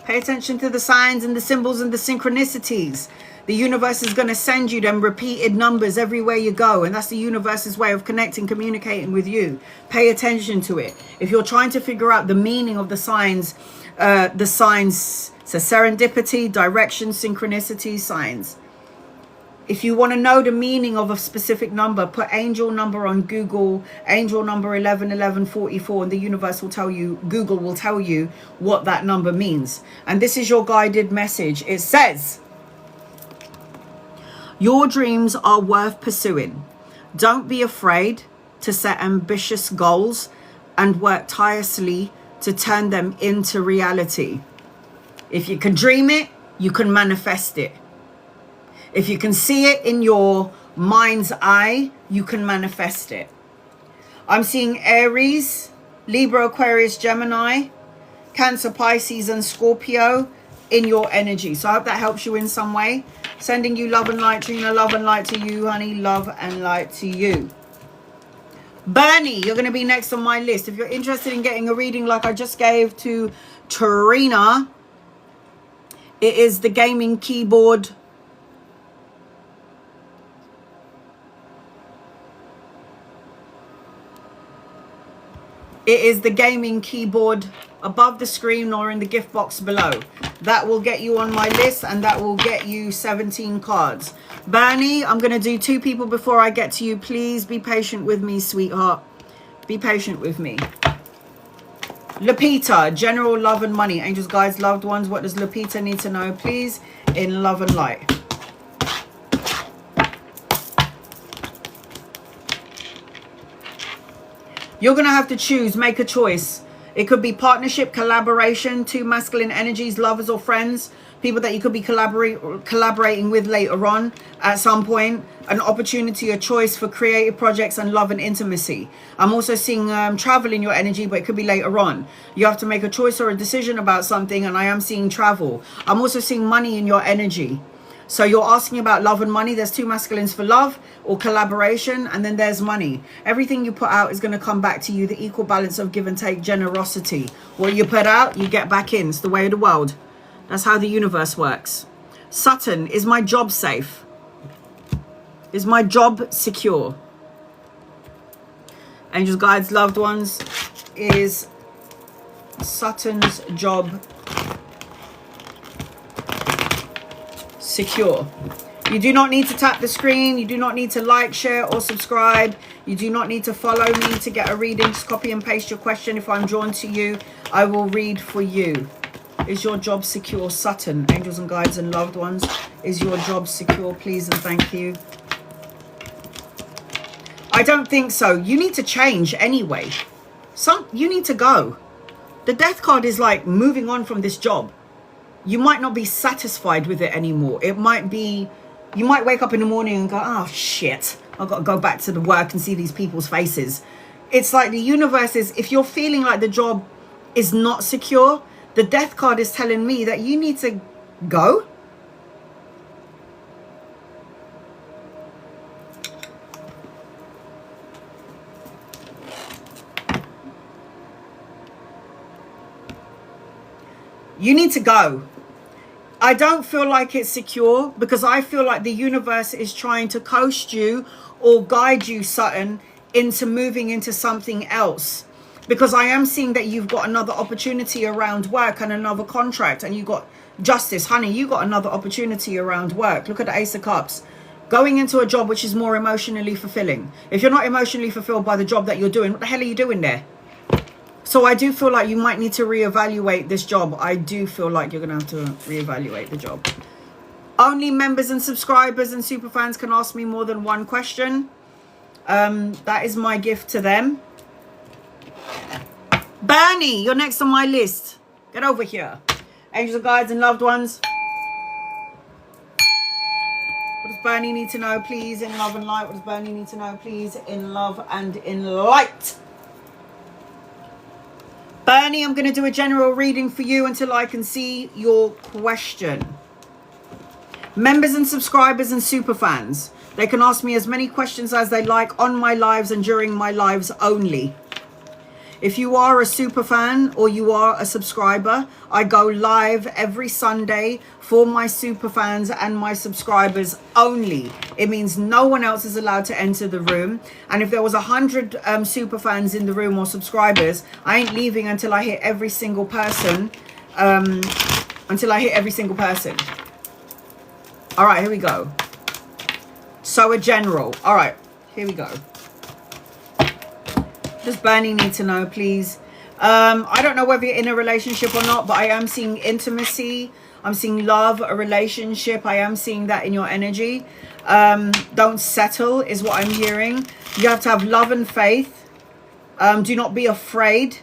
Pay attention to the signs and the symbols and the synchronicities. The universe is going to send you them repeated numbers everywhere you go. And that's the universe's way of connecting, communicating with you. Pay attention to it. If you're trying to figure out the meaning of the signs, so serendipity, direction, synchronicity, signs. If you want to know the meaning of a specific number, put angel number on Google, angel number 111144, and the universe will tell you, Google will tell you what that number means. And this is your guided message. It says, your dreams are worth pursuing. Don't be afraid to set ambitious goals and work tirelessly to turn them into reality. If you can dream it, you can manifest it. If you can see it in your mind's eye, you can manifest it. I'm seeing Aries, Libra, Aquarius, Gemini, Cancer, Pisces, and Scorpio in your energy. So I hope that helps you in some way. Sending you love and light, Trina. Love and light to you, honey. Love and light to you. Bernie, you're going to be next on my list. If you're interested in getting a reading like I just gave to Trina, it is the gaming keyboard. It is the gaming keyboard above the screen or in the gift box below. That will get you on my list and that will get you 17 cards. Bernie, I'm going to do 2 people before I get to you. Please be patient with me, sweetheart. Be patient with me. Lupita, general love and money. Angels, guides, loved ones. What does Lupita need to know, please? In love and light. You're going to have to choose, make a choice. It could be partnership, collaboration, 2 masculine energies, lovers or friends, people that you could be collaborating with later on at some point, an opportunity, a choice for creative projects and love and intimacy. I'm also seeing travel in your energy, but it could be later on. You have to make a choice or a decision about something, and I am seeing travel. I'm also seeing money in your energy. So you're asking about love and money. There's 2 masculines for love or collaboration, and then there's money. Everything you put out is going to come back to you. The equal balance of give and take, generosity. What you put out, you get back in. It's the way of the world. That's how the universe works. Sutton, is my job safe? Is my job secure? Angels, guides, loved ones. Is Sutton's job secure? You do not need to tap the screen. You do not need to like, share, or subscribe. You do not need to follow me to get a reading. Just copy and paste your question. If I'm drawn to you, I will read for you. Is your job secure, Sutton? Angels and guides and loved ones. Is your job secure, please and thank you? I don't think so. You need to change anyway. You need to go. The death card is like moving on from this job. You might not be satisfied with it anymore. It might be, you might wake up in the morning and go, oh shit, I've got to go back to the work and see these people's faces. It's like the universe is, if you're feeling like the job is not secure, the death card is telling me that you need to go. You need to go. I don't feel like it's secure because I feel like the universe is trying to coast you or guide you, Sutton, into moving into something else. Because I am seeing that you've got another opportunity around work and another contract, and you got justice. Honey, you got another opportunity around work. Look at the Ace of Cups. Going into a job which is more emotionally fulfilling. If you're not emotionally fulfilled by the job that you're doing, what the hell are you doing there? So I do feel like you might need to reevaluate this job. I do feel like you're going to have to reevaluate the job. Only members and subscribers and super fans can ask me more than one question. That is my gift to them. Bernie, you're next on my list. Get over here. Angels and guides and loved ones. What does Bernie need to know, please, in love and light? What does Bernie need to know, please, in love and in light? Bernie, I'm going to do a general reading for you until I can see your question. Members and subscribers and super fans, they can ask me as many questions as they like on my lives and during my lives only. If you are a super fan or you are a subscriber, I go live every Sunday for my super fans and my subscribers only. It means no one else is allowed to enter the room. And if there was 100 super fans in the room or subscribers, I ain't leaving until I hit every single person. All right, here we go. So a general. All right, here we go. Does Bernie need to know, please? I don't know whether you're in a relationship or not, but I am seeing intimacy. I'm seeing love, a relationship. I am seeing that in your energy. Don't settle is what I'm hearing. You have to have love and faith. Do not be afraid.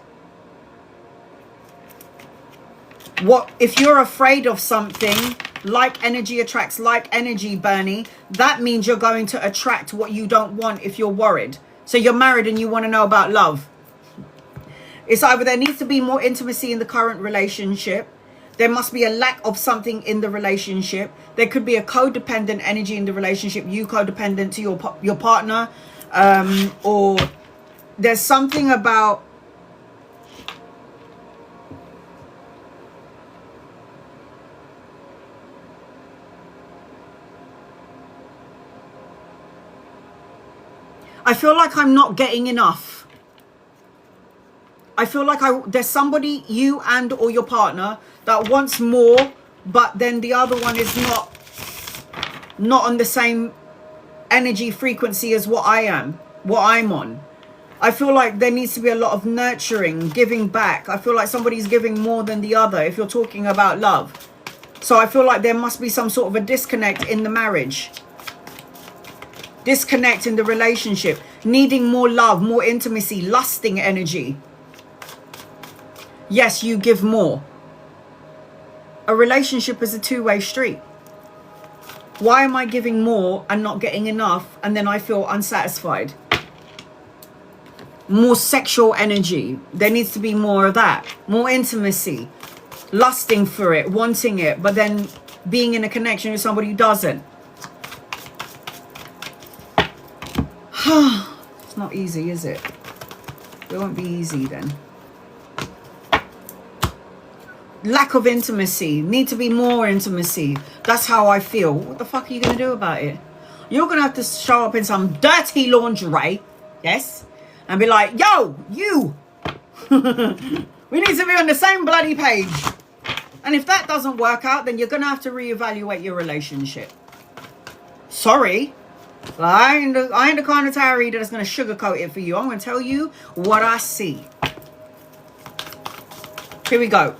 If you're afraid of something, like energy attracts like energy, Bernie, that means you're going to attract what you don't want if you're worried. So you're married and you want to know about love. It's either there needs to be more intimacy in the current relationship. There must be a lack of something in the relationship. There could be a codependent energy in the relationship. You codependent to your partner. Or there's something about... I feel like I'm not getting enough. I feel like there's somebody, you and or your partner, that wants more, but then the other one is not on the same energy frequency as what I'm on. I feel like there needs to be a lot of nurturing, giving back. I feel like somebody's giving more than the other if you're talking about love. So I feel like there must be some sort of a disconnect in the marriage. Disconnect in the relationship, needing more love, more intimacy, lusting energy. Yes, you give more. A relationship is a two-way street. Why am I giving more and not getting enough, and then I feel unsatisfied? More sexual energy. There needs to be more of that. More intimacy. Lusting for it, wanting it, but then being in a connection with somebody who doesn't. It's not easy, is it? It won't be easy then. Lack of intimacy. Need to be more intimacy. That's how I feel. What the fuck are you going to do about it? You're going to have to show up in some dirty lingerie. Yes? And be like, yo, you. We need to be on the same bloody page. And if that doesn't work out, then you're going to have to reevaluate your relationship. Sorry. I ain't the kind of tarot reader that's going to sugarcoat it for you. I'm going to tell you what I see. Here we go.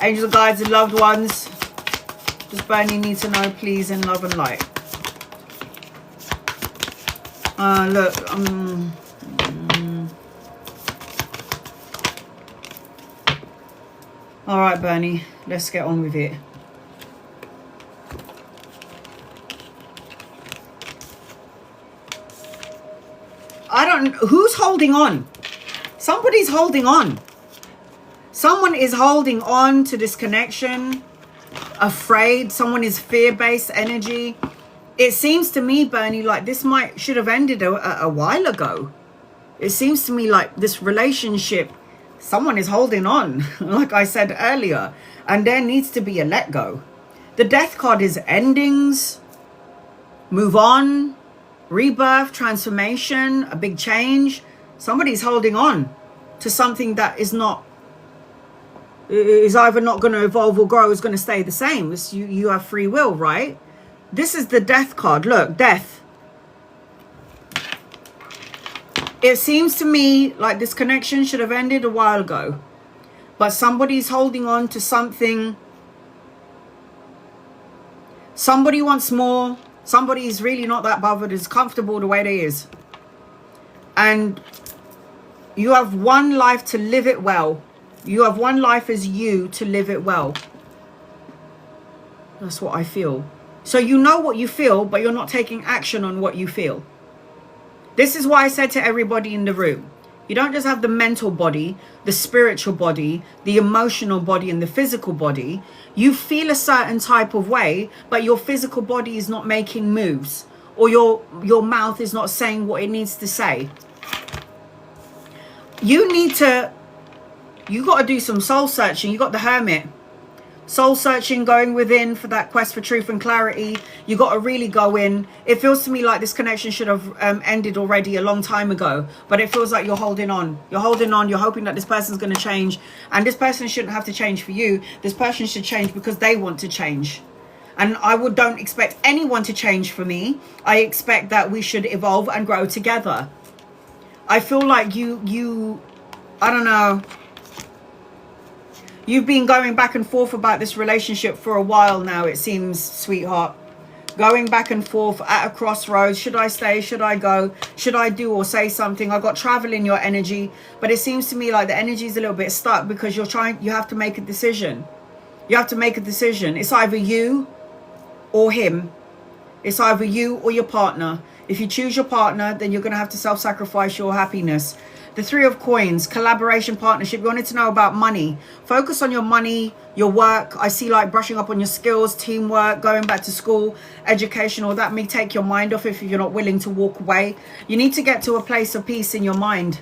Angels, guides, and loved ones. Does Bernie need to know, please, in love and light? Look, all right, Bernie, let's get on with it. Who's holding on? Somebody's holding on. Someone is holding on to this connection, afraid. Someone is fear-based energy. It seems to me, Bernie, like this should have ended a while ago. It seems to me like this relationship, someone is holding on, like I said earlier, and there needs to be a let go. The death card is endings, move on, rebirth, transformation, a big change. Somebody's holding on to something that is either not going to evolve or grow, is going to stay the same. You have free will, right? This is the death card. Look, death. It seems to me like this connection should have ended a while ago, but somebody's holding on to something. Somebody wants more. Somebody's really not that bothered, is comfortable the way they is. And you have one life to live it well. You have one life as you to live it well. That's what I feel. So you know what you feel, but you're not taking action on what you feel. This is why I said to everybody in the room, you don't just have the mental body, the spiritual body, the emotional body, and the physical body. You feel a certain type of way, but your physical body is not making moves, or your mouth is not saying what it needs to say. You got to do some soul searching. You got the Hermit. Soul searching, going within for that quest for truth and clarity. You got to really go in. It feels to me like this connection should have ended already a long time ago, but it feels like you're holding on. You're holding on. You're hoping that this person's going to change, and this person shouldn't have to change for you. This person should change because they want to change. And don't expect anyone to change for me. I expect that we should evolve and grow together. I feel like I don't know. You've been going back and forth about this relationship for a while now, it seems, sweetheart. Going back and forth at a crossroads. Should I stay? Should I go? Should I do or say something? I got travel in your energy, but it seems to me like the energy is a little bit stuck because you have to make a decision. You have to make a decision. It's either you or him. It's either you or your partner. If you choose your partner, then you're going to have to self-sacrifice your happiness. The Three of Coins, collaboration, partnership. You wanted to know about money. Focus on your money, your work. I see like brushing up on your skills, teamwork, going back to school, education. Or that may take your mind off if you're not willing to walk away. You need to get to a place of peace in your mind.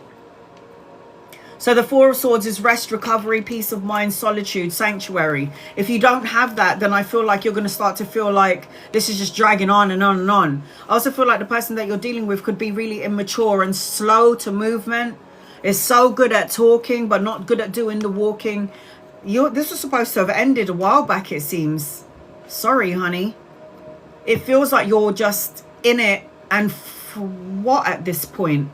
So the Four of Swords is rest, recovery, peace of mind, solitude, sanctuary. If you don't have that, then I feel like you're going to start to feel like this is just dragging on and on and on. I also feel like the person that you're dealing with could be really immature and slow to movement. Is so good at talking, but not good at doing the walking. This was supposed to have ended a while back, it seems. Sorry, honey. It feels like you're just in it. And for what at this point?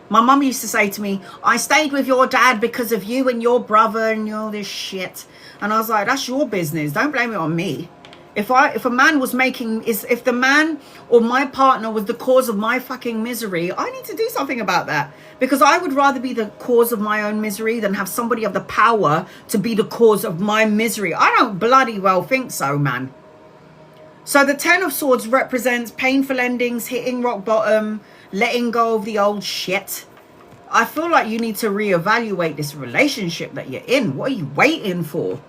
My mum used to say to me, I stayed with your dad because of you and your brother and all this shit. And I was like, that's your business. Don't blame it on me. If a man was if the man or my partner was the cause of my fucking misery, I need to do something about that. Because I would rather be the cause of my own misery than have somebody have the power to be the cause of my misery. I don't bloody well think so, man. So the Ten of Swords represents painful endings, hitting rock bottom, letting go of the old shit. I feel like you need to reevaluate this relationship that you're in. What are you waiting for?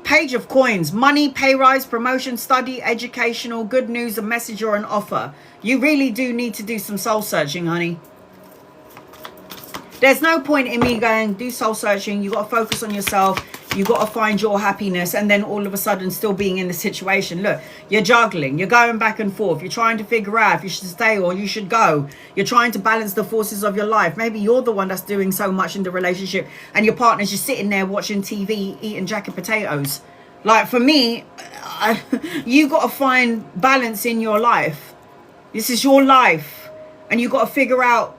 Page of Coins, money, pay rise, promotion, study, educational, good news, a message or an offer. You really do need to do some soul searching, honey. There's no point in me going, do soul searching. You got to focus on yourself. You got to find your happiness, and then all of a sudden still being in the situation. Look, you're juggling. You're going back and forth. You're trying to figure out if you should stay or you should go. You're trying to balance the forces of your life. Maybe you're the one that's doing so much in the relationship and your partner's just sitting there watching TV, eating jacket potatoes. Like for me, you got to find balance in your life. This is your life, and you got to figure out,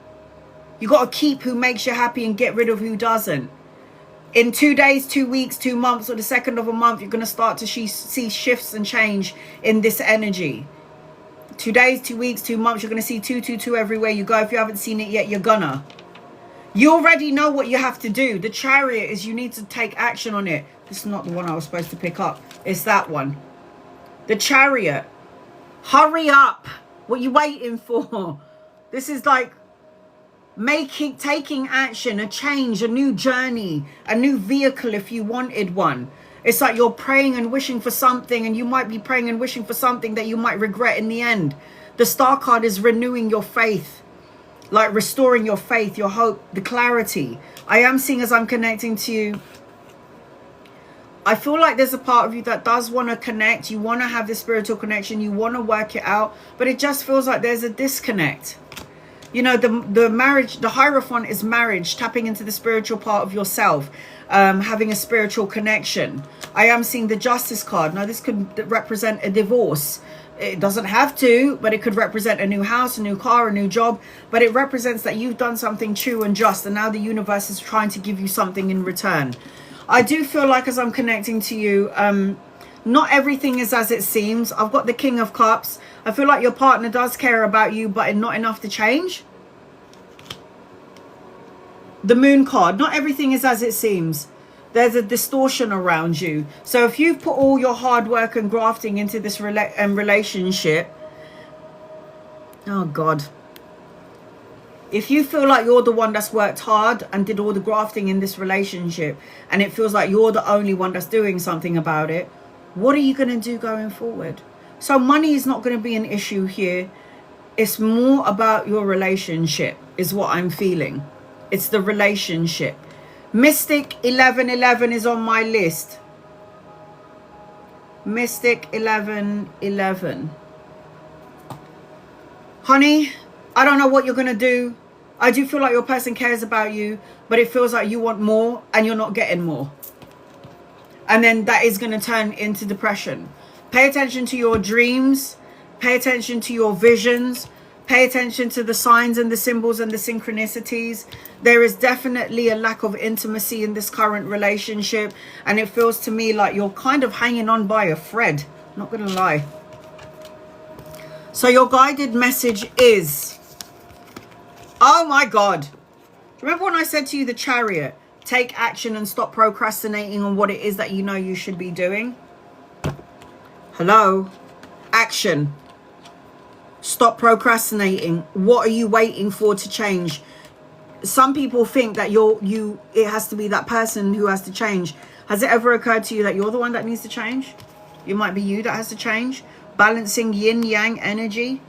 you got to keep who makes you happy and get rid of who doesn't. In 2 days, 2 weeks, 2 months, or the second of a month, you're going to start to see shifts and change in this energy. 2 days, 2 weeks, 2 months, you're going to see 222 everywhere you go. If you haven't seen it yet, you're gonna. You already know what you have to do. The Chariot is you need to take action on it. This is not the one I was supposed to pick up. It's that one. The Chariot. Hurry up. What are you waiting for? This is like taking action, a change, a new journey, a new vehicle if you wanted one. It's like you're praying and wishing for something, and you might be praying and wishing for something that you might regret in the end. The Star card is renewing your faith, like restoring your faith, your hope, the clarity. I am seeing, as I'm connecting to you, I feel like there's a part of you that does want to connect. You want to have this spiritual connection. You want to work it out, but it just feels like there's a disconnect. You know, the marriage, the Hierophant is marriage, tapping into the spiritual part of yourself, having a spiritual connection. I am seeing the Justice card. Now, this could represent a divorce. It doesn't have to, but it could represent a new house, a new car, a new job. But it represents that you've done something true and just, and now the universe is trying to give you something in return. I do feel like, as I'm connecting to you, not everything is as it seems. I've got the King of Cups. I feel like your partner does care about you, but not enough to change. The Moon card. Not everything is as it seems. There's a distortion around you. So if you've put all your hard work and grafting into this relationship, oh God. If you feel like you're the one that's worked hard and did all the grafting in this relationship, and it feels like you're the only one that's doing something about it, what are you going to do going forward? So money is not going to be an issue here. It's more about your relationship is what I'm feeling. It's the relationship. Mystic 1111 is on my list. Mystic 1111. Honey, I don't know what you're going to do. I do feel like your person cares about you, but it feels like you want more and you're not getting more. And then that is going to turn into depression. Pay attention to your dreams. Pay attention to your visions. Pay attention to the signs and the symbols and the synchronicities. There is definitely a lack of intimacy in this current relationship. And it feels to me like you're kind of hanging on by a thread. Not going to lie. So your guided message is... Oh my God. Remember when I said to you the Chariot? Take action and stop procrastinating on what it is that you know you should be doing. Hello? Action. Stop procrastinating. What are you waiting for to change? Some people think that it has to be that person who has to change. Has it ever occurred to you that you're the one that needs to change? It might be you that has to change. Balancing yin yang energy.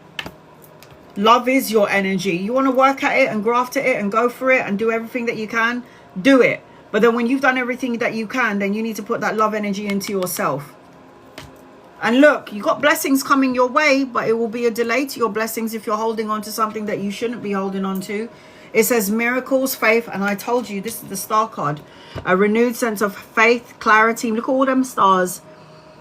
Love is your energy. You want to work at it and graft at it and go for it and do everything that you can, do it. But then when you've done everything that you can, then you need to put that love energy into yourself. And look, you got blessings coming your way, but it will be a delay to your blessings if you're holding on to something that you shouldn't be holding on to. It says miracles, faith, and I told you this is the Star card. A renewed sense of faith, clarity. Look at all them stars.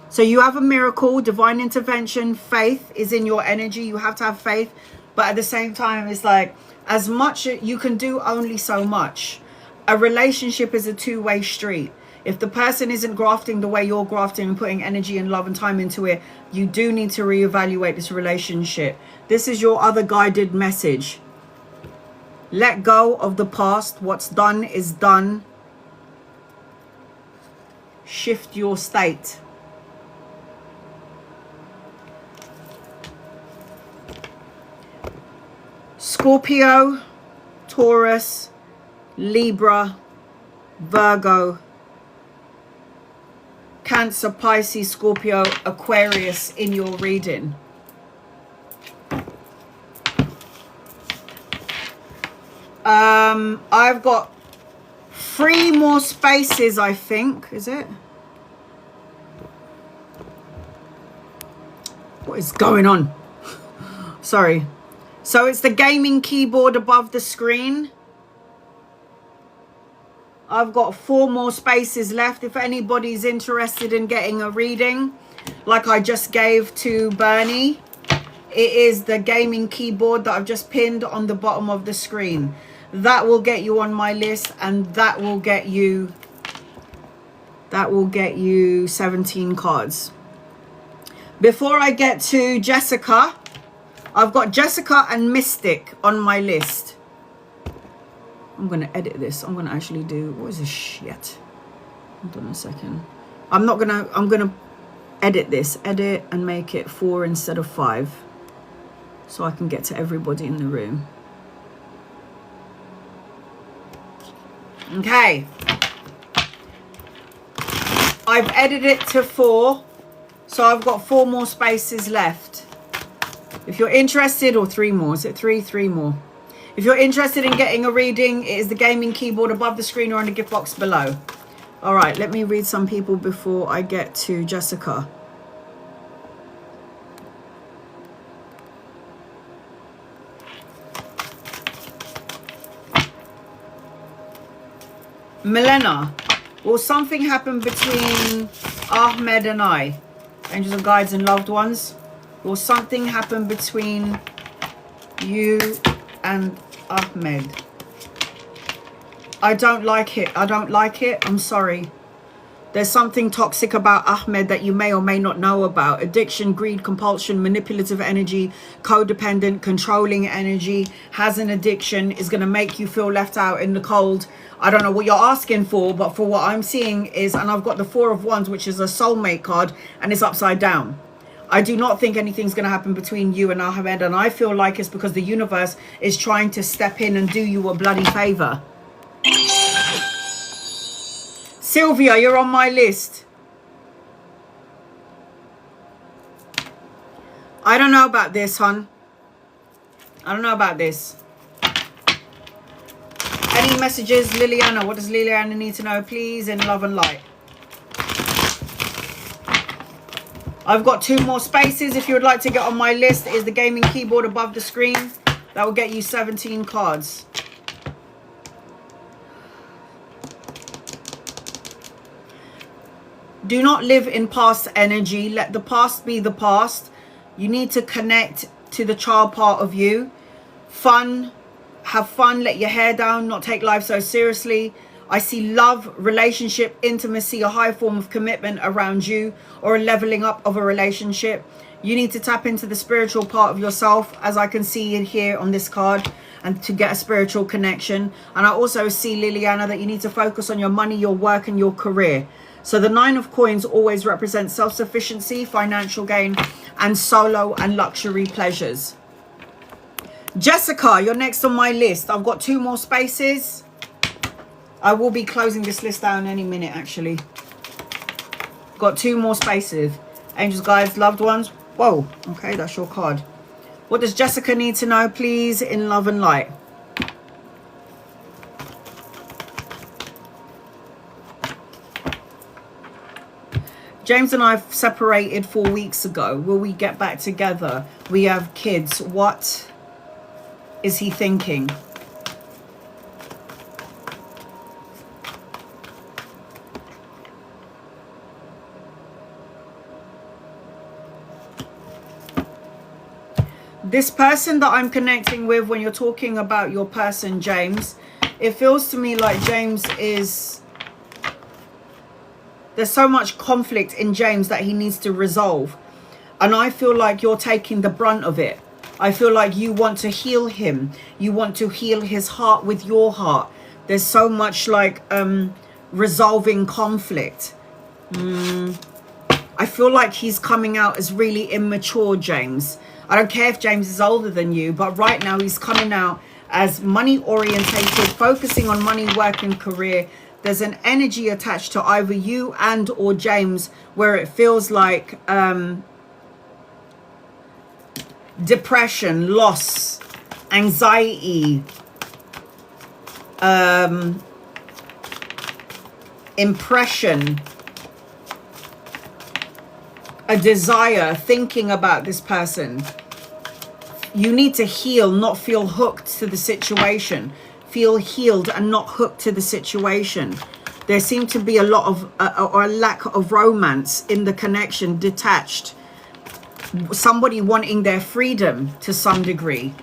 So you have a miracle, divine intervention, faith is in your energy. You have to have faith. But at the same time, it's like, as much you can do only so much. A relationship is a two-way street. If the person isn't grafting the way you're grafting and putting energy and love and time into it, you do need to reevaluate this relationship. This is your other guided message. Let go of the past. What's done is done. Shift your state. Scorpio, Taurus, Libra, Virgo, Cancer, Pisces, Scorpio, Aquarius in your reading. I've got 3 more spaces, I think. Is it? What is going on? Sorry. So it's the gaming keyboard above the screen. I've got 4 more spaces left. If anybody's interested in getting a reading, like I just gave to Bernie, it is the gaming keyboard that I've just pinned on the bottom of the screen. That will get you on my list, and that will get you 17 cards. Before I get to Jessica, I've got Jessica and Mystic on my list. I'm going to edit this. I'm going to actually do, what is this shit? Hold on a second. I'm going to edit this. Edit and make it 4 instead of 5. So I can get to everybody in the room. Okay. I've edited it to 4. So I've got 4 more spaces left. If you're interested, or 3 more. Is it 3? 3 more. If you're interested in getting a reading, it is the gaming keyboard above the screen or in the gift box below. All right, let me read some people before I get to Jessica. Milena, will something happen between Ahmed and I? Angels and guides and loved ones. Will something happen between you and Ahmed? I don't like it. I don't like it. I'm sorry. There's something toxic about Ahmed that you may or may not know about. Addiction, greed, compulsion, manipulative energy, codependent, controlling energy, has an addiction, is going to make you feel left out in the cold. I don't know what you're asking for, but for what I'm seeing is, and I've got the 4 of Wands, which is a soulmate card, and it's upside down. I do not think anything's going to happen between you and Ahmed, and I feel like it's because the universe is trying to step in and do you a bloody favor. Sylvia, you're on my list. I don't know about this, hon. I don't know about this. Any messages, Liliana? What does Liliana need to know, please, in love and light? I've got 2 more spaces. If you would like to get on my list, is the gaming keyboard above the screen. That will get you 17 cards. Do not live in past energy. Let the past be the past. You need to connect to the child part of you. Fun. Have fun. Let your hair down. Not take life so seriously. I see love, relationship, intimacy, a high form of commitment around you, or a leveling up of a relationship. You need to tap into the spiritual part of yourself, as I can see in here on this card, and to get a spiritual connection. And I also see, Liliana, that you need to focus on your money, your work, and your career. So the 9 of coins always represents self-sufficiency, financial gain, and solo and luxury pleasures. Jessica, you're next on my list. I've got 2 more spaces. I will be closing this list down any minute, actually. Got 2 more spaces. Angels, guides, loved ones. Whoa, okay, that's your card. What does Jessica need to know, please, in love and light? James and I separated 4 weeks ago. Will we get back together? We have kids. What is he thinking? This person that I'm connecting with, when you're talking about your person, James, it feels to me like James is... There's so much conflict in James that he needs to resolve. And I feel like you're taking the brunt of it. I feel like you want to heal him. You want to heal his heart with your heart. There's so much like resolving conflict. I feel like he's coming out as really immature, James. I don't care if James is older than you, but right now he's coming out as money orientated, focusing on money, work, and career. There's an energy attached to either you and or James where it feels like depression, loss, anxiety, impression, a desire, thinking about this person. You need to heal, not feel hooked to the situation. feel healed and not hooked to the situation. There seemed to be a lot of or a lack of romance in the connection, detached. Somebody wanting their freedom to some degree.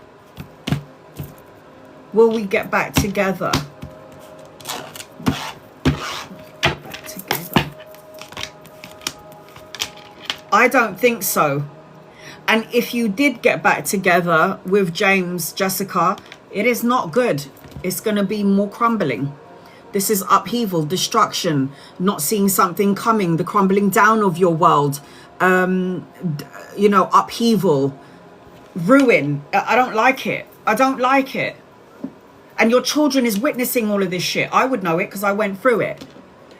Will we get back together? Back together. I don't think so. And if you did get back together with James, Jessica, it is not good. It's going to be more crumbling. This is upheaval, destruction, not seeing something coming, the crumbling down of your world, you know, upheaval, ruin. I don't like it. I don't like it. And your children is witnessing all of this shit. I would know it because I went through it.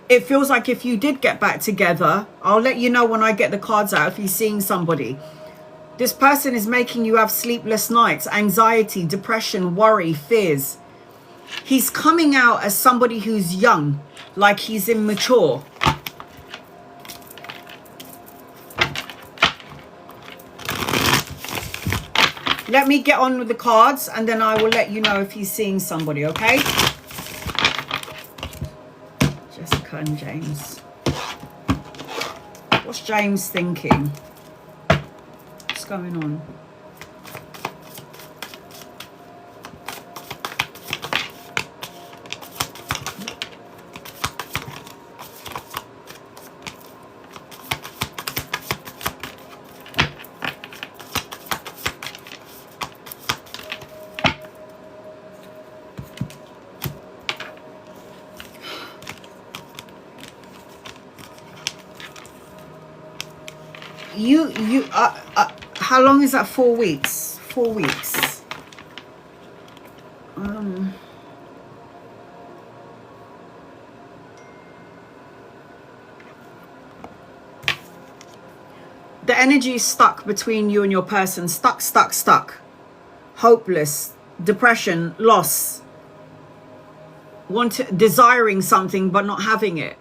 It feels like if you did get back together, I'll let you know when I get the cards out if you're seeing somebody. This person is making you have sleepless nights, anxiety, depression, worry, fears. He's coming out as somebody who's young, like he's immature. Let me get on with the cards and then I will let you know if he's seeing somebody, okay? Jessica and James. What's James thinking? What's going on? How long is that? 4 weeks. 4 weeks. The energy is stuck between you and your person. Stuck. Hopeless. Depression. Loss. Desiring something but not having it.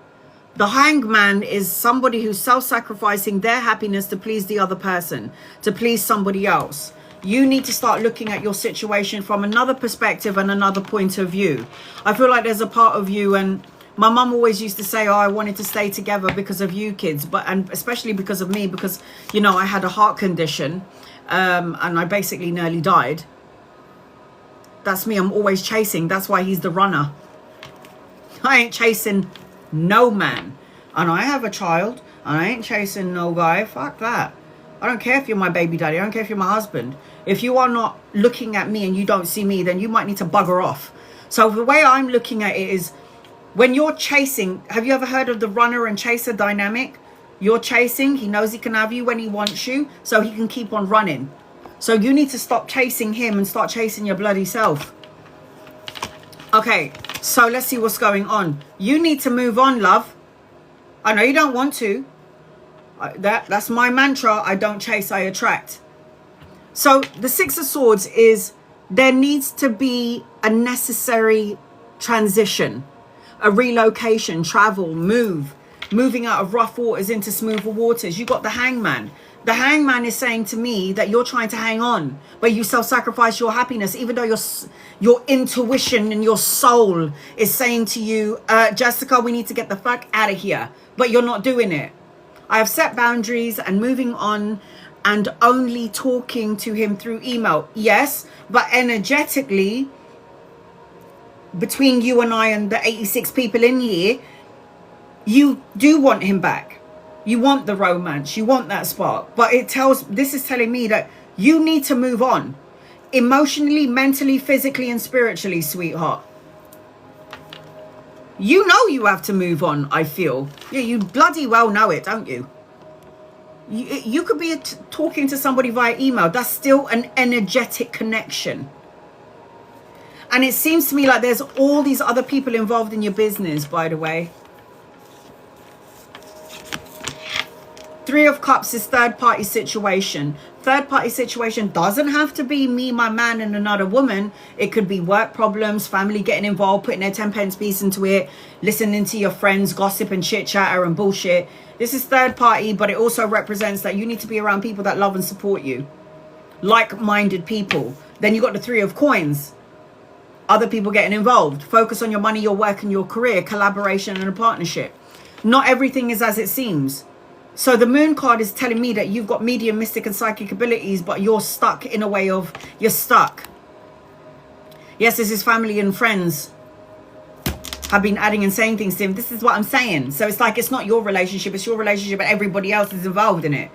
The hangman is somebody who's self-sacrificing their happiness to please the other person, to please somebody else. You need to start looking at your situation from another perspective and another point of view. I feel like there's a part of you, and my mum always used to say, oh, I wanted to stay together because of you kids, and especially because of me, because, you know, I had a heart condition and I basically nearly died. That's me. I'm always chasing. That's why he's the runner. I ain't chasing no man, and I have a child, and I ain't chasing no guy. Fuck that. I don't care if you're my baby daddy. I don't care if you're my husband. If you are not looking at me and you don't see me, then you might need to bugger off. So the way I'm looking at it is, when you're chasing, have you ever heard of the runner and chaser dynamic? You're chasing, he knows he can have you when he wants you, so he can keep on running. So you need to stop chasing him and start chasing your bloody self. Okay, so let's see what's going on. You need to move on, love. I know you don't want to. That's my mantra. I don't chase, I attract. So the Six of Swords is, there needs to be a necessary transition, a relocation, travel, moving out of rough waters into smoother waters. You got the hangman. The hangman is saying to me that you're trying to hang on, but you self-sacrifice your happiness, even though your intuition and your soul is saying to you, Jessica, we need to get the fuck out of here, but you're not doing it. I have set boundaries and moving on and only talking to him through email. Yes, but energetically, between you and I and the 86 people in here, you do want him back. You want the romance, you want that spark, but this is telling me that you need to move on emotionally, mentally, physically, and spiritually, sweetheart. You know you have to move on, I feel. Yeah, you bloody well know it, don't you? You could be talking to somebody via email. That's still an energetic connection. And it seems to me like there's all these other people involved in your business, by the way. Three of Cups is third-party situation. Third-party situation doesn't have to be me, my man, and another woman. It could be work problems, family getting involved, putting their 10 pence piece into it, listening to your friends gossip and chit-chatter and bullshit. This is third-party, but it also represents that you need to be around people that love and support you. Like-minded people. Then you got the Three of Coins. Other people getting involved. Focus on your money, your work, and your career, collaboration, and a partnership. Not everything is as it seems. So the moon card is telling me that you've got medium, mystic, and psychic abilities, but you're stuck in a way of, you're stuck. Yes, this is family and friends have been adding and saying things to him. This is what I'm saying. So it's like, it's not your relationship, it's your relationship, and everybody else is involved in it.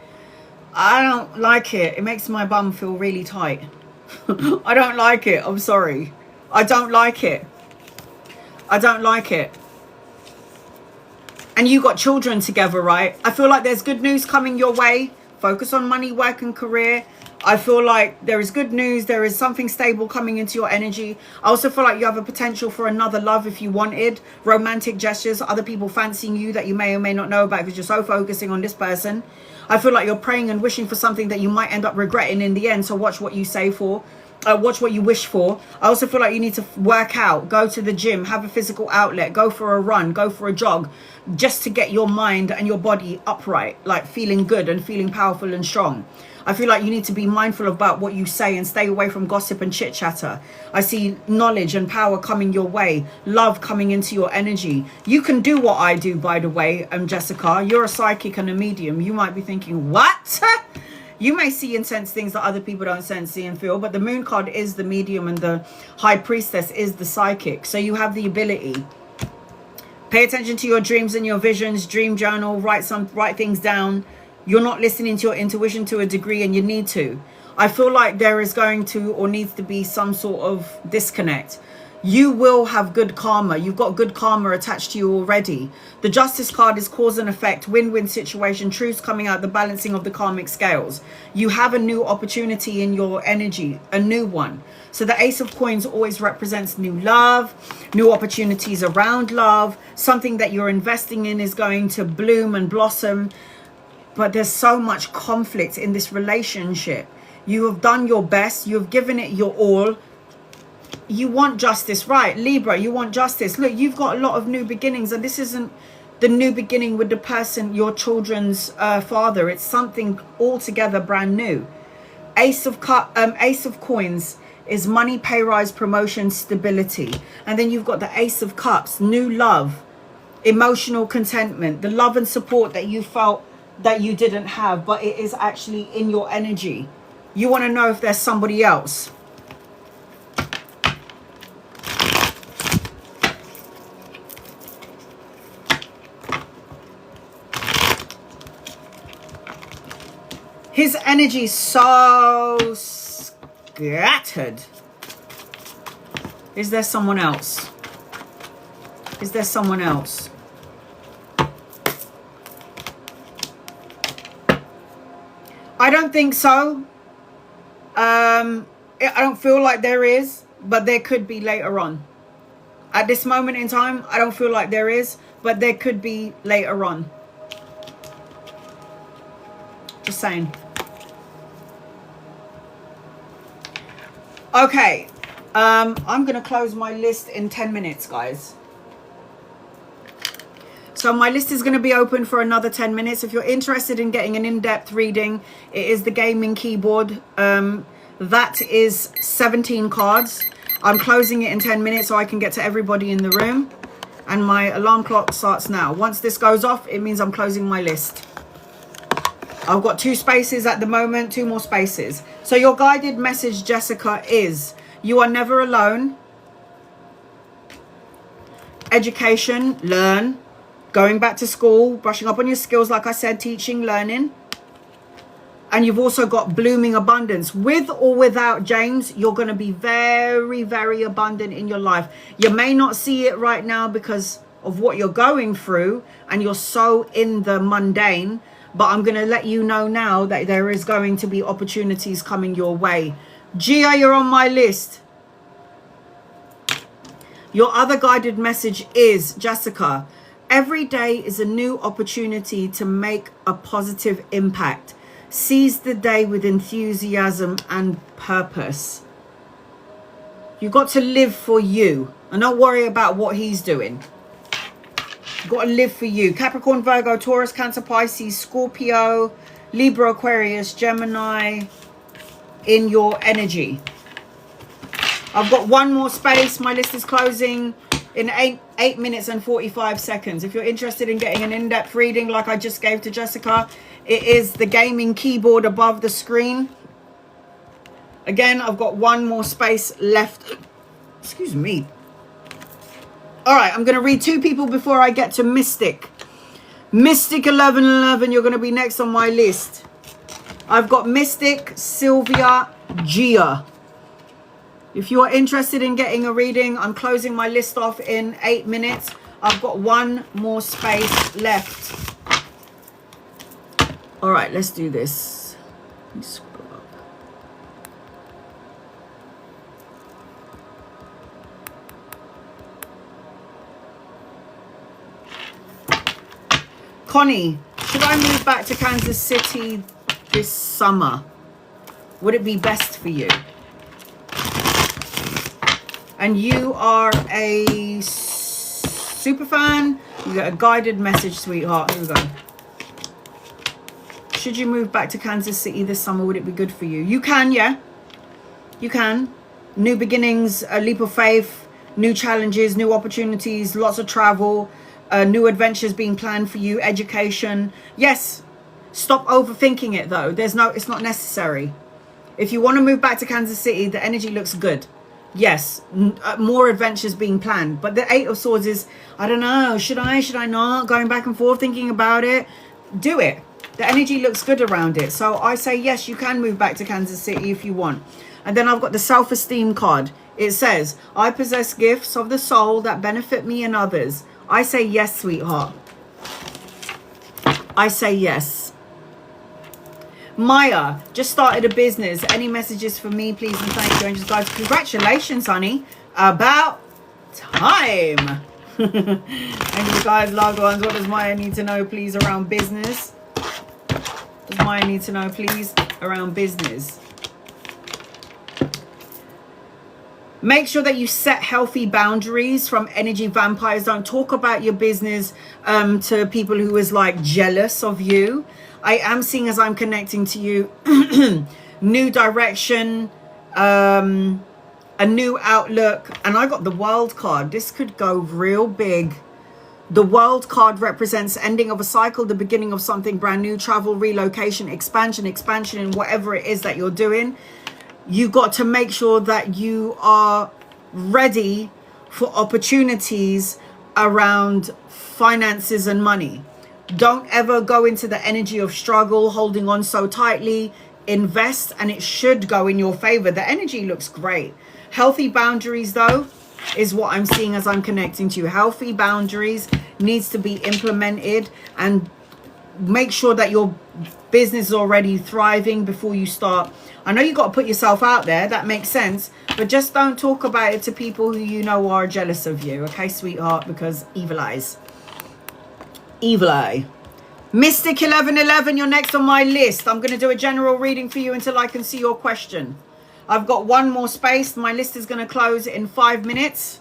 I don't like it. It makes my bum feel really tight. I don't like it. I'm sorry. I don't like it. I don't like it. And you got children together, right? I feel like there's good news coming your way. Focus on money, work, and career. I feel like there is good news. There is something stable coming into your energy. I also feel like you have a potential for another love if you wanted. Romantic gestures, other people fancying you that you may or may not know about because you're so focusing on this person. I feel like you're praying and wishing for something that you might end up regretting in the end. So watch what you say for. Watch what you wish for. I also feel like you need to work out, go to the gym, have a physical outlet, go for a run, go for a jog, just to get your mind and your body upright, like feeling good and feeling powerful and strong. I feel like you need to be mindful about what you say and stay away from gossip and chit chatter. I see knowledge and power coming your way, love coming into your energy. You can do what I do, by the way, Jessica. You're a psychic and a medium. You might be thinking, what? You may see and sense things that other people don't sense, see, and feel, but the moon card is the medium and the high priestess is the psychic. So you have the ability. Pay attention to your dreams and your visions. Dream journal, write things down. You're not listening to your intuition to a degree, and you need to. I feel like there is going to or needs to be some sort of disconnect. You will have good karma. You've got good karma attached to you already. The Justice card is cause and effect, win-win situation, truths coming out, the balancing of the karmic scales. You have a new opportunity in your energy, a new one. So the Ace of Coins always represents new love, new opportunities around love. Something that you're investing in is going to bloom and blossom. But there's so much conflict in this relationship. You have done your best. You have given it your all. You want justice, right? Libra, you want justice. Look, you've got a lot of new beginnings, and this isn't the new beginning with the person, your children's father. It's something altogether brand new. Ace of Coins is money, pay rise, promotion, stability. And then you've got the Ace of Cups, new love, emotional contentment, the love and support that you felt that you didn't have, but it is actually in your energy. You want to know if there's somebody else. His energy is so scattered. Is there someone else? Is there someone else? I don't think so. I don't feel like there is, but there could be later on. At this moment in time, I don't feel like there is, but there could be later on. Just saying. Okay, I'm going to close my list in 10 minutes, guys. So my list is going to be open for another 10 minutes. If you're interested in getting an in-depth reading, it is the gaming keyboard. That is 17 cards. I'm closing it in 10 minutes so I can get to everybody in the room. And my alarm clock starts now. Once this goes off, it means I'm closing my list. I've got 2 spaces at the moment, 2 more spaces. So your guided message, Jessica, is you are never alone. Education, learn. Going back to school, brushing up on your skills, like I said, teaching, learning. And you've also got blooming abundance. With or without James, you're going to be very, very abundant in your life. You may not see it right now because of what you're going through and you're so in the mundane. But I'm going to let you know now that there is going to be opportunities coming your way. Gia, you're on my list. Your other guided message is, Jessica, every day is a new opportunity to make a positive impact. Seize the day with enthusiasm and purpose. You've got to live for you and don't worry about what he's doing. You've got to live for you. Capricorn, Virgo, Taurus, Cancer, Pisces, Scorpio, Libra, Aquarius, Gemini in your energy. I've got one more space. My list is closing in 8 minutes and 45 seconds. If you're interested in getting an in-depth reading like I just gave to Jessica, it is the gaming keyboard above the screen. Again, I've got one more space left. Excuse me. All right, I'm going to read 2 people before I get to Mystic. Mystic 1111, you're going to be next on my list. I've got Mystic, Sylvia, Gia. If you are interested in getting a reading, I'm closing my list off in 8 minutes. I've got one more space left. All right, let's do this. Let me scroll up. Connie, should I move back to Kansas City this summer? Would it be best for you? And you are a super fan. You get a guided message, sweetheart. Here we go. Should you move back to Kansas City this summer? Would it be good for you? You can, yeah. You can. New beginnings, a leap of faith, new challenges, new opportunities, lots of travel, new adventures being planned for you, education. Yes. Stop overthinking it though. It's not necessary. If you want to move back to Kansas City, the energy looks good. Yes, more adventures being planned. But the 8 of Swords is, I don't know, should I not? Going back and forth, thinking about it. Do it. The energy looks good around it. So I say, yes, you can move back to Kansas City if you want. And then I've got the self-esteem card. It says, I possess gifts of the soul that benefit me and others. I say yes, sweetheart. I say yes. Maya, just started a business. Any messages for me, please and thank you. And just guys, congratulations, honey. About time. And you guys, loved ones, what does Maya need to know, please, around business? Does Maya need to know, please, around business? Make sure that you set healthy boundaries from energy vampires. Don't talk about your business to people who is like jealous of you. I am seeing, as I'm connecting to you, new direction, a new outlook. And I got the World card. This could go real big. The World card represents ending of a cycle, the beginning of something brand new, travel, relocation, expansion in whatever it is that you're doing. You got to make sure that you are ready for opportunities around finances and money. Don't ever go into the energy of struggle, holding on so tightly. Invest, and it should go in your favor. The energy looks great. Healthy boundaries, though, is what I'm seeing as I'm connecting to you. Healthy boundaries needs to be implemented, and make sure that your business is already thriving before you start. I know you got to put yourself out there. That makes sense. But just don't talk about it to people who you know are jealous of you. Okay, sweetheart? Because evil eyes. Evil eye. Mystic 1111, you're next on my list. I'm going to do a general reading for you until I can see your question. I've got one more space. My list is going to close in 5 minutes.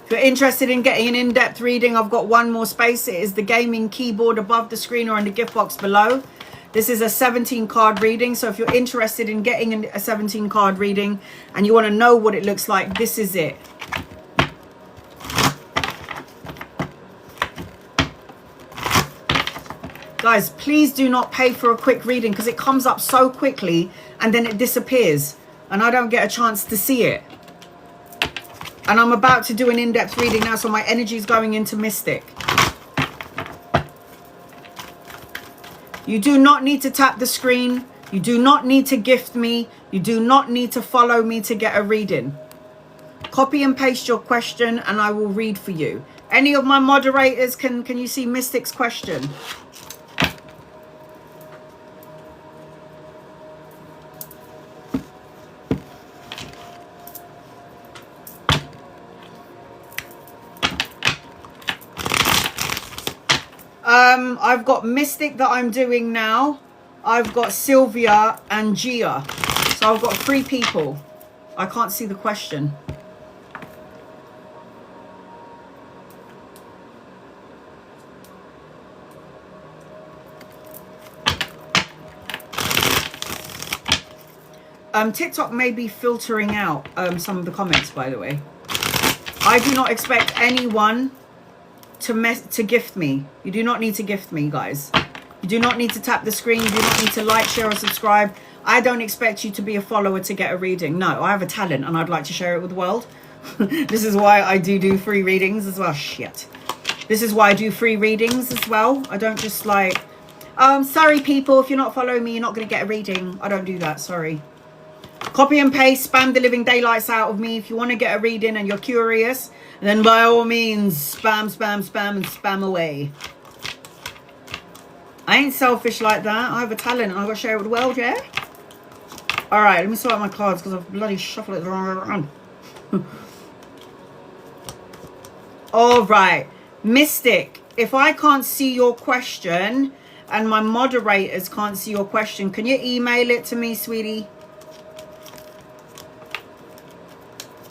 If you're interested in getting an in-depth reading, I've got one more space. It is the gaming keyboard above the screen or in the gift box below. This is a 17 card reading. So if you're interested in getting a 17 card reading and you want to know what it looks like, this is it. Guys, please do not pay for a quick reading because it comes up so quickly and then it disappears and I don't get a chance to see it. And I'm about to do an in-depth reading now, so my energy is going into Mystic. You do not need to tap the screen. You do not need to gift me. You do not need to follow me to get a reading. Copy and paste your question and I will read for you. Any of my moderators, can you see Mystic's question? I've got Mystic that I'm doing now. I've got Sylvia and Gia. So I've got 3 people. I can't see the question. TikTok may be filtering out some of the comments, by the way. I do not expect anyone to gift me. You do not need to gift me, guys. You do not need to tap the screen. You do not need to like, share, or subscribe. I don't expect you to be a follower to get a reading. No, I have a talent and I'd like to share it with the world. This is why I do free readings as well. Shit. This is why I do free readings as well. I don't just like, sorry people, if you're not following me, you're not going to get a reading. I don't do that, sorry. Copy and paste, spam the living daylights out of me. If you want to get a reading and you're curious, then by all means, spam, spam, spam, and spam away. I ain't selfish like that. I have a talent and I've got to share it with the world, yeah? All right, let me sort out my cards because I've bloody shuffled it the wrong way around. All right. Mystic, if I can't see your question and my moderators can't see your question, can you email it to me, sweetie?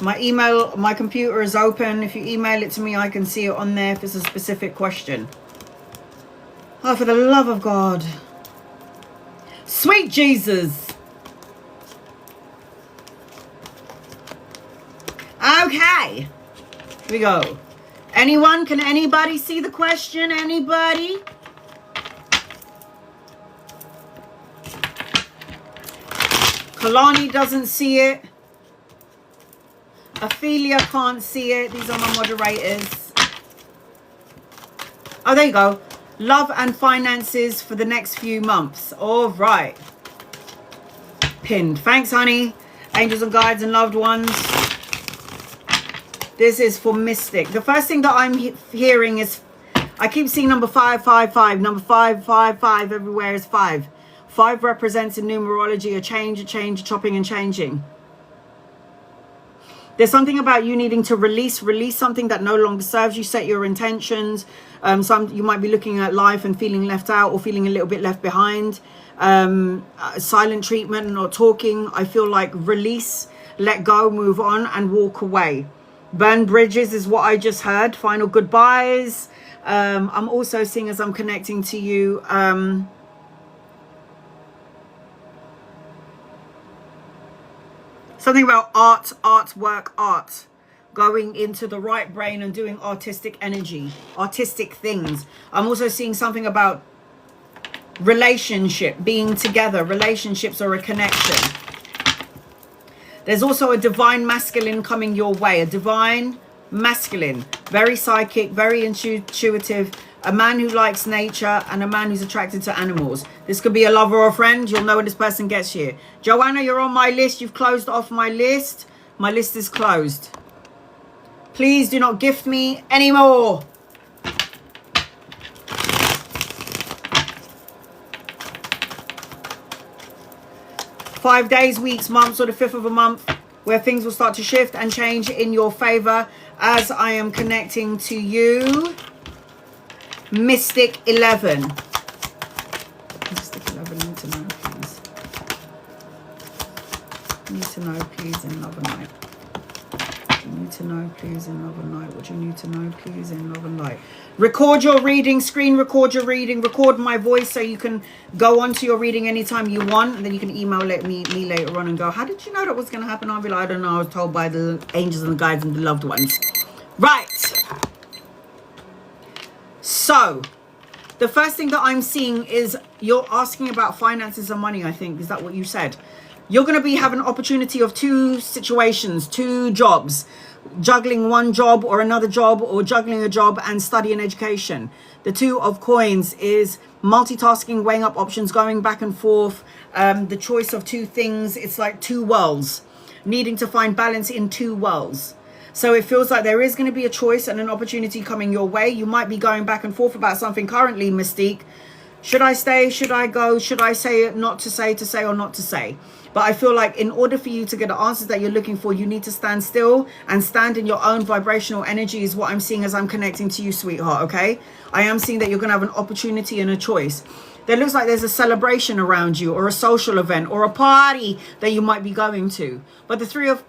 My computer is open. If you email it to me, I can see it on there if it's a specific question. Oh, for the love of God. Sweet Jesus. Okay. Here we go. Anyone? Can anybody see the question? Anybody? Kalani doesn't see it. Ophelia can't see it. These are my moderators. Oh, there you go. Love and finances for the next few months. All right. Pinned. Thanks, honey. Angels and guides and loved ones. This is for Mystic. The first thing that I'm hearing is, I keep seeing number 555. Number 555 everywhere is 5. 5 represents in numerology a change, a chopping and changing. There's something about you needing to release something that no longer serves you. Set your intentions. You might be looking at life and feeling left out or feeling a little bit left behind. Silent treatment, not talking. I feel like release, let go, move on and walk away. Burn bridges is what I just heard. Final goodbyes. I'm also seeing as I'm connecting to you. Something about art, artwork, art. Going into the right brain and doing artistic energy, artistic things. I'm also seeing something about relationship, being together, relationships or a connection. There's also a divine masculine coming your way, a divine masculine, very psychic, very intuitive, a man who likes nature and a man who's attracted to animals. This could be a lover or a friend. You'll know when this person gets here. Joanna, you're on my list. You've closed off my list. My list is closed. Please do not gift me anymore. Five days, weeks, months, or the 5th of a month where things will start to shift and change in your favor as I am connecting to you. Mystic 11. Mystic 11, need to know, please. Need to know, please, in love and light. You need to know, please, in love and light. What you need to know, please, in love and light. Record your reading, screen record your reading, record my voice so you can go on to your reading anytime you want, and then you can email me later on and go, how did you know that was going to happen? I'll be like, I don't know, I was told by the angels and the guides and the loved ones. Right. So, the first thing that I'm seeing is you're asking about finances and money, I think. Is that what you said? You're going to be having an opportunity of 2 situations, 2 jobs. Juggling one job or another job, or juggling a job and studying education. The 2 of coins is multitasking, weighing up options, going back and forth. The choice of 2 things. It's like 2 worlds. Needing to find balance in 2 worlds. So it feels like there is going to be a choice and an opportunity coming your way. You might be going back and forth about something currently, Mystique. Should I stay? Should I go? Should I say it? Not to say or not to say? But I feel like in order for you to get the answers that you're looking for, you need to stand still and stand in your own vibrational energy is what I'm seeing as I'm connecting to you, sweetheart, okay? I am seeing that you're going to have an opportunity and a choice. There looks like there's a celebration around you or a social event or a party that you might be going to. But the 3 of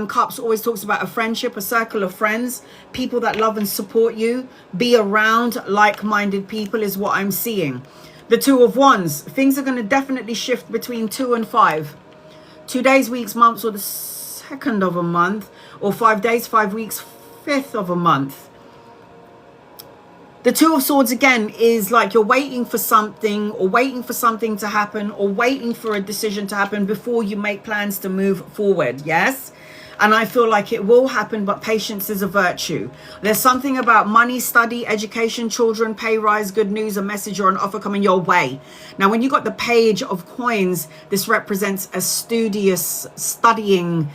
Cups always talks about a friendship, a circle of friends, people that love and support you. Be around like-minded people is what I'm seeing. The 2 of Wands, things are going to definitely shift between 2 and 5. 2 days, weeks, months, or the second of a month, or 5 days, 5 weeks, fifth of a month. The Two of Swords again is like you're waiting for something, or waiting for something to happen, or waiting for a decision to happen before you make plans to move forward. Yes. And I feel like it will happen, but patience is a virtue. There's something about money, study, education, children, pay rise, good news, a message or an offer coming your way. Now, when you got the Page of Coins, this represents a studious, studying,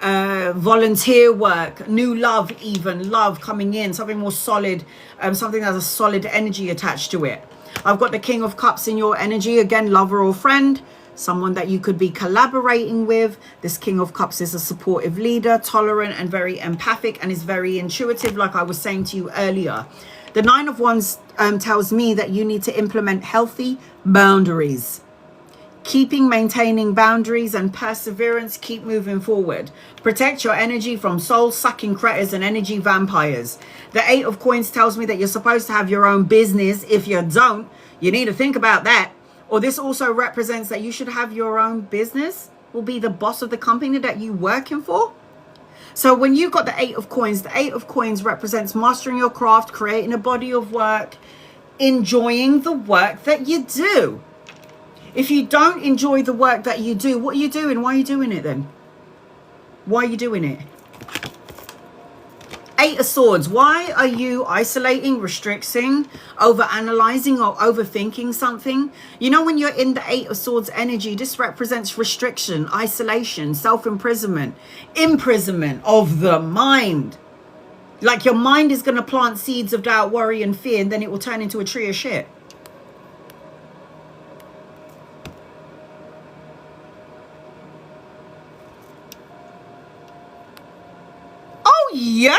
volunteer work, new love, even love coming in, something more solid, something that has a solid energy attached to it. I've got the King of Cups in your energy, again, lover or friend, someone that you could be collaborating with. This King of Cups is a supportive leader, tolerant and very empathic, and is very intuitive, like I was saying to you earlier. The Nine of Wands tells me that you need to implement healthy boundaries. Maintaining boundaries and perseverance, keep moving forward. Protect your energy from soul-sucking critters and energy vampires. The Eight of Coins tells me that you're supposed to have your own business. If you don't, you need to think about that. Or this also represents that you should have your own business, will be the boss of the company that you're working for. So when you've got the Eight of Coins, the Eight of Coins represents mastering your craft, creating a body of work, enjoying the work that you do. If you don't enjoy the work that you do, what are you doing? Why are you doing it then? Why are you doing it? Eight of Swords. Why are you isolating, restricting, over-analyzing or overthinking something? You know, when you're in the Eight of Swords energy, this represents restriction, isolation, self-imprisonment, imprisonment of the mind. Like your mind is going to plant seeds of doubt, worry and fear, and then it will turn into a tree of shit. Yeah.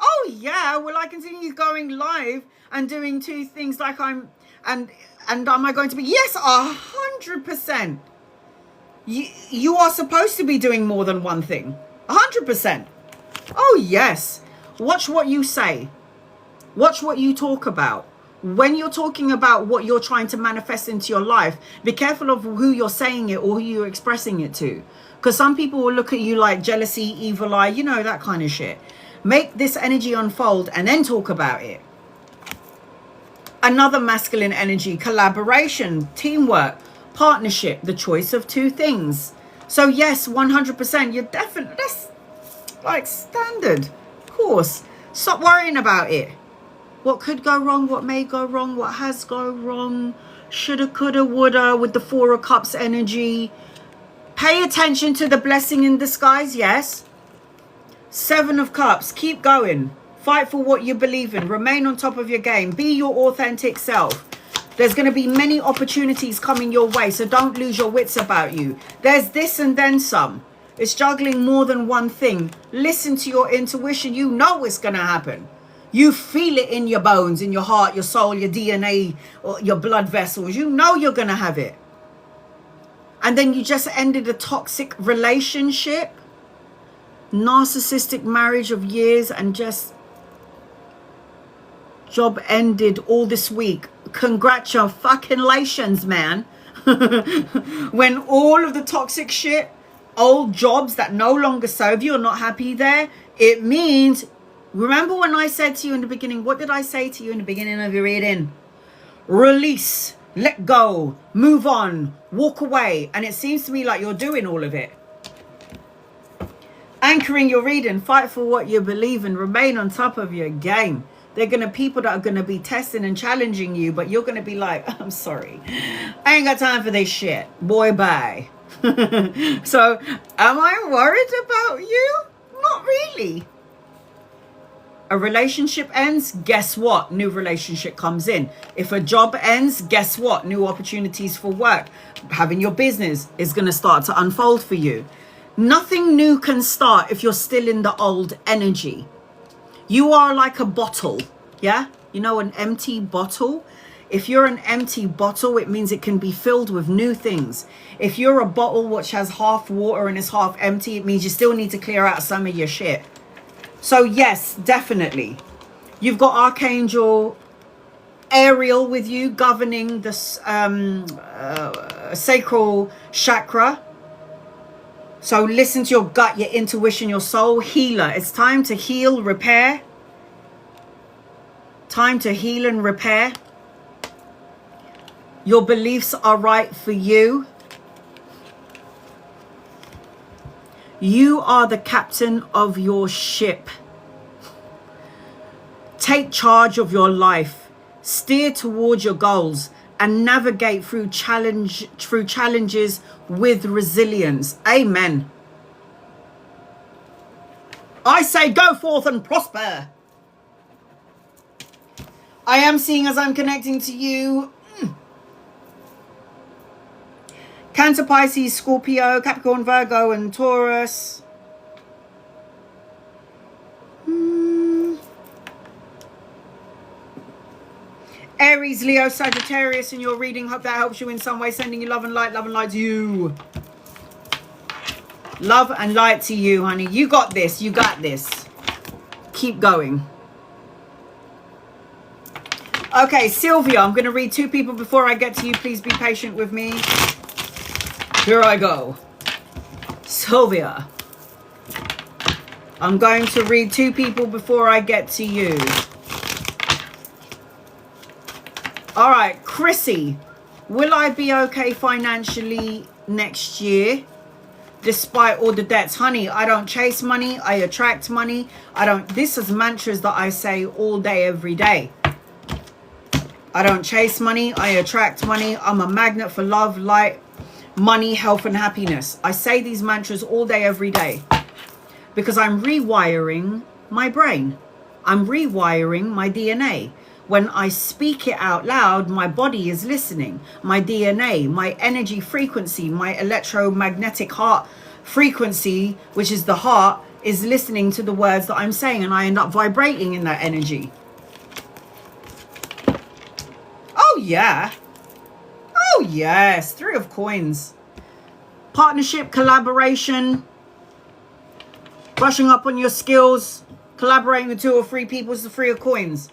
Oh yeah. Will I continue going live and doing two things like and am I going to be? Yes, 100%. You are supposed to be doing more than one thing. 100%. Oh yes. Watch what you say. Watch what you talk about. When you're talking about what you're trying to manifest into your life, be careful of who you're saying it or who you're expressing it to. Because some people will look at you like jealousy, evil eye, you know, that kind of shit. Make this energy unfold and then talk about it. Another masculine energy, collaboration, teamwork, partnership, the choice of two things. So yes, 100%, you're definitely, that's like standard. Of course. Stop worrying about it. What could go wrong, what may go wrong, what has gone wrong, shoulda, coulda, woulda, with the Four of Cups energy. Pay attention to the blessing in disguise, yes. Seven of Cups, keep going. Fight for what you believe in. Remain on top of your game. Be your authentic self. There's going to be many opportunities coming your way, so don't lose your wits about you. There's this and then some. It's juggling more than one thing. Listen to your intuition. You know it's going to happen. You feel it in your bones, in your heart, your soul, your DNA, or your blood vessels. You know you're going to have it. And then you just ended a toxic relationship, narcissistic marriage of years, and just job ended all this week. Congratulations, man. When all of the toxic shit, old jobs that no longer serve you, are not happy there, it means, remember when I said to you in the beginning, what did I say to you in the beginning of your reading? Release. Let go, move on, walk away. And it seems to me like you're doing all of it. Anchoring your reading, fight for what you believe in, remain on top of your game. They're going to people that are going to be testing and challenging you, but you're going to be like, I'm sorry, I ain't got time for this shit. Boy, bye. So am I worried about you? Not really. A relationship ends, guess what? New relationship comes in. If a job ends, guess what? New opportunities for work. Having your business is going to start to unfold for you. Nothing new can start if you're still in the old energy. You are like a bottle, yeah? You know, an empty bottle. If you're an empty bottle, it means it can be filled with new things. If you're a bottle which has half water and is half empty, it means you still need to clear out some of your shit. So yes, definitely. You've got Archangel Ariel with you, governing the sacral chakra. So listen to your gut, your intuition, your soul healer. It's time to heal, repair. Time to heal and repair. Your beliefs are right for you. You are the captain of your ship. Take charge of your life. Steer towards your goals and navigate through challenges with resilience. Amen. I say go forth and prosper. I am seeing as I'm connecting to you. Cancer, Pisces, Scorpio, Capricorn, Virgo, and Taurus. Aries, Leo, Sagittarius in your reading. Hope that helps you in some way. Sending you love and light to you. Love and light to you, honey. You got this. You got this. Keep going. Okay, Sylvia, I'm going to read 2 people before I get to you. Please be patient with me. Here I go. Sylvia. I'm going to read 2 people before I get to you. All right, Chrissy. Will I be okay financially next year? Despite all the debts? Honey, I don't chase money. I attract money. This is mantras that I say all day, every day. I don't chase money. I attract money. I'm a magnet for love, light, money, health, and happiness. I say these mantras all day, every day, because I'm rewiring my brain. I'm rewiring my DNA. When I speak it out loud, my body is listening. My DNA, my energy frequency, my electromagnetic heart frequency, which is the heart, is listening to the words that I'm saying, and I end up vibrating in that energy. Oh, yeah. Oh, yes. 3 of coins. Partnership, collaboration, brushing up on your skills, collaborating with 2 or 3 people is the 3 of coins.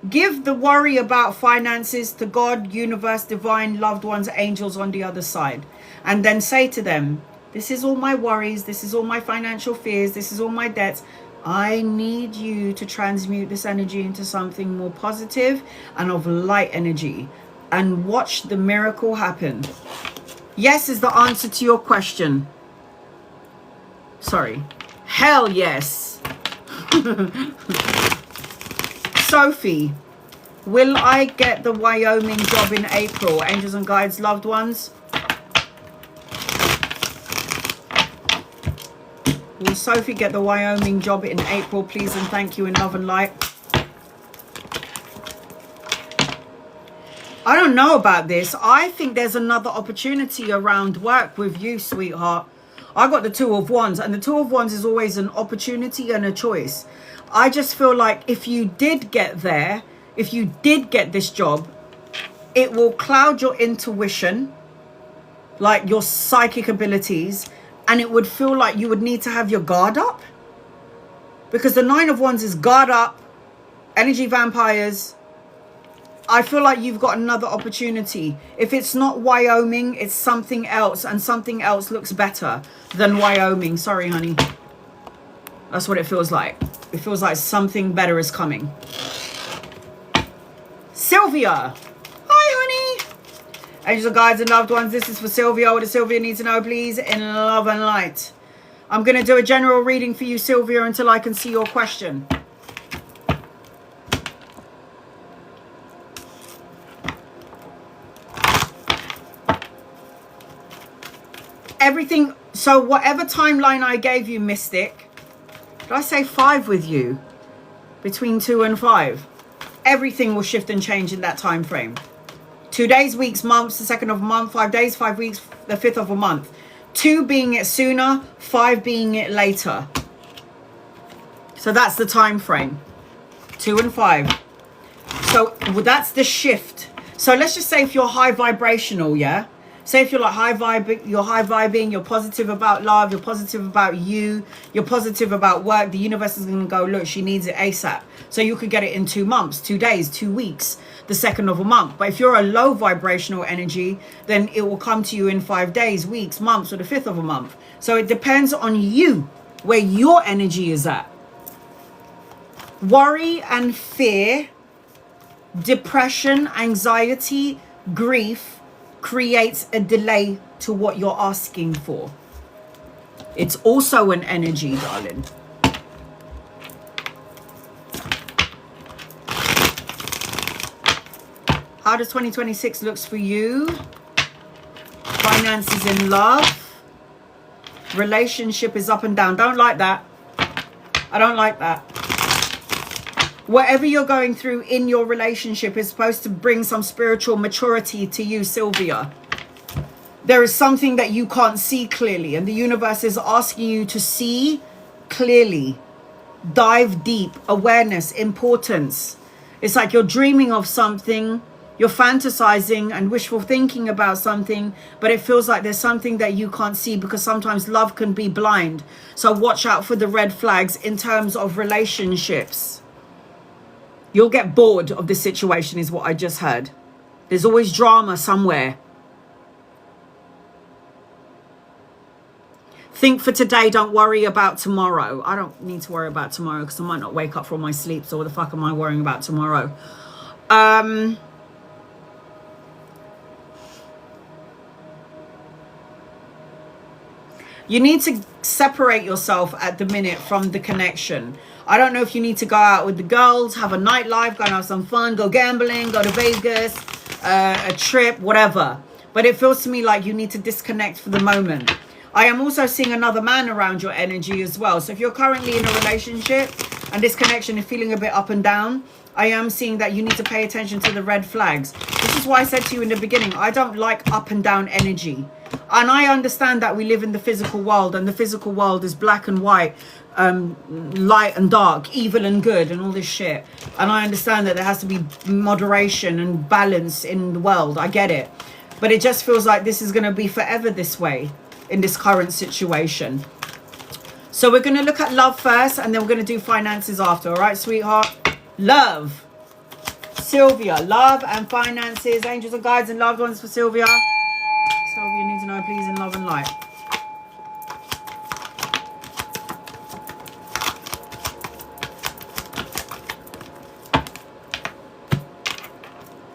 Give the worry about finances to God, universe, divine, loved ones, angels on the other side. And then say to them, this is all my worries. This is all my financial fears. This is all my debts. I need you to transmute this energy into something more positive and of light energy, and watch the miracle happen. Yes is the answer to your question. Sorry. Hell yes. Sophie, will I get the Wyoming job in April? Angels and guides, loved ones. Will Sophie get the Wyoming job in April, please and thank you in love and light? I don't know about this. I think there's another opportunity around work with you, sweetheart. I got the 2 of Wands, and the 2 of Wands is always an opportunity and a choice. I just feel like if you did get there, if you did get this job, it will cloud your intuition, like your psychic abilities, and it would feel like you would need to have your guard up. Because the 9 of Wands is guard up, energy vampires. I feel like you've got another opportunity. If it's not Wyoming, it's something else, and something else looks better than Wyoming. Sorry, honey. That's what it feels like. It feels like something better is coming. Sylvia. Hi, honey. Angels and guides and loved ones, this is for Sylvia. What does Sylvia need to know, please? In love and light. I'm going to do a general reading for you, Sylvia, until I can see your question. Everything, so whatever timeline I gave you, Mystic, did I say 5 with you? Between 2 and 5. Everything will shift and change in that time frame. 2 days, weeks, months, the 2nd of a month, 5 days, 5 weeks, the 5th of a month. 2 being it sooner, 5 being it later. So that's the time frame. 2 and 5. So that's the shift. So let's just say if you're high vibrational, yeah? Say if you're like high vibing, you're positive about love, you're positive about you, you're positive about work, the universe is going to go, look, she needs it ASAP. So you could get it in 2 months, 2 days, 2 weeks, the 2nd of a month. But if you're a low vibrational energy, then it will come to you in 5 days, weeks, months, or the 5th of a month. So it depends on you, where your energy is at. Worry and fear, depression, anxiety, grief creates a delay to what you're asking for. It's also an energy, darling. How does 2026 looks for you? Finances in love. Relationship is up and down. Don't like that. I don't like that. Whatever you're going through in your relationship is supposed to bring some spiritual maturity to you, Sylvia. There is something that you can't see clearly, and the universe is asking you to see clearly. Dive deep. Awareness, importance. It's like you're dreaming of something, you're fantasizing and wishful thinking about something, but it feels like there's something that you can't see, because sometimes love can be blind. So watch out for the red flags in terms of relationships. You'll get bored of this situation is what I just heard. There's always drama somewhere. Think for today, don't worry about tomorrow. I don't need to worry about tomorrow because I might not wake up from my sleep. So what the fuck am I worrying about tomorrow? You need to separate yourself at the minute from the connection. I don't know if you need to go out with the girls, have a nightlife, go and have some fun, go gambling, go to Vegas, a trip, whatever. But it feels to me like you need to disconnect for the moment. I am also seeing another man around your energy as well. So if you're currently in a relationship and this connection is feeling a bit up and down, I am seeing that you need to pay attention to the red flags. This is why I said to you in the beginning, I don't like up and down energy. And I understand that we live in the physical world, and the physical world is black and white, light and dark, evil and good, and all this shit. And I understand that there has to be moderation and balance in the world. I get it. But it just feels like this is going to be forever this way in this current situation. So we're going to look at love first, and then we're going to do finances after. All right, sweetheart? Love. Sylvia, love and finances, angels and guides and loved ones for Sylvia. Sylvia needs to know, please, in love and light.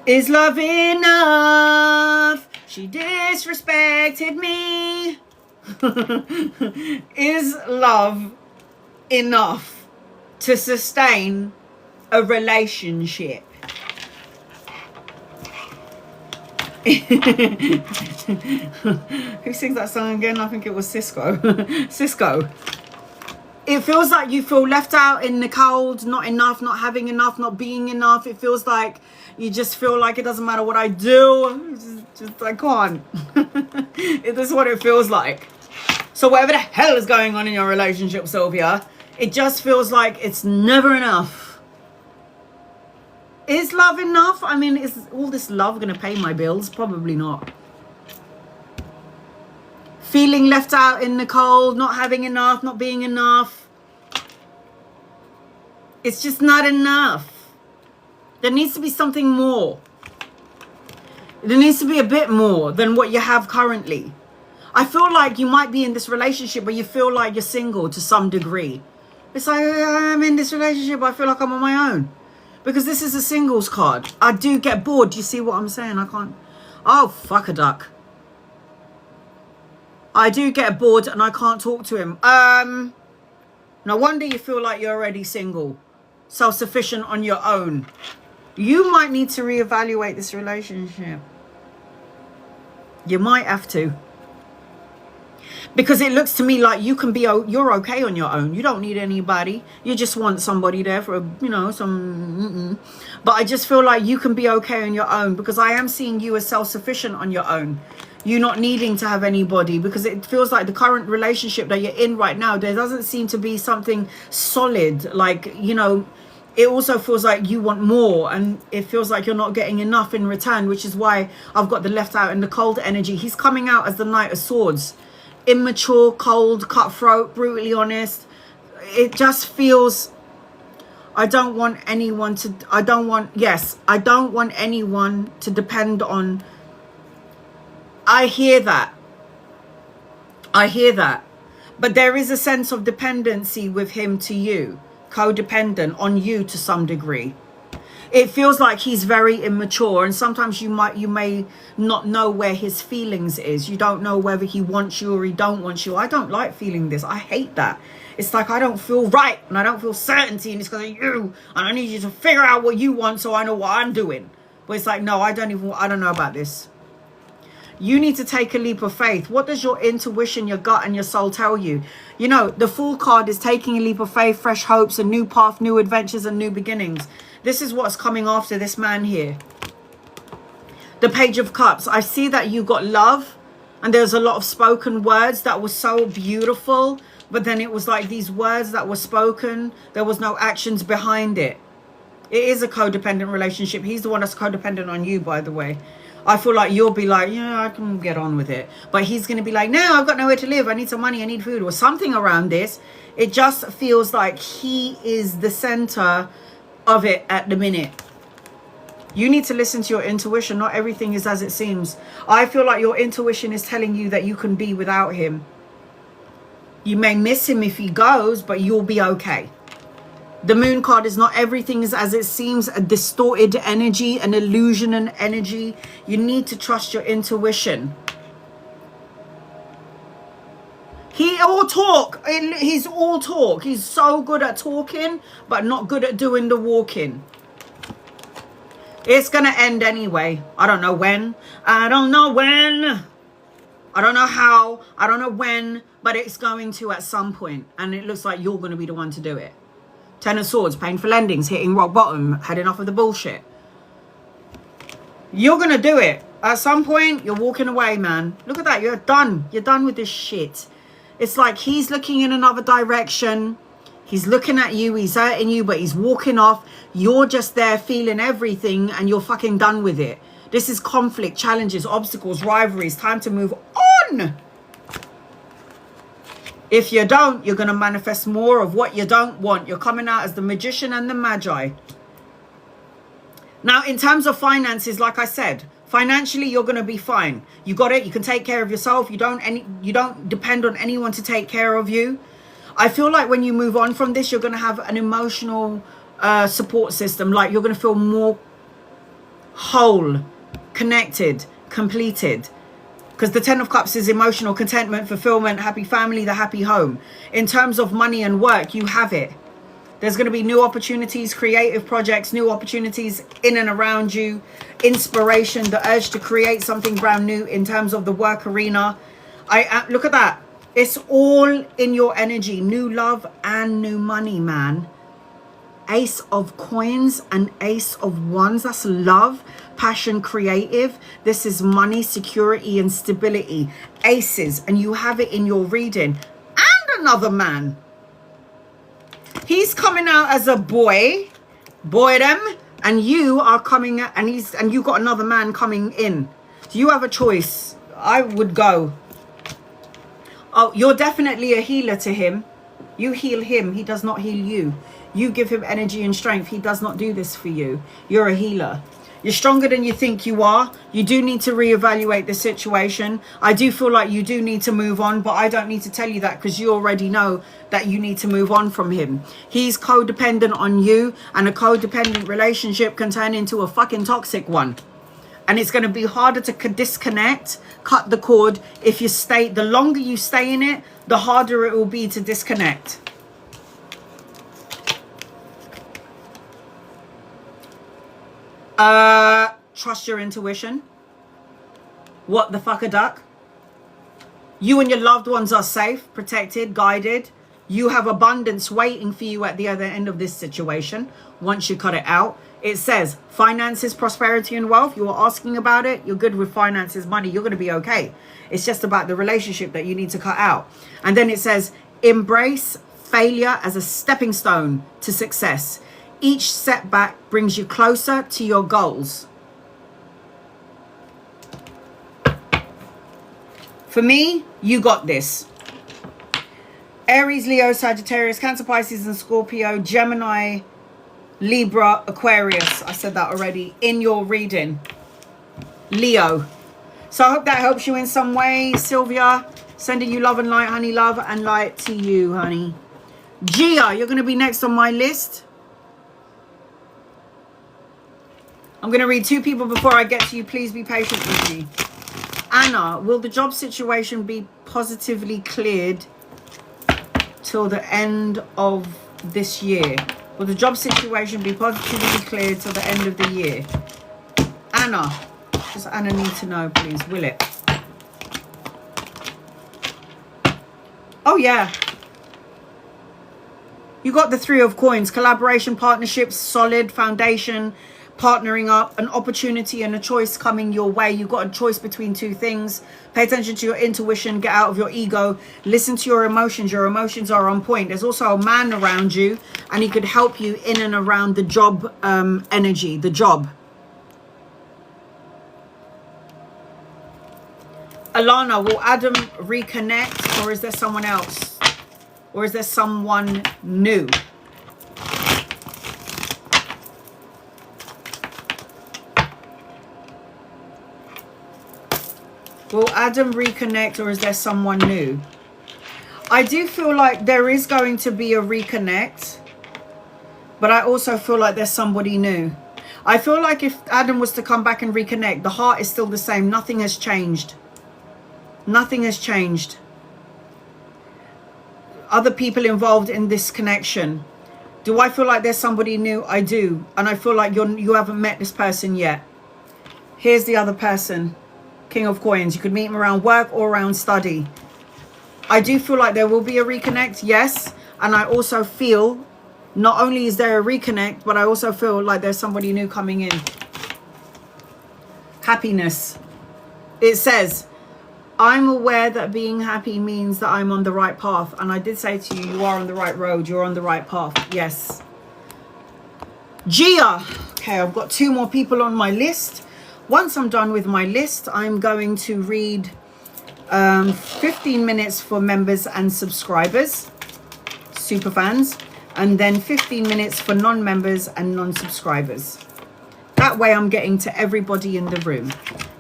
Is love enough? She disrespected me. Is love enough to sustain a relationship? Who sings that song again? I think it was Cisco. Cisco. It feels like you feel left out in the cold, not enough, not having enough, not being enough. It feels like you just feel like it doesn't matter what I do. Just I can't. This is what it feels like. So whatever the hell is going on in your relationship, Sylvia, it just feels like it's never enough. Is love enough? I mean, is all this love going to pay my bills? Probably not. Feeling left out in the cold, not having enough, not being enough. It's just not enough. There needs to be something more. There needs to be a bit more than what you have currently. I feel like you might be in this relationship where you feel like you're single to some degree. It's like, I'm in this relationship, but I feel like I'm on my own. Because this is a singles card. I do get bored. Do you see what I'm saying? I can't. Oh, fuck a duck. I do get bored and I can't talk to him. No wonder you feel like you're already single. Self-sufficient on your own. You might need to reevaluate this relationship. You might have to. Because it looks to me like you can be, you're okay on your own. You don't need anybody. You just want somebody there for, But I just feel like you can be okay on your own, because I am seeing you as self-sufficient on your own. You not needing to have anybody, because it feels like the current relationship that you're in right now, there doesn't seem to be something solid. Like, it also feels like you want more, and it feels like you're not getting enough in return, which is why I've got the left out and the cold energy. He's coming out as the Knight of Swords. Immature, cold, cutthroat, brutally honest. It just feels, I don't want anyone to depend on. I hear that. But there is a sense of dependency with him to you, codependent on you to some degree. It feels like he's very immature, and sometimes you may not know where his feelings is. You don't know whether he wants you or he don't want you. I don't like feeling this. I hate that. It's like I don't feel right and I don't feel certainty, and it's because of you, and I need you to figure out what you want so I know what I'm doing. But it's like, no, I don't know about this. You need to take a leap of faith. What does your intuition, your gut, and your soul tell you? You know, the Fool card is taking a leap of faith, fresh hopes, a new path, new adventures, and new beginnings. This is what's coming after this man here. The Page of Cups. I see that you got love, and there's a lot of spoken words that were so beautiful, but then it was like these words that were spoken, there was no actions behind it. It is a codependent relationship. He's the one that's codependent on you, by the way. I feel like you'll be like, yeah, I can get on with it. But he's going to be like, no, I've got nowhere to live. I need some money. I need food or something around this. It just feels like he is the center of it at the minute. You need to listen to your intuition. Not everything is as it seems. I feel like your intuition is telling you that you can be without him. You may miss him if he goes, but you'll be okay. The Moon card is not everything is as it seems, a distorted energy, an illusion and energy. You need to trust your intuition. He's all talk. He's so good at talking, but not good at doing the walking. It's going to end anyway. I don't know when. I don't know when. I don't know how. I don't know when, but it's going to at some point. And it looks like you're going to be the one to do it. Ten of Swords, painful endings, hitting rock bottom, had enough of the bullshit. You're going to do it. At some point, you're walking away, man. Look at that. You're done. You're done with this shit. It's like he's looking in another direction. He's looking at you. He's hurting you, but he's walking off. You're just there feeling everything, and you're fucking done with it. This is conflict, challenges, obstacles, rivalries. Time to move on. If you don't, you're going to manifest more of what you don't want. You're coming out as the Magician and the Magi. Now, in terms of finances, like I said, financially, you're going to be fine. You got it. You can take care of yourself. You don't depend on anyone to take care of you. I feel like when you move on from this, you're going to have an emotional support system. Like you're going to feel more whole, connected, completed. Because the Ten of Cups is emotional contentment, fulfillment, happy family, the happy home. In terms of money and work, you have it. There's going to be new opportunities, creative projects, new opportunities in and around you, inspiration, the urge to create something brand new in terms of the work arena. Look at that. It's all in your energy. New love and new money, man. Ace of Coins and Ace of Wands. That's love, passion, creative. This is money, security, and stability. Aces, and you have it in your reading. And another man. He's coming out as a boydom, and you are coming, and you got another man coming in. So you have a choice. I would go. Oh, you're definitely a healer to him. You heal him. He does not heal you. You give him energy and strength. He does not do this for you. You're a healer. You're stronger than you think you are. You do need to reevaluate the situation. I do feel like you do need to move on, but I don't need to tell you that because you already know that you need to move on from him. He's codependent on you, and a codependent relationship can turn into a fucking toxic one. And it's going to be harder to disconnect, cut the cord. If you stay, the longer you stay in it, the harder it will be to disconnect. Trust your intuition. What the fuck a duck? You and your loved ones are safe, protected, guided. You have abundance waiting for you at the other end of this situation once you cut it out. It says finances, prosperity, and wealth. You are asking about it. You're good with finances, money. You're going to be okay. It's just about the relationship that you need to cut out. And then it says embrace failure as a stepping stone to success. Each setback brings you closer to your goals. For me, you got this. Aries, Leo, Sagittarius, Cancer, Pisces, and Scorpio, Gemini, Libra, Aquarius. I said that already in your reading. Leo. So I hope that helps you in some way. Sylvia, sending you love and light, honey. Love and light to you, honey. Gia, you're going to be next on my list. I'm going to read 2 people before I get to you. Please be patient with me. Anna, will the job situation be positively cleared till the end of this year? Will the job situation be positively cleared till the end of the year? Anna, does Anna need to know, please? Will it? Oh, yeah. You got the 3 of coins. Collaboration, partnerships, solid foundation, partnering up, an opportunity and a choice coming your way. You got a choice between 2 things. Pay attention to your intuition. Get out of your ego. Listen to your emotions. Your emotions are on point. There's also a man around you, and he could help you in and around the job energy, the job. Alana, will Adam reconnect, or is there someone else? Or is there someone new? Will Adam reconnect, or is there someone new? I do feel like there is going to be a reconnect, but I also feel like there's somebody new. I feel like if Adam was to come back and reconnect, the heart is still the same. Nothing has changed. Nothing has changed. Other people involved in this connection. Do I feel like there's somebody new? I do. And I feel like you haven't met this person yet. Here's the other person. King of Coins. You could meet him around work or around study. I do feel like there will be a reconnect, yes. And I also feel not only is there a reconnect, but I also feel like there's somebody new coming in. Happiness. It says, I'm aware that being happy means that I'm on the right path. And I did say to you, you are on the right road. You're on the right path. Yes. Gia. Okay, I've got 2 more people on my list. Once I'm done with my list, I'm going to read 15 minutes for members and subscribers, super fans, and then 15 minutes for non-members and non-subscribers. That way I'm getting to everybody in the room.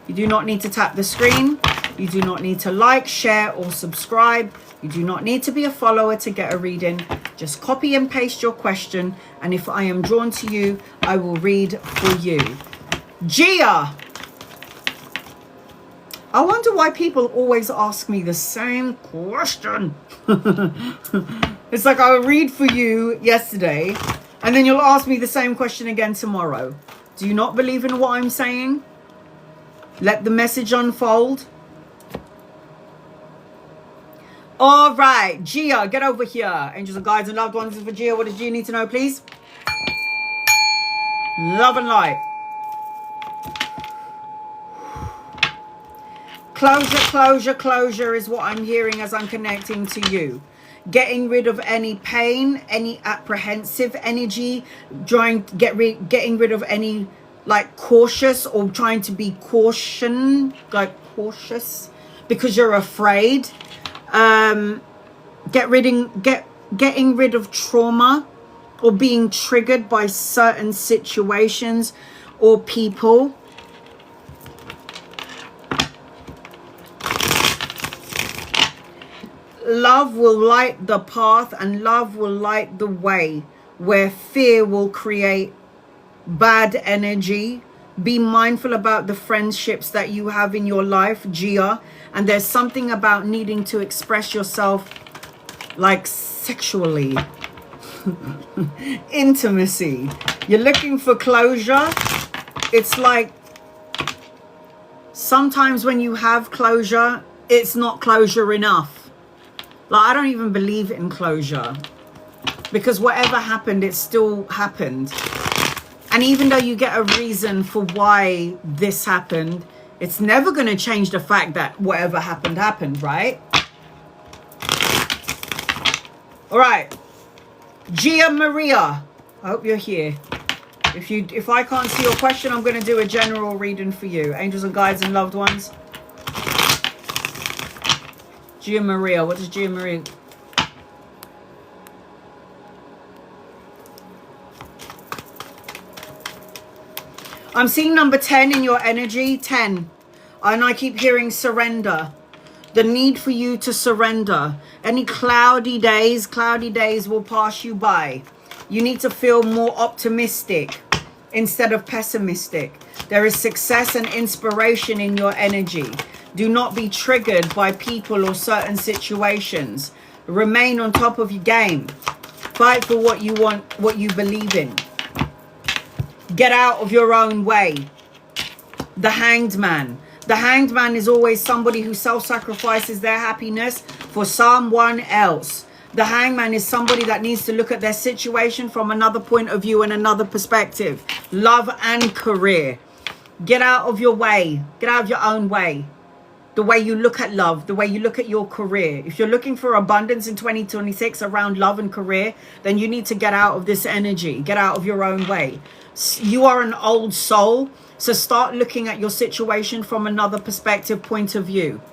You do not need to tap the screen. You do not need to like, share, or subscribe. You do not need to be a follower to get a reading. Just copy and paste your question, and if I am drawn to you, I will read for you. Gia. I wonder why people always ask me the same question. It's like I'll read for you yesterday, and then you'll ask me the same question again tomorrow. Do you not believe in what I'm saying? Let the message unfold. All right, Gia, get over here. Angels and guides and loved ones. For Gia, what does Gia need to know, please? Love and light. Closure, closure, closure is what I'm hearing as I'm connecting to you. Getting rid of any pain, any apprehensive energy, getting rid of any like cautious or trying to be cautious because you're afraid. Getting rid of trauma or being triggered by certain situations or people. Love will light the path and love will light the way where fear will create bad energy. Be mindful about the friendships that you have in your life, Gia. And there's something about needing to express yourself like sexually. Intimacy. You're looking for closure. It's like sometimes when you have closure, it's not closure enough. Like, I don't even believe in closure because whatever happened, it still happened. And even though you get a reason for why this happened, it's never going to change the fact that whatever happened, happened, right? All right. Gia Maria. I hope you're here. If I can't see your question, I'm going to do a general reading for you. Angels and guides and loved ones. Gia Maria. What does Gia Maria... I'm seeing number 10 in your energy. 10. And I keep hearing surrender. The need for you to surrender. Any cloudy days will pass you by. You need to feel more optimistic instead of pessimistic. There is success and inspiration in your energy. Do not be triggered by people or certain situations. Remain on top of your game. Fight for what you want, what you believe in. Get out of your own way. The Hanged Man. The Hanged Man is always somebody who self-sacrifices their happiness for someone else. The Hangman is somebody that needs to look at their situation from another point of view and another perspective. Love and career. Get out of your way. Get out of your own way. The way you look at love, the way you look at your career. If you're looking for abundance in 2026 around love and career, then you need to get out of this energy. Get out of your own way. You are an old soul, so start looking at your situation from another perspective, point of view.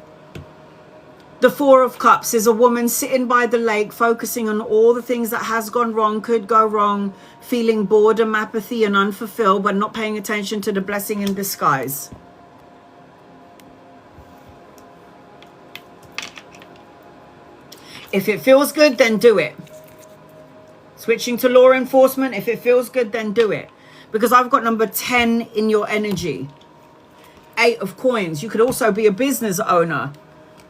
The Four of Cups is a woman sitting by the lake, focusing on all the things that has gone wrong, could go wrong, feeling boredom, apathy, and unfulfilled, but not paying attention to the blessing in disguise. If it feels good, then do it. Switching to law enforcement, if it feels good, then do it. Because I've got number 10 in your energy. 8 of Coins. You could also be a business owner.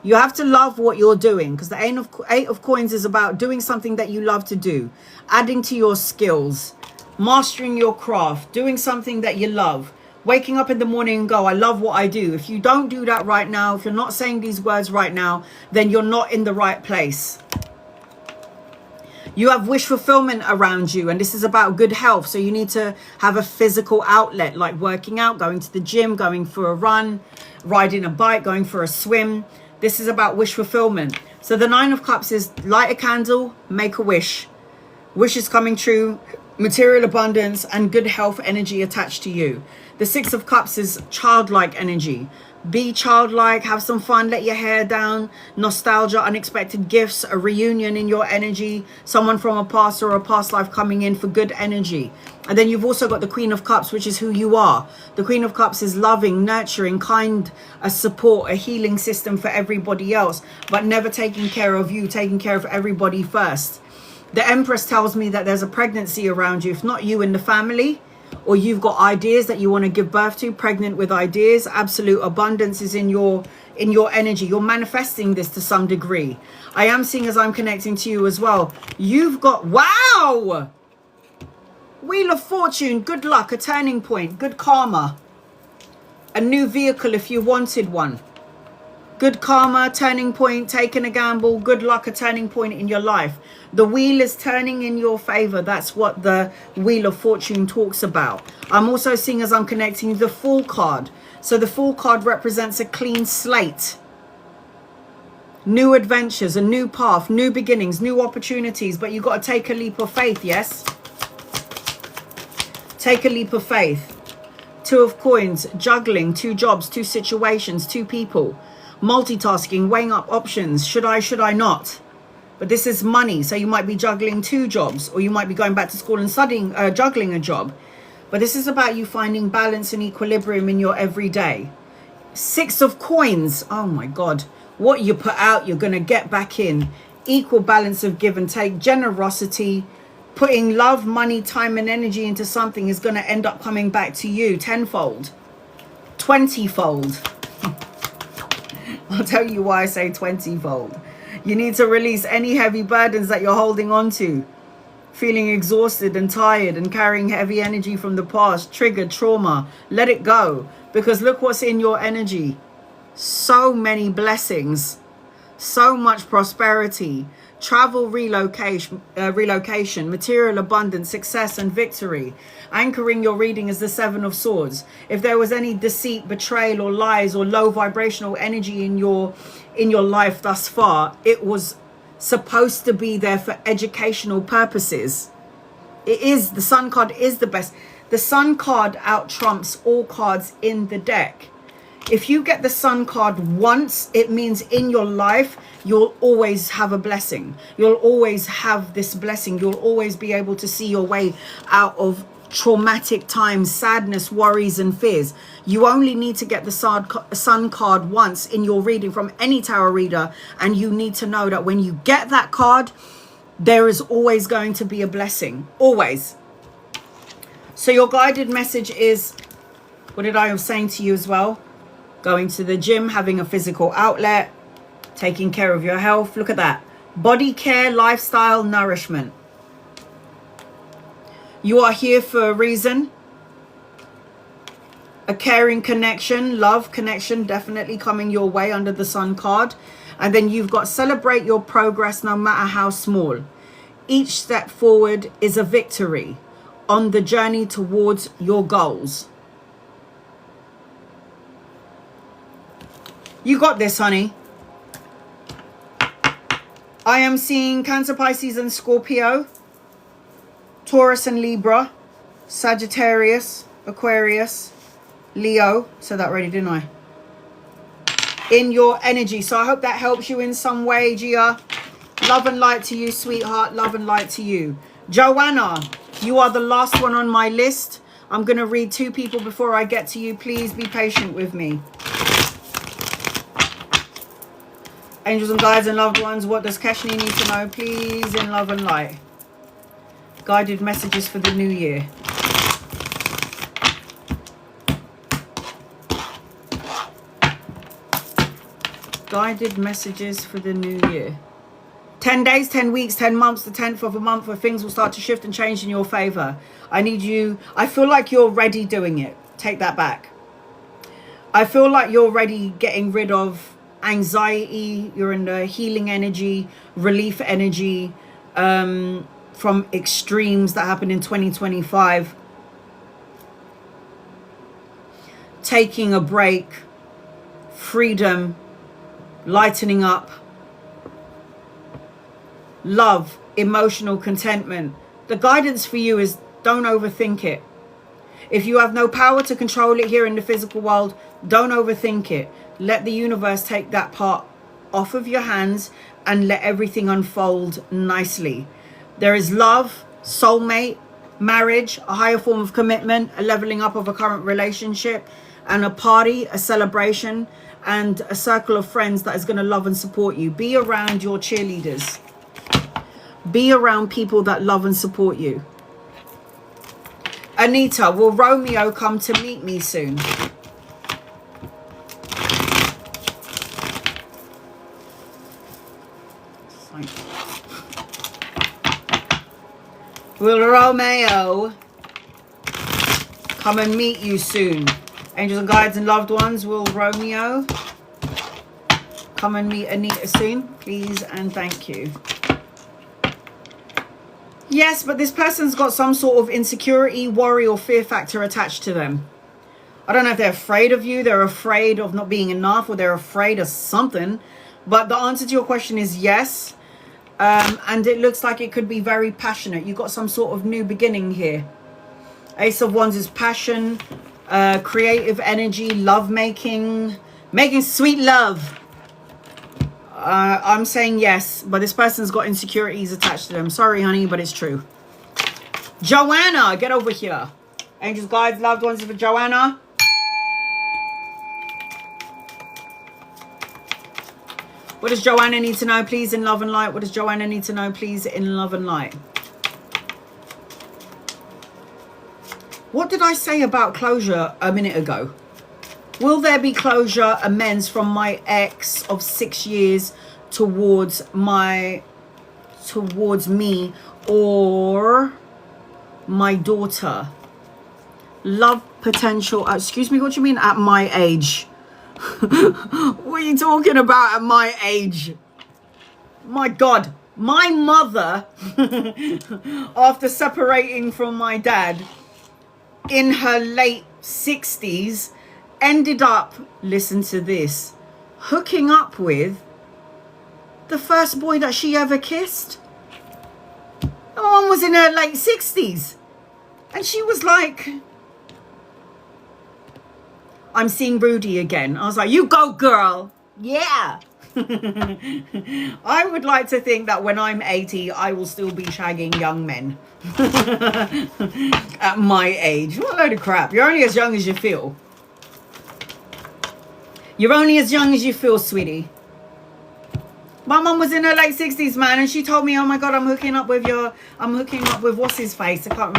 You have to love what you're doing, because the 8 of Coins is about doing something that you love to do, adding to your skills, mastering your craft, doing something that you love, waking up in the morning and go, I love what I do. If you don't do that right now, if you're not saying these words right now, then you're not in the right place. You have wish fulfillment around you, and this is about good health. So you need to have a physical outlet, like working out, going to the gym, going for a run, riding a bike, going for a swim. This is about wish fulfillment. So the 9 of Cups is light a candle, make a wish. Wish is coming true, material abundance and good health energy attached to you. The 6 of Cups is childlike energy. Be childlike, have some fun, let your hair down, nostalgia, unexpected gifts, a reunion in your energy, someone from a past or a past life coming in for good energy. And then you've also got the Queen of Cups, which is who you are. The Queen of Cups is loving, nurturing, kind, a support, a healing system for everybody else, but never taking care of you, taking care of everybody first. The Empress tells me that there's a pregnancy around you, if not you, in the family, or you've got ideas that you want to give birth to, pregnant with ideas. Absolute abundance is in your energy. You're manifesting this to some degree. I am seeing, as I'm connecting to you as well, you've got, wow, Wheel of Fortune, good luck, a turning point, good karma, a new vehicle if you wanted one. Good karma, turning point, taking a gamble, good luck, a turning point in your life. The wheel is turning in your favor. That's what the Wheel of Fortune talks about. I'm also seeing, as I'm connecting, the Fool card. So the Fool card represents a clean slate. New adventures, a new path, new beginnings, new opportunities. But you've got to take a leap of faith, yes? Take a leap of faith. 2 of Coins, juggling, 2 jobs, 2 situations, 2 people. Multitasking, weighing up options. Should I not? But this is money. So you might be juggling 2 jobs, or you might be going back to school and studying, juggling a job. But this is about you finding balance and equilibrium in your everyday. 6 of Coins. Oh my God. What you put out, you're going to get back in. Equal balance of give and take. Generosity. Putting love, money, time and energy into something is going to end up coming back to you tenfold. 20-fold. I'll tell you why I say 20-fold. You need to release any heavy burdens that you're holding on to. Feeling exhausted and tired and carrying heavy energy from the past, triggered trauma. Let it go. Because look what's in your energy. So many blessings. So much prosperity. Travel, relocation, material abundance, success and victory. Anchoring your reading is the 7 of Swords. If there was any deceit, betrayal or lies or low vibrational energy in your life thus far, it was supposed to be there for educational purposes. It is, the Sun card is the best. The Sun card out trumps all cards in the deck. If you get the Sun card once, it means in your life, you'll always have a blessing. You'll always have this blessing. You'll always be able to see your way out of traumatic times, sadness, worries, and fears. You only need to get the Sun card once in your reading from any tarot reader. And you need to know that when you get that card, there is always going to be a blessing. Always. So your guided message is, what did I was saying to you as well? Going to the gym, having a physical outlet, taking care of your health. Look at that. Body care, lifestyle, nourishment. You are here for a reason. A caring connection, love connection, definitely coming your way under the Sun card. And then you've got celebrate your progress no matter how small. Each step forward is a victory on the journey towards your goals. You got this, honey. I am seeing Cancer, Pisces, and Scorpio, Taurus and Libra, Sagittarius, Aquarius, Leo. Said that already, didn't I? In your energy. So I hope that helps you in some way, Gia. Love and light to you, sweetheart. Love and light to you. Joanna, you are the last one on my list. I'm going to read 2 people before I get to you. Please be patient with me. Angels and guides and loved ones, what does Keshni need to know, please, in love and light? Guided messages for the new year. Guided messages for the new year. 10 days, 10 weeks, 10 months, the 10th of a month where things will start to shift and change in your favor. I need you. I feel like you're ready doing it. Take that back. I feel like you're ready getting rid of anxiety. You're in the healing energy, relief energy from extremes that happened in 2025. Taking a break, freedom, lightening up, love, emotional contentment. The guidance for you is don't overthink it. If you have no power to control it here in the physical world, don't overthink it. Let the universe take that part off of your hands and let everything unfold nicely. There is love, soulmate, marriage, a higher form of commitment, a leveling up of a current relationship, and a party, a celebration, and a circle of friends that is going to love and support you. Be around your cheerleaders. Be around people that love and support you. Anita, will Romeo come to meet me soon? Will Romeo come and meet you soon? Angels and guides and loved ones, will Romeo come and meet Anita soon? Please and thank you. Yes, but this person's got some sort of insecurity, worry, or fear factor attached to them. I don't know if they're afraid of you, they're afraid of not being enough, or they're afraid of something. But the answer to your question is yes. And it looks like it could be very passionate. You've got some sort of new beginning here. Ace of Wands is passion, creative energy, love making sweet love. I'm saying yes, but this person's got insecurities attached to them. Sorry, honey, but it's true. Joanna, get over here. Angels, guides, loved ones for Joanna. What does Joanna need to know, please, in love and light? What does Joanna need to know, please, in love and light? What did I say about closure a minute ago? Will there be closure, amends from my ex of 6 years towards me or my daughter? Love potential. Excuse me, what do you mean at my age? What are you talking about at my age? My God, my mother, after separating from my dad in her late 60s, ended up, listen to this, hooking up with the first boy that she ever kissed. My mum was in her late 60s. And she was like, I'm seeing Rudy again. I was like, you go, girl. Yeah. I would like to think that when I'm 80, I will still be shagging young men. At my age. What a load of crap. You're only as young as you feel. You're only as young as you feel, sweetie. My mum was in her late 60s, man, and she told me, oh my God, I'm hooking up with what's his face? I can't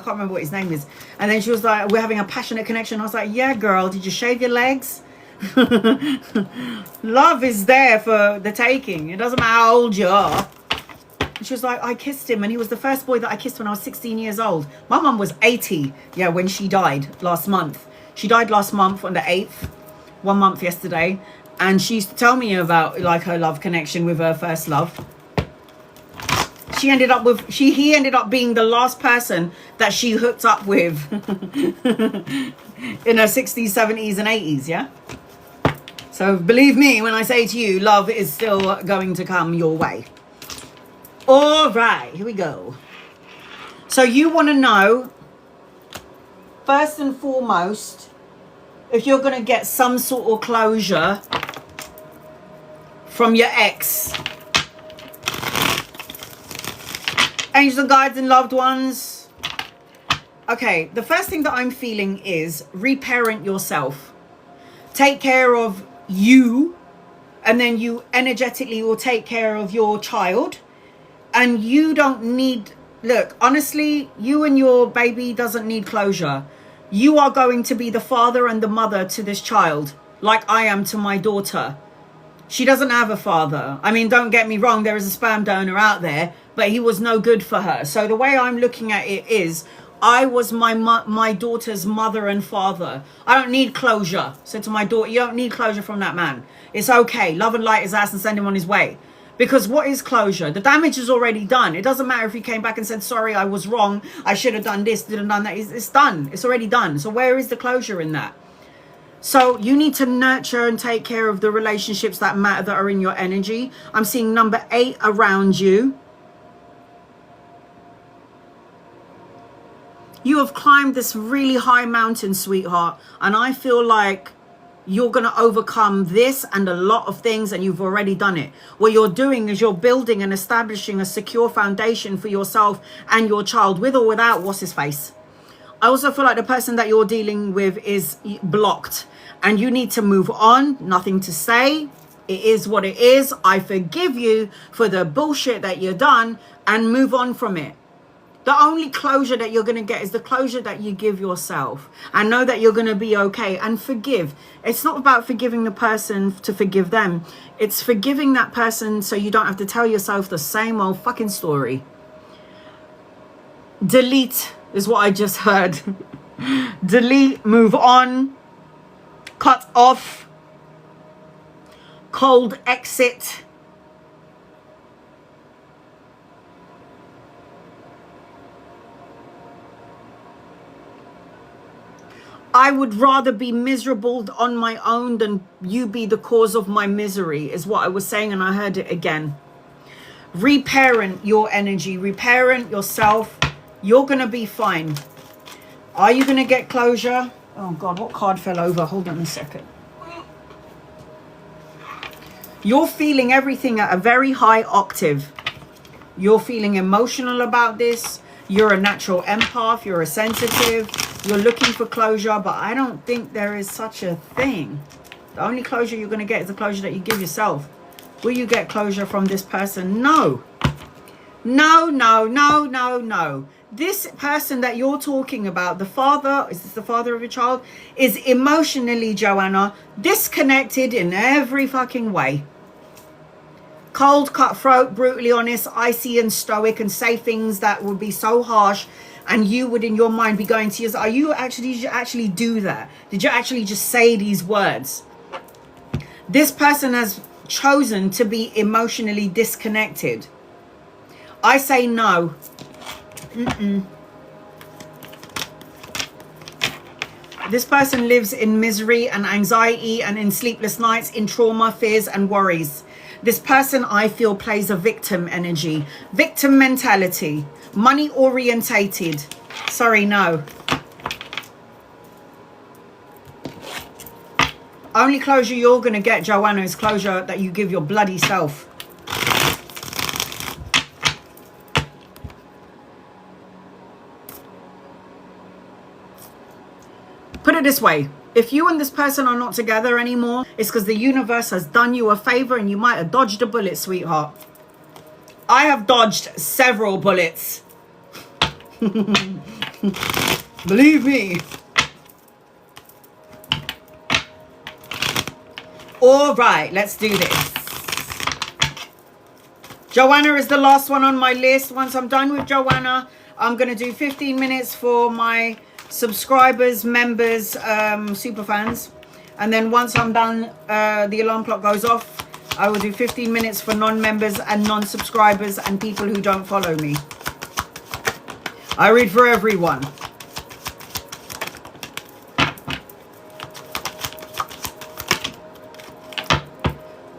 remember what his name is. And then she was like, we're having a passionate connection. I was like, yeah, girl, did you shave your legs? Love is there for the taking. It doesn't matter how old you are. And she was like, I kissed him, and he was the first boy that I kissed when I was 16 years old. My mum was 80, yeah, when she died last month. She died last month on the 8th, 1 month yesterday. And she used to tell me about like her love connection with her first love. He ended up being the last person that she hooked up with in her 60s, 70s and 80s, yeah? So believe me when I say to you, love is still going to come your way. All right, here we go. So you want to know, first and foremost, if you're going to get some sort of closure from your ex. Angels and guides and loved ones. Okay, the first thing that I'm feeling is reparent yourself. Take care of you, and then you energetically will take care of your child. And you don't need, look, honestly, you and your baby doesn't need closure. You are going to be the father and the mother to this child, like I am to my daughter. She doesn't have a father. I mean, don't get me wrong, there is a sperm donor out there, but he was no good for her. So the way I'm looking at it is, I was my daughter's mother and father. I don't need closure. So to my daughter, you don't need closure from that man. It's okay. Love and light his ass and send him on his way. Because what is closure? The damage is already done. It doesn't matter if he came back and said, sorry, I was wrong. I should have done this, didn't done that. It's done. It's already done. So where is the closure in that? So you need to nurture and take care of the relationships that matter, that are in your energy. I'm seeing number 8 around you. You have climbed this really high mountain, sweetheart. And I feel like you're going to overcome this and a lot of things, and you've already done it. What you're doing is you're building and establishing a secure foundation for yourself and your child, with or without what's his face. I also feel like the person that you're dealing with is blocked, and you need to move on. Nothing to say. It is what it is. I forgive you for the bullshit that you've done, and move on from it. The only closure that you're going to get is the closure that you give yourself, and know that you're going to be okay, and forgive. It's not about forgiving the person to forgive them. It's forgiving that person so you don't have to tell yourself the same old fucking story. Delete is what I just heard. Delete, move on, cut off, cold exit. I would rather be miserable on my own than you be the cause of my misery, is what I was saying, and I heard it again. Reparent your energy, reparent yourself. You're going to be fine. Are you going to get closure? Oh God, what card fell over? Hold on a second. You're feeling everything at a very high octave. You're feeling emotional about this. You're a natural empath. You're a sensitive. You're looking for closure, but I don't think there is such a thing. The only closure you're going to get is the closure that you give yourself. Will you get closure from this person? No. No, no, no, no, no. This person that you're talking about, the father, is this the father of your child, is emotionally, Joanna, disconnected in every fucking way. Cold, cutthroat, brutally honest, icy and stoic, and say things that would be so harsh, and you would in your mind be going to yourself, did you actually do that? Did you actually just say these words? This person has chosen to be emotionally disconnected. I say no. This person lives in misery and anxiety and in sleepless nights, in trauma, fears and worries. This person, I feel, plays a victim energy. Victim mentality. Money orientated. Sorry, no. Only closure you're going to get, Joanna, is closure that you give your bloody self. Put it this way. If you and this person are not together anymore, it's because the universe has done you a favor and you might have dodged a bullet, sweetheart. I have dodged several bullets. Believe me. All right, let's do this. Joanna is the last one on my list. Once I'm done with Joanna, I'm going to do 15 minutes for my subscribers, members, super fans. And then once I'm done, the alarm clock goes off. I will do 15 minutes for non-members and non-subscribers and people who don't follow me. I read for everyone.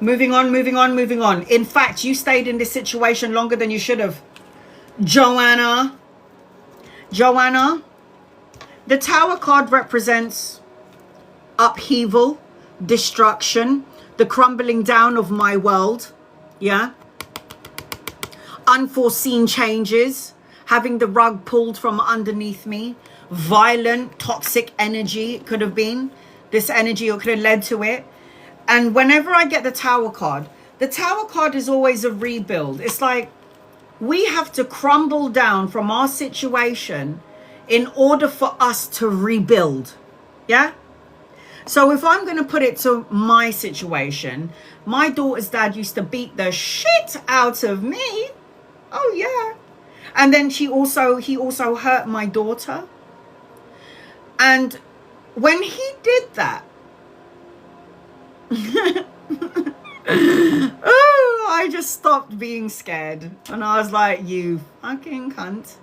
Moving on, moving on, moving on. In fact, you stayed in this situation longer than you should have. Joanna. Joanna. The Tower card represents upheaval, destruction, the crumbling down of my world. Yeah. Unforeseen changes, having the rug pulled from underneath me. Violent, toxic energy, it could have been. This energy could have led to it. And whenever I get the Tower card is always a rebuild. It's like we have to crumble down from our situation in order for us to rebuild. Yeah? So if I'm going to put it to my situation, my daughter's dad used to beat the shit out of me. Oh, yeah. And then he also hurt my daughter. And when he did that, oh, I just stopped being scared. And I was like, you fucking cunt.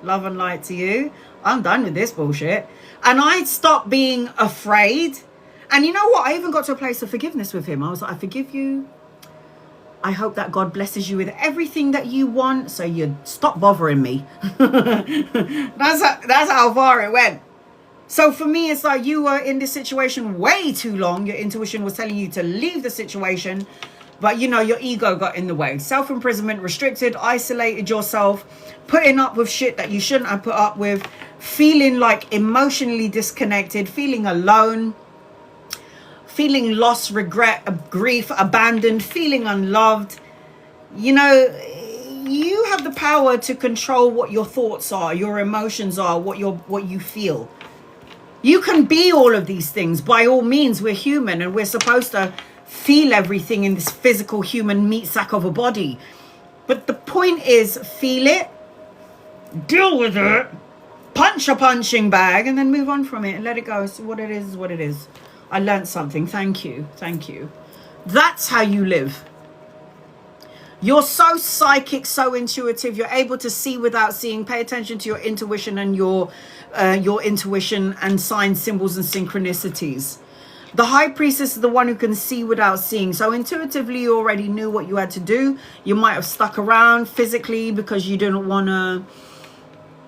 Love and light to you. I'm done with this bullshit. And I stopped being afraid. And you know what? I even got to a place of forgiveness with him. I was like, I forgive you. I hope that God blesses you with everything that you want. So you stop bothering me. That's how far it went. So for me, it's like you were in this situation way too long. Your intuition was telling you to leave the situation. But, you know, your ego got in the way. Self-imprisonment, restricted, isolated yourself, putting up with shit that you shouldn't have put up with, feeling like emotionally disconnected, feeling alone, feeling lost, regret, grief, abandoned, feeling unloved. You know, you have the power to control what your thoughts are, your emotions are, what you feel. You can be all of these things. By all means, we're human and we're supposed to feel everything in this physical human meat sack of a body. But the point is, feel it, deal with it, punch a punching bag, and then move on from it and let it go. So what it is what it is. I learned something. Thank you. Thank you. That's how you live. You're so psychic, so intuitive. You're able to see without seeing. Pay attention to your intuition and your intuition and signs, symbols, and synchronicities. The High Priestess is the one who can see without seeing. So intuitively, you already knew what you had to do. You might have stuck around physically because you didn't want to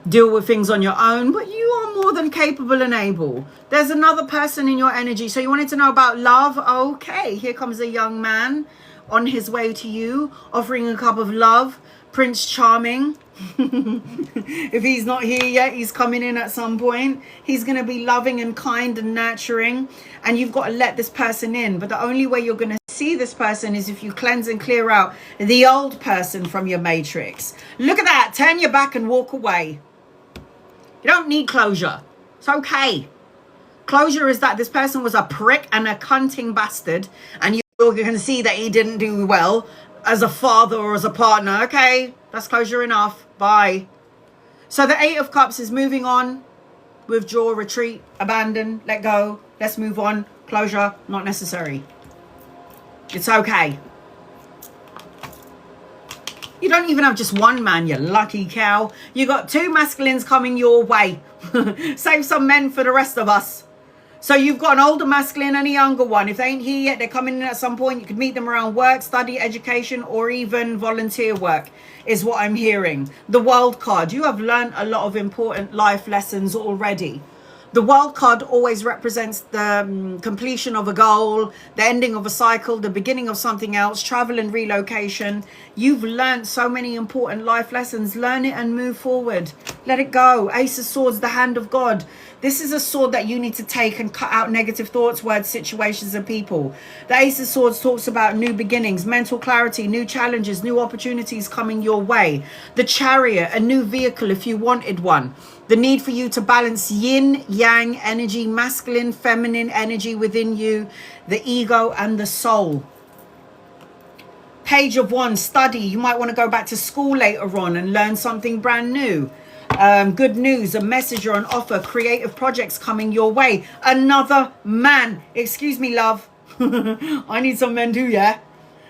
deal with things on your own, but you are more than capable and able. There's another person in your energy. So you wanted to know about love? Okay, here comes a young man on his way to you, offering a cup of love. Prince Charming. If he's not here yet, he's coming in at some point. He's going to be loving and kind and nurturing, and you've got to let this person in. But the only way you're going to see this person is if you cleanse and clear out the old person from your matrix. Look at that. Turn your back and walk away. You don't need closure. It's okay. Closure is that this person was a prick and a cunting bastard, and you can see that he didn't do well as a father or as a partner. Okay, that's closure enough. Bye. So the Eight of Cups is moving on. Withdraw, retreat, abandon, let go. Let's move on. Closure, not necessary. It's okay. You don't even have just one man, you lucky cow. You got two masculines coming your way. Save some men for the rest of us. So you've got an older masculine and a younger one. If they ain't here yet, they're coming in at some point. You could meet them around work, study, education, or even volunteer work, is what I'm hearing. The World card. You have learned a lot of important life lessons already. The World card always represents the completion of a goal, the ending of a cycle, the beginning of something else, travel and relocation. You've learned so many important life lessons. Learn it and move forward. Let it go. Ace of Swords, the hand of God. This is a sword that you need to take and cut out negative thoughts, words, situations, and people. The Ace of Swords talks about new beginnings, mental clarity, new challenges, new opportunities coming your way. The Chariot, a new vehicle if you wanted one. The need for you to balance yin, yang energy, masculine, feminine energy within you, the ego and the soul. Page of Wands, study. You might want to go back to school later on and learn something brand new. Good news, a message or an offer, creative projects coming your way. Another man. Excuse me, love. I need some men too, yeah?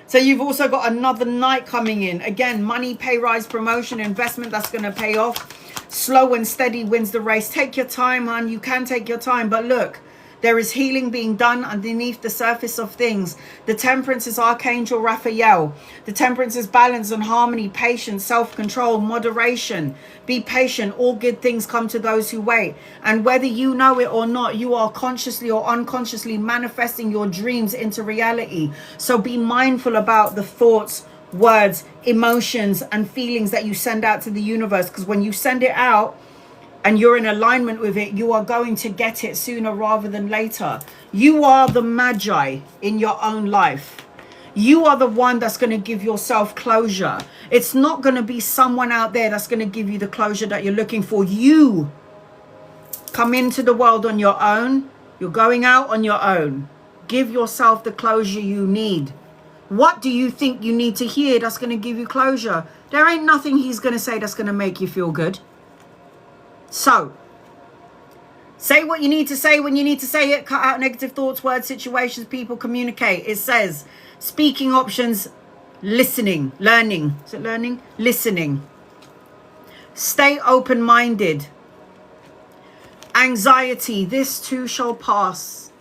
So you've also got another knight coming in. Again, money, pay rise, promotion, investment that's going to pay off. Slow and steady wins the race. Take your time, hon. You can take your time. But look, there is healing being done underneath the surface of things. The Temperance is Archangel Raphael. The Temperance is balance and harmony, patience, self-control, moderation. Be patient. All good things come to those who wait. And whether you know it or not, you are consciously or unconsciously manifesting your dreams into reality. So be mindful about the thoughts, words, emotions, and feelings that you send out to the universe. Because when you send it out, and you're in alignment with it, you are going to get it sooner rather than later. You are the magi in your own life. You are the one that's going to give yourself closure. It's not going to be someone out there that's going to give you the closure that you're looking for. You come into the world on your own. You're going out on your own. Give yourself the closure you need. What do you think you need to hear that's going to give you closure? There ain't nothing he's going to say that's going to make you feel good. So, say what you need to say when you need to say it. Cut out negative thoughts, words, situations, people, communicate. It says, speaking options, listening, learning. Is it learning? Listening. Stay open-minded. Anxiety, this too shall pass.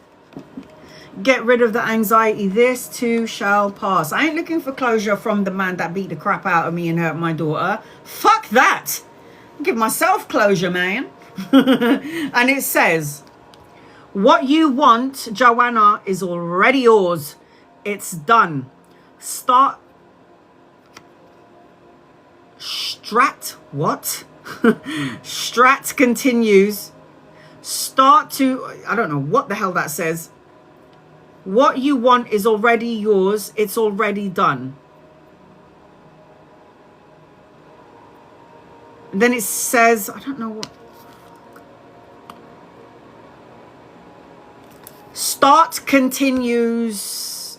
Get rid of the anxiety. This too shall pass. I ain't looking for closure from the man that beat the crap out of me and hurt my daughter. Fuck that. Give myself closure, man. And it says, what you want, Joanna, is already yours. It's done. Start. What? Strat continues. Start to, I don't know what the hell that says. What you want is already yours. It's already done. And then it says, I don't know what. Start continues.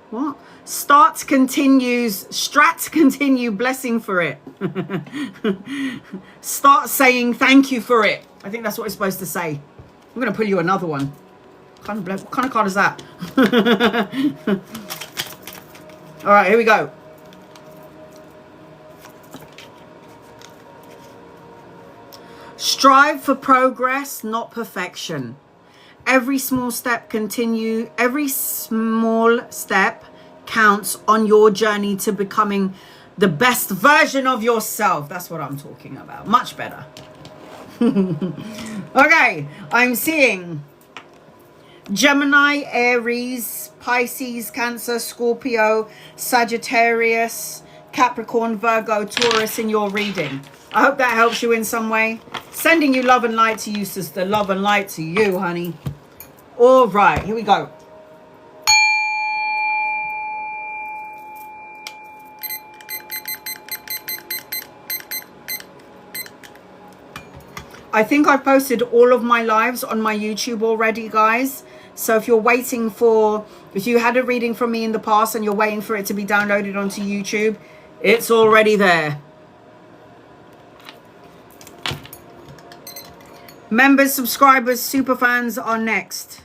What? Start continues. Strat continue blessing for it. Start saying thank you for it. I think that's what it's supposed to say. I'm going to pull you another one. What kind of card is that? All right, here we go. Strive for progress, not perfection. Every small step counts on your journey to becoming the best version of yourself. That's what I'm talking about. Much better. Okay, I'm seeing Gemini, Aries, Pisces, Cancer, Scorpio, Sagittarius, Capricorn, Virgo, Taurus in your reading. I hope that helps you in some way. Sending you love and light to you, sister. Love and light to you, honey. All right, here we go. I think I've posted all of my lives on my YouTube already, guys. So if you're waiting for, if you had a reading from me in the past and you're waiting for it to be downloaded onto YouTube, it's already there. Members, subscribers, super fans are next.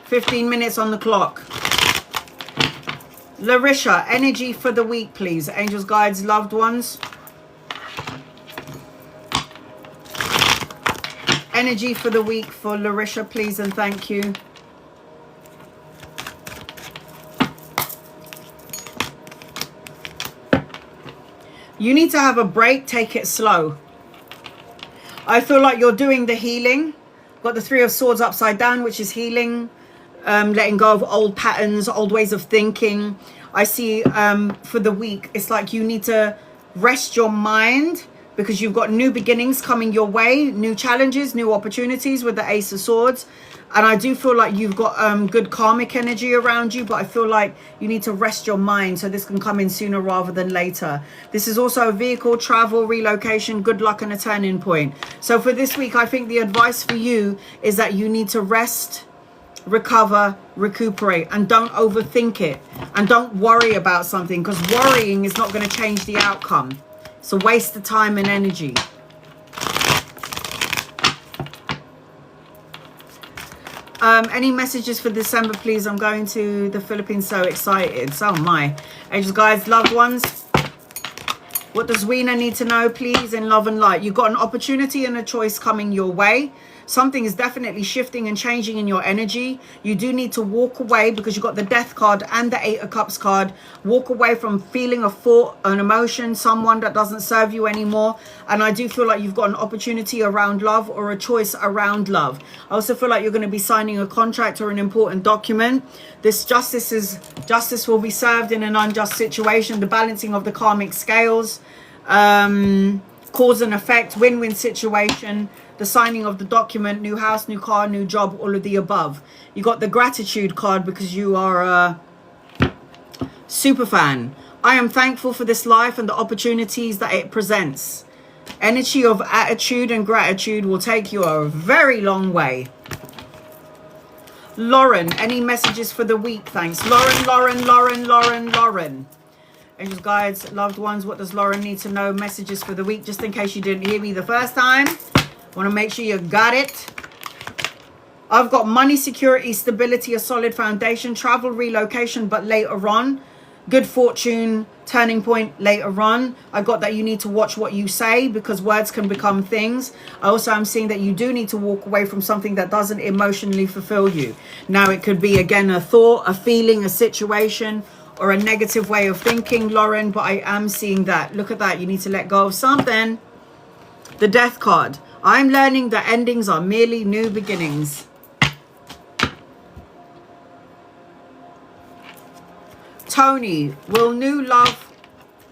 15 minutes on the clock. Larisha, energy for the week, please. Angels, guides, loved ones. Energy for the week for Larissa, please and thank you. You need to have a break, take it slow. I feel like you're doing the healing. Got the Three of Swords upside down, which is healing, letting go of old patterns, old ways of thinking. I see for the week, it's like you need to rest your mind because you've got new beginnings coming your way, new challenges, new opportunities with the Ace of Swords. And I do feel like you've got good karmic energy around you, but I feel like you need to rest your mind so this can come in sooner rather than later. This is also a vehicle, travel, relocation, good luck and a turning point. So for this week, I think the advice for you is that you need to rest, recover, recuperate, and don't overthink it. And don't worry about something, because worrying is not going to change the outcome. It's a waste of time and energy. Any messages for December, please? I'm going to the Philippines, so excited. So am I. Angels, guides, loved ones. What does Weena need to know, please, in love and light? You've got an opportunity and a choice coming your way. Something is definitely shifting and changing in your energy. You do need to walk away because you've got the Death card and the Eight of Cups card. Walk away from feeling a thought, an emotion, someone that doesn't serve you anymore. And I do feel like you've got an opportunity around love or a choice around love. I also feel like you're going to be signing a contract or an important document. This justice will be served in an unjust situation. The balancing of the karmic scales, cause and effect, win-win situation. The signing of the document, new house, new car, new job, all of the above. You got the gratitude card because you are a super fan. I am thankful for this life and the opportunities that it presents. Energy of attitude and gratitude will take you a very long way. Lauren, any messages for the week? Thanks. Lauren. Angels, guides, loved ones, what does Lauren need to know? Messages for the week, just in case you didn't hear me the first time. Want to make sure you got it. I've got money, security, stability, a solid foundation, travel, relocation, but later on. Good fortune, turning point later on. I got that you need to watch what you say because words can become things. I also am seeing that you do need to walk away from something that doesn't emotionally fulfill you. Now it could be, again, a thought, a feeling, a situation, or a negative way of thinking, Lauren, but I am seeing that. Look at that. You need to let go of something. The Death card. I'm learning that endings are merely new beginnings. Tony, will new love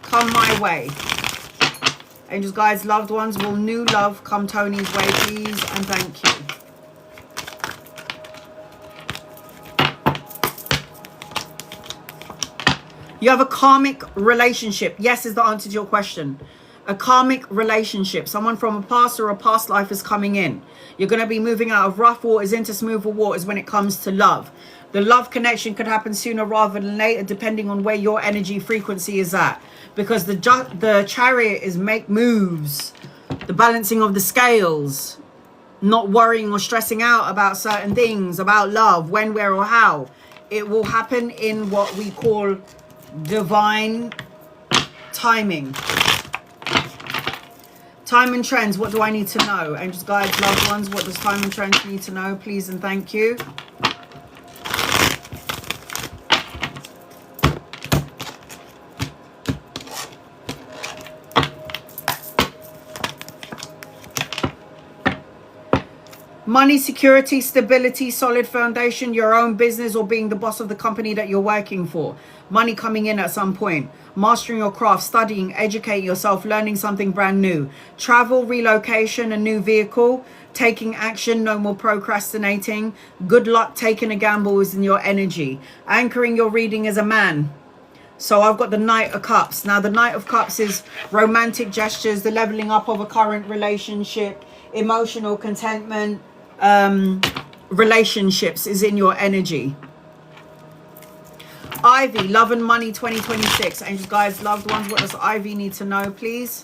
come my way? Angels, guides, loved ones, will new love come Tony's way, please and thank you. You have a karmic relationship. Yes is the answer to your question. A karmic relationship. Someone from a past or a past life is coming in. You're going to be moving out of rough waters into smoother waters when it comes to love. The love connection could happen sooner rather than later, depending on where your energy frequency is at. Because the Chariot is make moves. The balancing of the scales. Not worrying or stressing out about certain things, about love, when, where, or how. It will happen in what we call divine timing. Time and trends, what do I need to know? Angels, guides, loved ones, what does time and trends need to know? Please and thank you. Money, security, stability, solid foundation, your own business or being the boss of the company that you're working for. Money coming in at some point. Mastering your craft, studying, educating yourself, learning something brand new. Travel, relocation, a new vehicle. Taking action, no more procrastinating. Good luck, taking a gamble is in your energy. Anchoring your reading as a man. So I've got the Knight of Cups. Now the Knight of Cups is romantic gestures, the leveling up of a current relationship, emotional contentment, relationships is in your energy. Ivy, love and money 2026. Angels, guides, loved ones, what does Ivy need to know, please?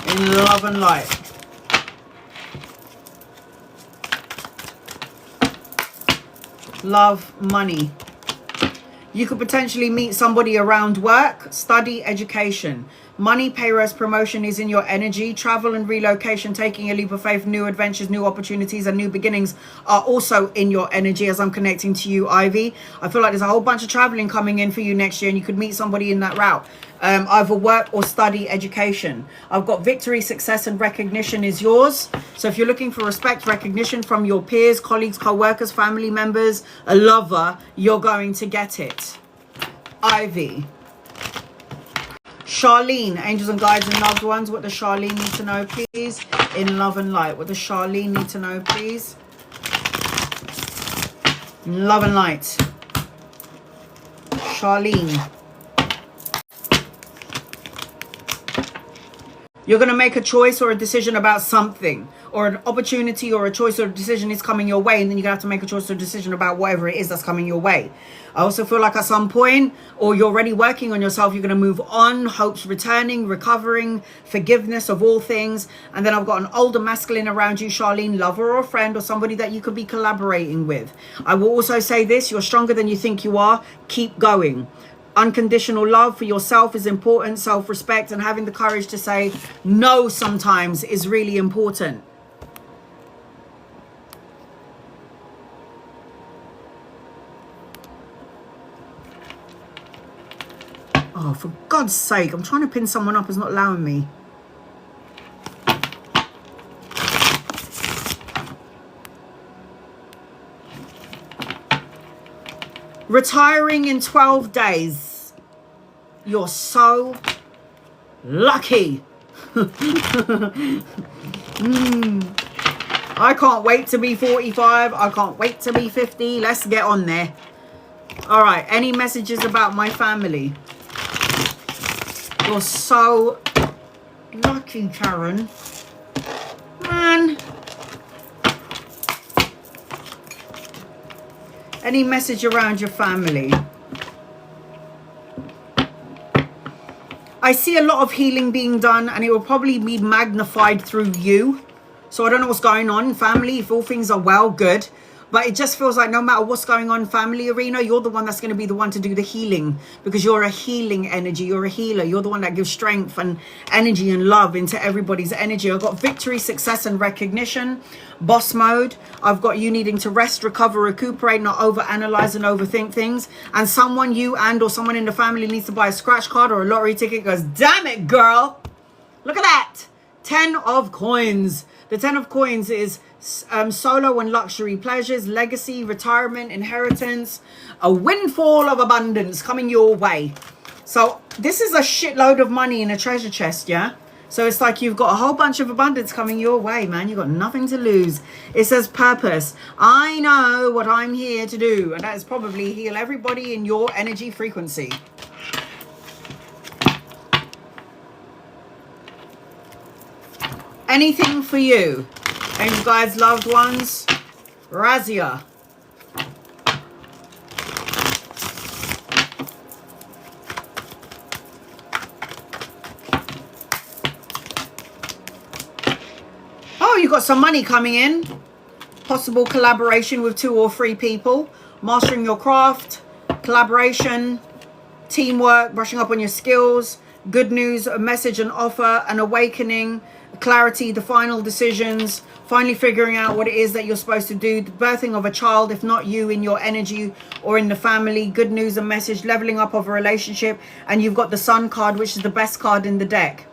In love and light. Love, money. You could potentially meet somebody around work, study, education. Money, pay rise, promotion is in your energy. Travel and relocation, taking a leap of faith, new adventures, new opportunities, and new beginnings are also in your energy as I'm connecting to you, Ivy. I feel like there's a whole bunch of traveling coming in for you next year, and you could meet somebody in that route. Either work or study, education. I've got victory, success, and recognition is yours. So if you're looking for respect, recognition from your peers, colleagues, co-workers, family members, a lover, you're going to get it. Ivy. Charlene, angels and guides and loved ones. What does Charlene need to know, please? In love and light. What does Charlene need to know, please? In love and light. Charlene. You're going to make a choice or a decision about something, or an opportunity or a choice or a decision is coming your way, and then you're going to have to make a choice or a decision about whatever it is that's coming your way. I also feel like at some point, or you're already working on yourself, you're going to move on, hopes returning, recovering, forgiveness of all things. And then I've got an older masculine around you, Charlene, lover or friend or somebody that you could be collaborating with. I will also say this, you're stronger than you think you are. Keep going. Unconditional love for yourself is important. Self-respect and having the courage to say no sometimes is really important. Oh, for God's sake, I'm trying to pin someone up, it's not allowing me. Retiring in 12 days. You're so lucky. I can't wait to be 45. I can't wait to be 50. Let's get on there. All right. Any messages about my family? You're so lucky, Karen. Man. Any message around your family? I see a lot of healing being done, and it will probably be magnified through you. So I don't know what's going on. Family, if all things are well, good. But it just feels like no matter what's going on, family arena, you're the one that's going to be the one to do the healing, because you're a healing energy. You're a healer. You're the one that gives strength and energy and love into everybody's energy. I've got victory, success, and recognition. Boss mode. I've got you needing to rest, recover, recuperate, not overanalyze and overthink things. And someone, you and or someone in the family, needs to buy a scratch card or a lottery ticket. Goes, damn it, girl. Look at that. 10 of coins. The 10 of coins is solo and luxury pleasures, legacy, retirement, inheritance, a windfall of abundance coming your way. So this is a shitload of money in a treasure chest, yeah? So it's like you've got a whole bunch of abundance coming your way, man. You've got nothing to lose. It says purpose. I know what I'm here to do. And that is probably heal everybody in your energy frequency. Anything for you. Angel guides, loved ones. Razia. Oh, you got some money coming in. Possible collaboration with 2 or 3 people. Mastering your craft. Collaboration. Teamwork. Brushing up on your skills. Good news, a message, an offer, an awakening. Clarity, the final decisions. Finally figuring out what it is that you're supposed to do. The birthing of a child, if not you, in your energy or in the family. Good news, a message. Leveling up of a relationship. And you've got the Sun card, which is the best card in the deck.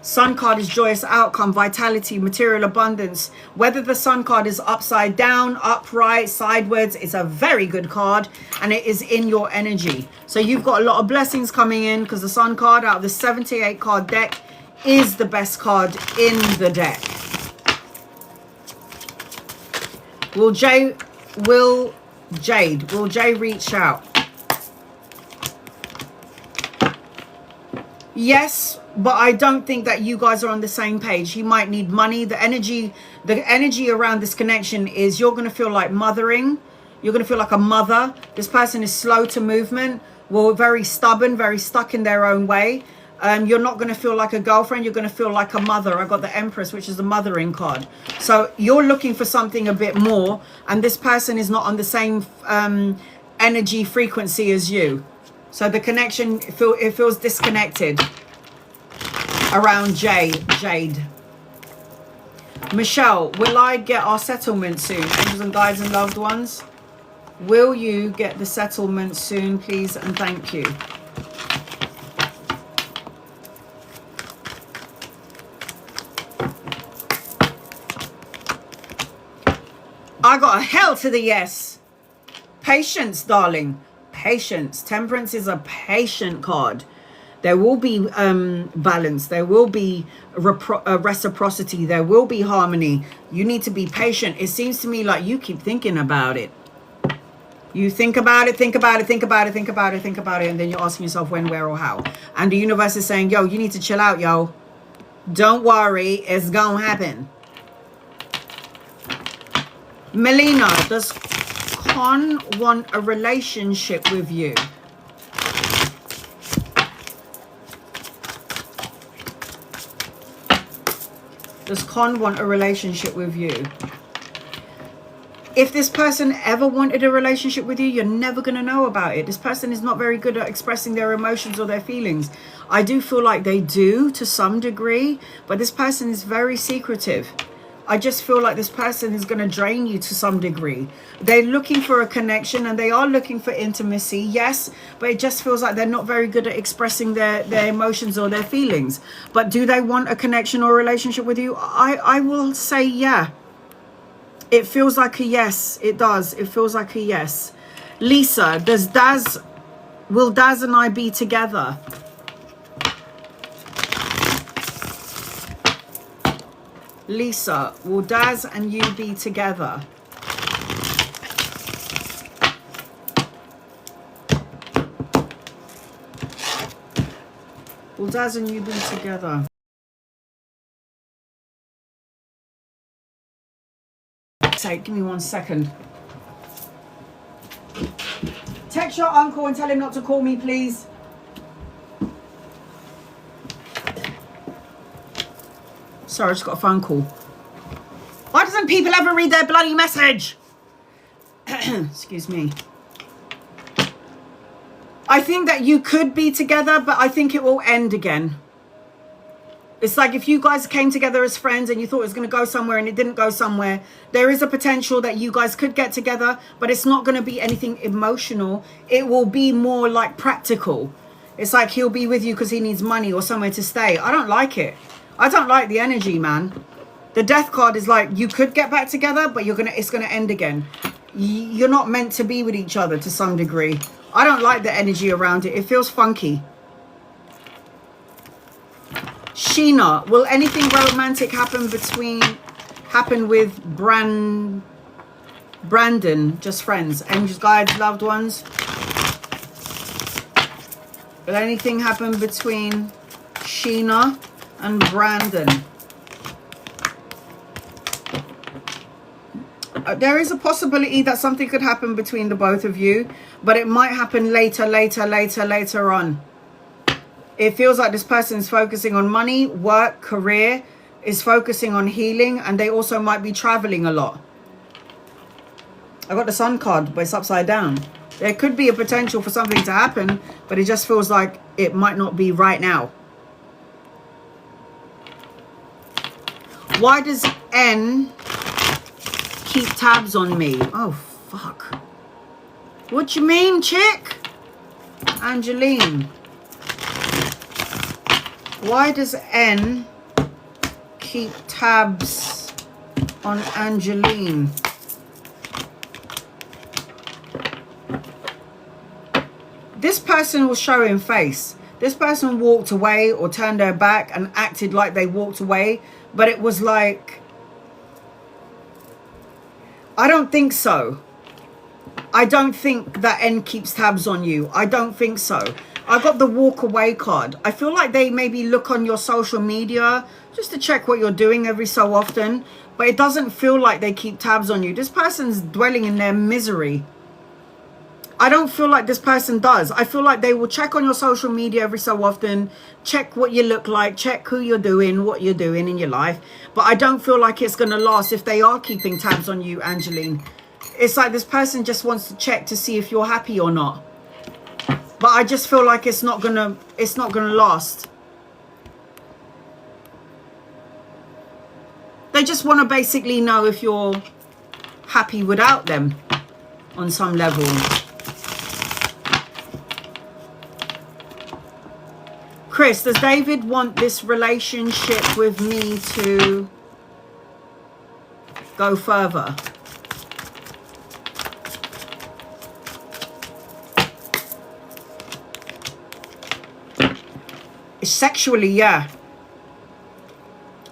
Sun card is joyous outcome, vitality, material abundance. Whether the Sun card is upside down, upright, sideways, it's a very good card, and it is in your energy. So you've got a lot of blessings coming in, because the Sun card out of the 78 card deck is the best card in the deck. Will Jay reach out? Yes, but I don't think that you guys are on the same page. He might need money. The energy around this connection is you're going to feel like mothering. You're going to feel like a mother. This person is slow to movement. Well, very stubborn, very stuck in their own way. You're not going to feel like a girlfriend. You're going to feel like a mother. I got the Empress, which is the mothering card. So you're looking for something a bit more. And this person is not on the same energy frequency as you. So the connection, it feels disconnected. around Jade. Michelle, will I get our settlement soon? Angels and guides and loved ones, will you get the settlement soon, please and thank you? I got a hell to the yes. Patience, darling. Patience. Temperance is a patient card. There will be balance. There will be reciprocity. There will be harmony. You need to be patient. It seems to me like you keep thinking about it. You think about it, think about it, think about it, think about it, think about it, and then you're asking yourself when, where, or how. And the universe is saying, yo, you need to chill out, yo. Don't worry, it's gonna happen. Melina, does Con want a relationship with you? Does Con want a relationship with you? If this person ever wanted a relationship with you, you're never going to know about it. This person is not very good at expressing their emotions or their feelings. I do feel like they do to some degree, but this person is very secretive. I just feel like this person is going to drain you to some degree. They're looking for a connection and they are looking for intimacy, yes, but it just feels like they're not very good at expressing their emotions or their feelings. But do they want a connection or a relationship with you? I will say yeah. It feels like a yes. It does. It feels like a yes. Lisa, will Daz and I be together? Lisa, will Daz and you be together? Will Daz and you be together? Give me 1 second. Text your uncle and tell him not to call me, please. Sorry, I just got a phone call. Why doesn't people ever read their bloody message? Excuse me. I think that you could be together, but I think it will end again. It's like if you guys came together as friends and you thought it was going to go somewhere and it didn't go somewhere, there is a potential that you guys could get together, but it's not going to be anything emotional. It will be more like practical. It's like he'll be with you because he needs money or somewhere to stay. I don't like it. I don't like the energy, man. The death card is like you could get back together, but it's going to end again. You're not meant to be with each other to some degree. I don't like the energy around it. It feels funky. Sheena, will anything romantic happen with Brandon? Just friends, angels, guides, loved ones. Will anything happen between Sheena and Brandon? There is a possibility that something could happen between the both of you, but it might happen later on. It feels like this person is focusing on money, work, career, is focusing on healing, and they also might be traveling a lot. I got the Sun card, but it's upside down. There could be a potential for something to happen, but it just feels like it might not be right now. Why does N keep tabs on me? Oh, fuck. What you mean, chick? Angeline. Why does N keep tabs on Angeline? This person was showing face. This person walked away or turned their back and acted like they walked away. But it was like, I don't think so. I don't think that N keeps tabs on you. I don't think so. I got the walk away card. I feel like they maybe look on your social media just to check what you're doing every so often. But it doesn't feel like they keep tabs on you. This person's dwelling in their misery. I don't feel like this person does. I feel like they will check on your social media every so often, check what you look like, check who you're doing, what you're doing in your life. But I don't feel like it's going to last if they are keeping tabs on you, Angeline. It's like this person just wants to check to see if you're happy or not. But I just feel like it's not gonna last. They just want to basically know if you're happy without them on some level. Chris, does David want this relationship with me to go further? Sexually, yeah.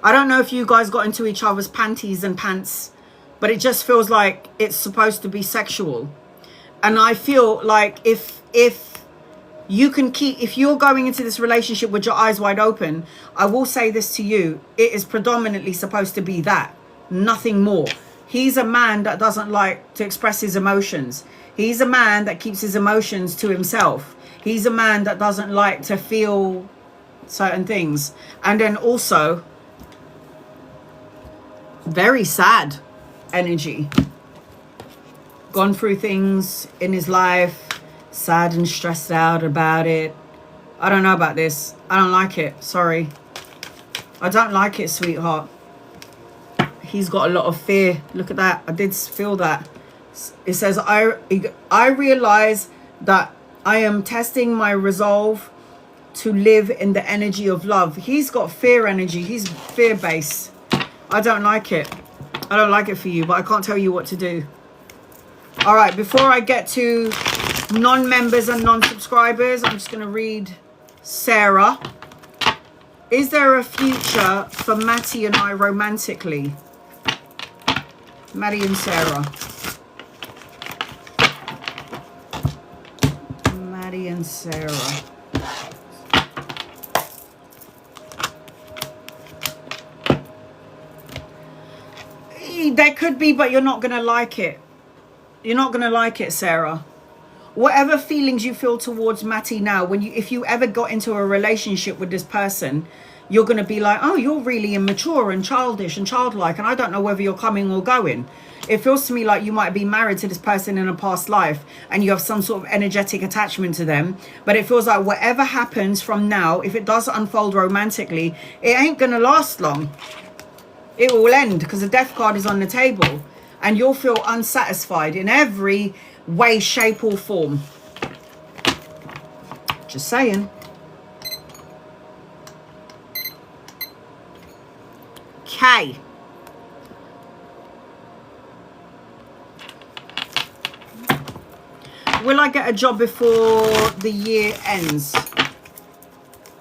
I don't know if you guys got into each other's panties and pants, but it just feels like it's supposed to be sexual. And I feel like if you can keep, if you're going into this relationship with your eyes wide open, I will say this to you, it is predominantly supposed to be that, nothing more. He's a man that doesn't like to express his emotions. He's a man that keeps his emotions to himself. He's a man that doesn't like to feel certain things. And then also, very sad energy. Gone through things in his life, sad and stressed out about it. I don't know about this. I don't like it. Sorry. I don't like it, sweetheart. He's got a lot of fear. Look at that. I did feel that. It says, I realize that I am testing my resolve to live in the energy of love. He's got fear energy. He's fear-based. I don't like it. I don't like it for you, but I can't tell you what to do. All right, before I get to non-members and non-subscribers, I'm just going to read Sarah. Is there a future for Matty and I romantically? Matty and Sarah. Matty and Sarah. There could be, but you're not going to like it. You're not going to like it, Sarah. Whatever feelings you feel towards Matty now, if you ever got into a relationship with this person, you're going to be like, oh, you're really immature and childish and childlike, and I don't know whether you're coming or going. It feels to me like you might be married to this person in a past life and you have some sort of energetic attachment to them. But it feels like whatever happens from now, if it does unfold romantically, it ain't going to last long. It will end because the death card is on the table and you'll feel unsatisfied in every way, shape or form. Just saying. Okay. Will I get a job before the year ends?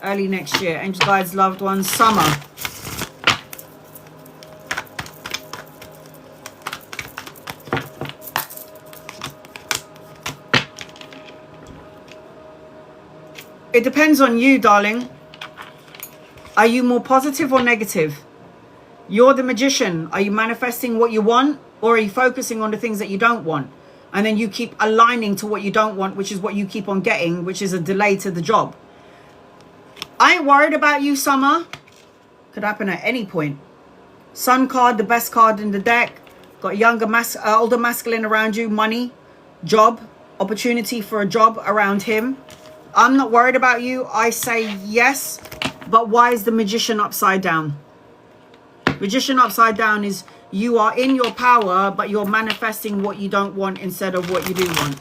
Early next year. Angels, guides, loved ones, summer. It depends on you, darling. Are you more positive or negative? You're the magician. Are you manifesting what you want, or are you focusing on the things that you don't want? And then you keep aligning to what you don't want, which is what you keep on getting, which is a delay to the job. I ain't worried about you, Summer. Could happen at any point. Sun card, the best card in the deck. Got a older masculine around you, money, job, opportunity for a job around him. I'm not worried about you. I say yes, but why is the magician upside down? Magician upside down is you are in your power, but you're manifesting what you don't want instead of what you do want.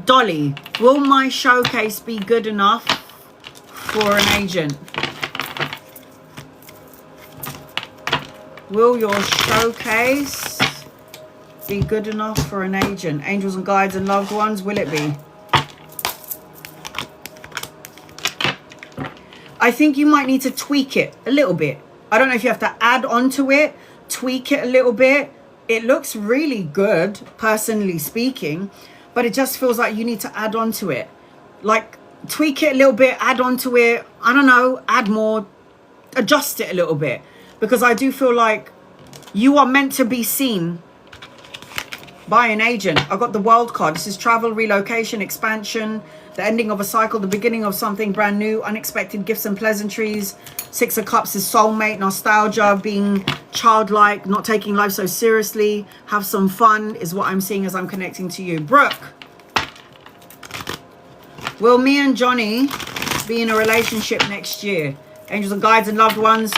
Dolly, will my showcase be good enough for an agent? Will your showcase be good enough for an agent? Angels and guides and loved ones, will it be? I think you might need to tweak it a little bit. I don't know if you have to add on to it, tweak it a little bit. It looks really good, personally speaking, but it just feels like you need to add on to it. Like, tweak it a little bit, add on to it. I don't know, add more, adjust it a little bit. Because I do feel like you are meant to be seen by an agent. I got the world card. This is travel, relocation, expansion, the ending of a cycle, the beginning of something brand new, unexpected gifts and pleasantries. Six of Cups is soulmate, nostalgia, being childlike, not taking life so seriously. Have some fun is what I'm seeing as I'm connecting to you. Brooke, will me and Johnny be in a relationship next year? Angels and guides and loved ones.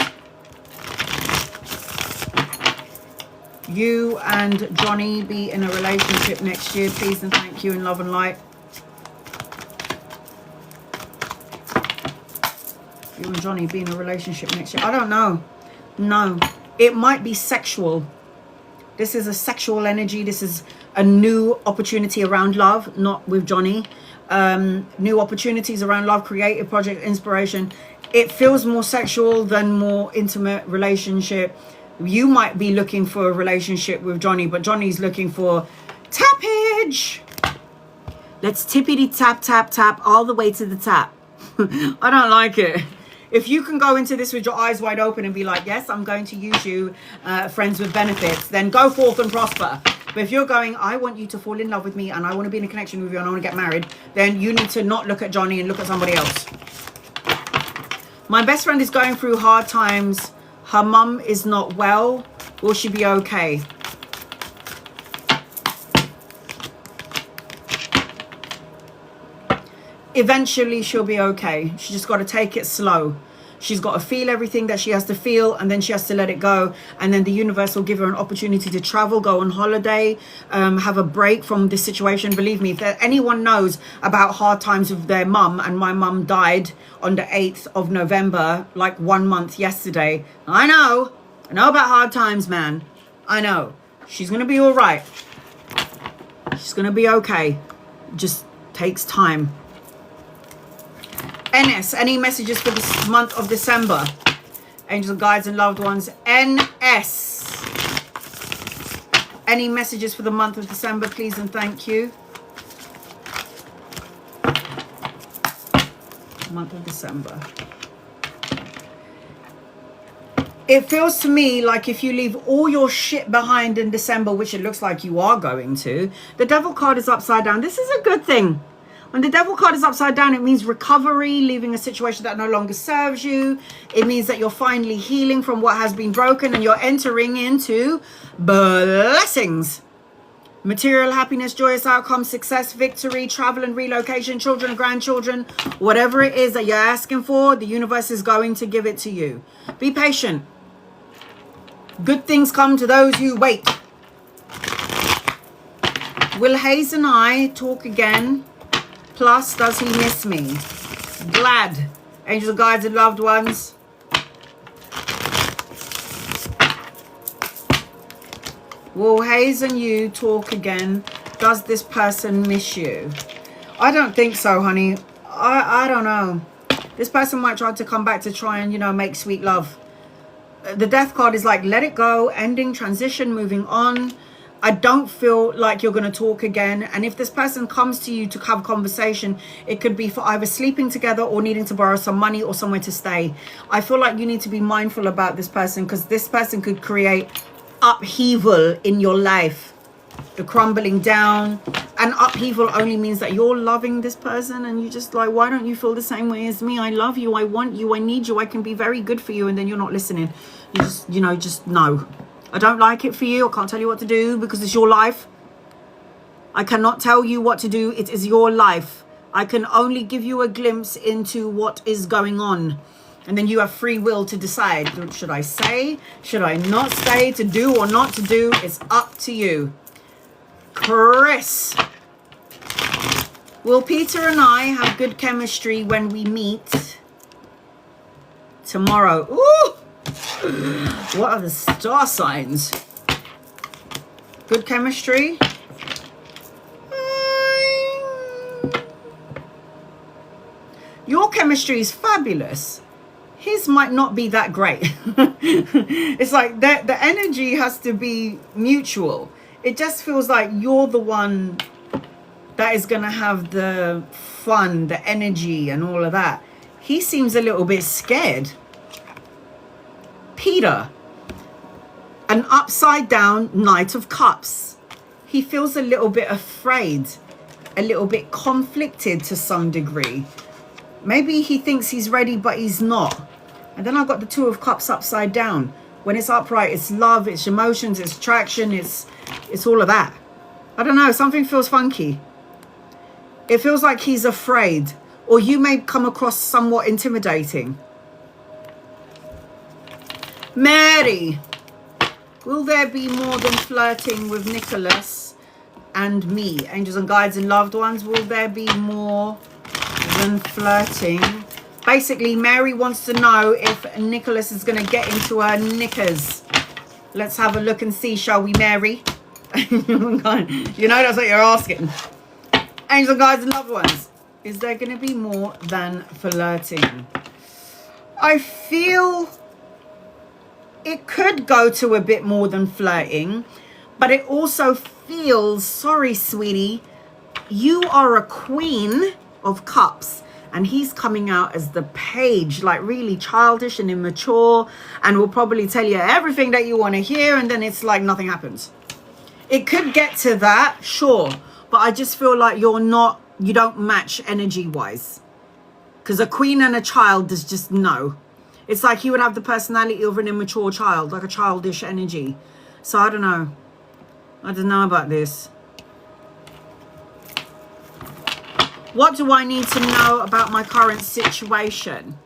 you and Johnny be in a relationship next year, please and thank you, in love and light. You and Johnny be in a relationship next year. I don't know. No, it might be sexual. This is a sexual energy. This is a new opportunity around love, not with Johnny. New opportunities around love, creative project, inspiration. It feels more sexual than more intimate relationship. You might be looking for a relationship with Johnny, but Johnny's looking for tappage. Let's tippity tap, tap, tap all the way to the tap. I don't like it. If you can go into this with your eyes wide open and be like, yes, I'm going to use you, friends with benefits, then go forth and prosper. But if you're going, I want you to fall in love with me and I want to be in a connection with you and I want to get married, then you need to not look at Johnny and look at somebody else. My best friend is going through hard times. Her mum is not well. Will she be okay? Eventually she'll be okay. She just got to take it slow. She's got to feel everything that she has to feel, and then she has to let it go, and then the universe will give her an opportunity to travel, go on holiday, have a break from this situation. Believe me, if anyone knows about hard times with their mum, and my mum died on the 8th of November, like 1 month yesterday. I know about hard times, man. I know. She's gonna be all right. She's gonna be okay. Just takes time. NS, any messages for this month of December? Angels, guides, and loved ones. NS. Any messages for the month of December, please and thank you. Month of December. It feels to me like if you leave all your shit behind in December, which it looks like you are going to, the devil card is upside down. This is a good thing. When the devil card is upside down, it means recovery, leaving a situation that no longer serves you. It means that you're finally healing from what has been broken and you're entering into blessings. Material happiness, joyous outcome, success, victory, travel and relocation, children and grandchildren. Whatever it is that you're asking for, the universe is going to give it to you. Be patient. Good things come to those who wait. Will Hayes and I talk again? Plus, does he miss me? Glad. Angels, guides, and loved ones. Will Hayes and you talk again? Does this person miss you? I don't think so, honey. I don't know. This person might try to come back to try and, you know, make sweet love. The death card is like, let it go, ending, transition, moving on. I don't feel like you're going to talk again. And if this person comes to you to have a conversation, it could be for either sleeping together or needing to borrow some money or somewhere to stay. I feel like you need to be mindful about this person, because this person could create upheaval in your life. The crumbling down. And upheaval only means that you're loving this person and you just like, why don't you feel the same way as me? I love you. I want you. I need you. I can be very good for you. And then you're not listening. You just, you know, just no. I don't like it for you. I can't tell you what to do because it's your life. I cannot tell you what to do. It is your life. I can only give you a glimpse into what is going on. And then you have free will to decide. Should I stay? Should I not stay? To do or not to do? It's up to you. Chris. Will Peter and I have good chemistry when we meet tomorrow? Ooh! What are the star signs? Good chemistry. Your chemistry is fabulous. His might not be that great. It's like the energy has to be mutual. It just feels like you're the one that is going to have the fun, the energy and all of that. He seems a little bit scared. Peter, an upside down Knight of Cups. He feels a little bit afraid, a little bit conflicted to some degree. Maybe he thinks he's ready, but he's not. And then I've got the Two of Cups upside down. When it's upright, it's love, it's emotions, it's attraction, it's all of that. I don't know, something feels funky. It feels like he's afraid, or you may come across somewhat intimidating. Mary, Will there be more than flirting with Nicholas and me? Angels and guides and loved ones, will there be more than flirting? Basically, Mary wants to know if Nicholas is going to get into her knickers. Let's have a look and see, shall we, Mary? You know, that's what you're asking. Angels and guides and loved ones, is there going to be more than flirting? I feel it could go to a bit more than flirting, but it also feels, sorry, sweetie, you are a queen of cups, and he's coming out as the page, like really childish and immature, and will probably tell you everything that you want to hear, and then it's like nothing happens. It could get to that, sure, but I just feel like you don't match energy wise, because a queen and a child is just no. It's like he would have the personality of an immature child, like a childish energy. So I don't know. I don't know about this. What do I need to know about my current situation?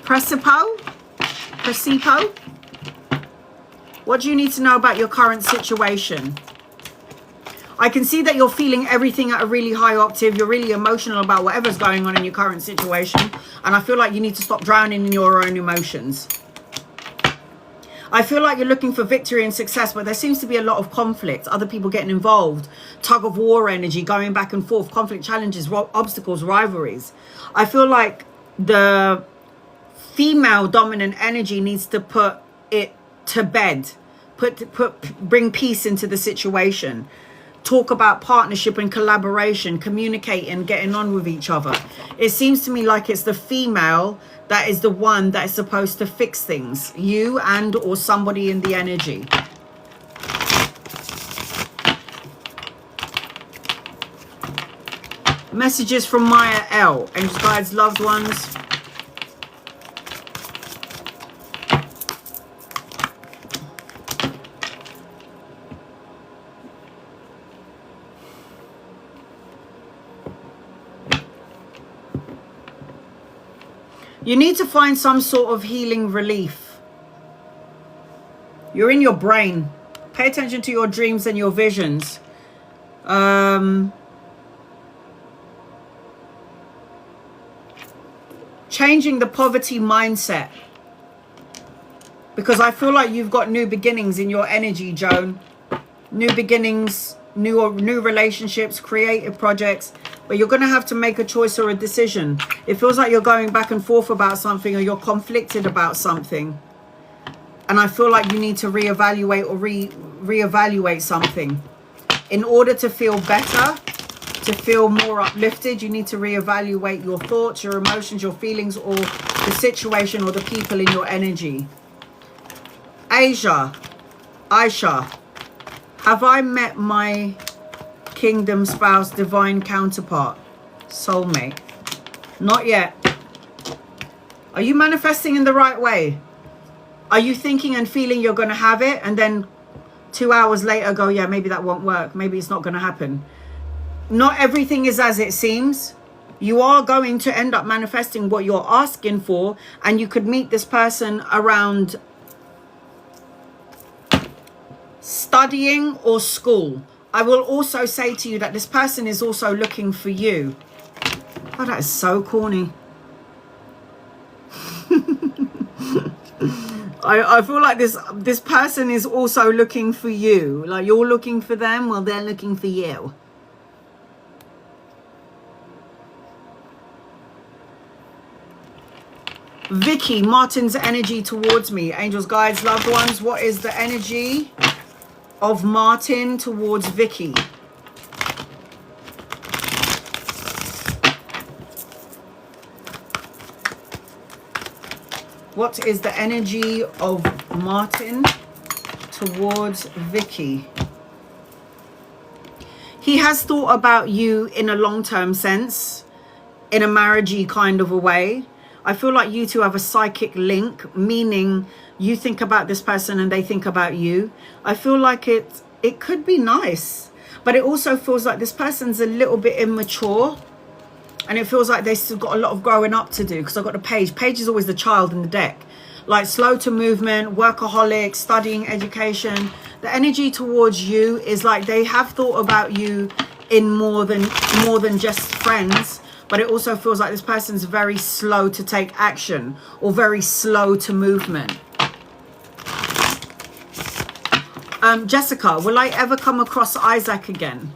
Precipo? What do you need to know about your current situation? I can see that you're feeling everything at a really high octave. You're really emotional about whatever's going on in your current situation. And I feel like you need to stop drowning in your own emotions. I feel like you're looking for victory and success, but there seems to be a lot of conflict. Other people getting involved. Tug of war energy, going back and forth. Conflict, challenges, obstacles, rivalries. I feel like the female dominant energy needs to put it to bed. Bring peace into the situation. Talk about partnership and collaboration, communicating, getting on with each other. It seems to me like it's the female that is the one that is supposed to fix things. You and or somebody in the energy. Messages from Maya L. Angels, guides, loved ones. You need to find some sort of healing relief. You're in your brain. Pay attention to your dreams and your visions. Changing the poverty mindset. Because I feel like you've got new beginnings in your energy, Joan. New beginnings, new relationships, creative projects. But you're going to have to make a choice or a decision. It feels like you're going back and forth about something, or you're conflicted about something. And I feel like you need to reevaluate or reevaluate something. In order to feel better, to feel more uplifted, you need to reevaluate your thoughts, your emotions, your feelings, or the situation or the people in your energy. Aisha, have I met my kingdom spouse, divine counterpart, soulmate? Not yet. Are you manifesting in the right way? Are you thinking and feeling you're going to have it, and then 2 hours later go, yeah, maybe that won't work, maybe it's not going to happen? Not everything is as it seems. You are going to end up manifesting what you're asking for, and you could meet this person around studying or school. I will also say to you that this person is also looking for you. Oh, that is so corny. I feel like this person is also looking for you. Like you're looking for them, well, they're looking for you. Vicky, Martin's energy towards me. Angels, guides, loved ones. What is the energy of Martin towards Vicky? What is the energy of Martin towards Vicky? He has thought about you in a long-term sense, in a marriagey kind of a way. I feel like you two have a psychic link, meaning you think about this person and they think about you. I feel like it could be nice, but it also feels like this person's a little bit immature. And it feels like they still got a lot of growing up to do, because I've got the page. Page is always the child in the deck. Like slow to movement, workaholic, studying, education. The energy towards you is like they have thought about you in more than just friends. But it also feels like this person's very slow to take action, or very slow to movement. Jessica, will I ever come across Isaac again?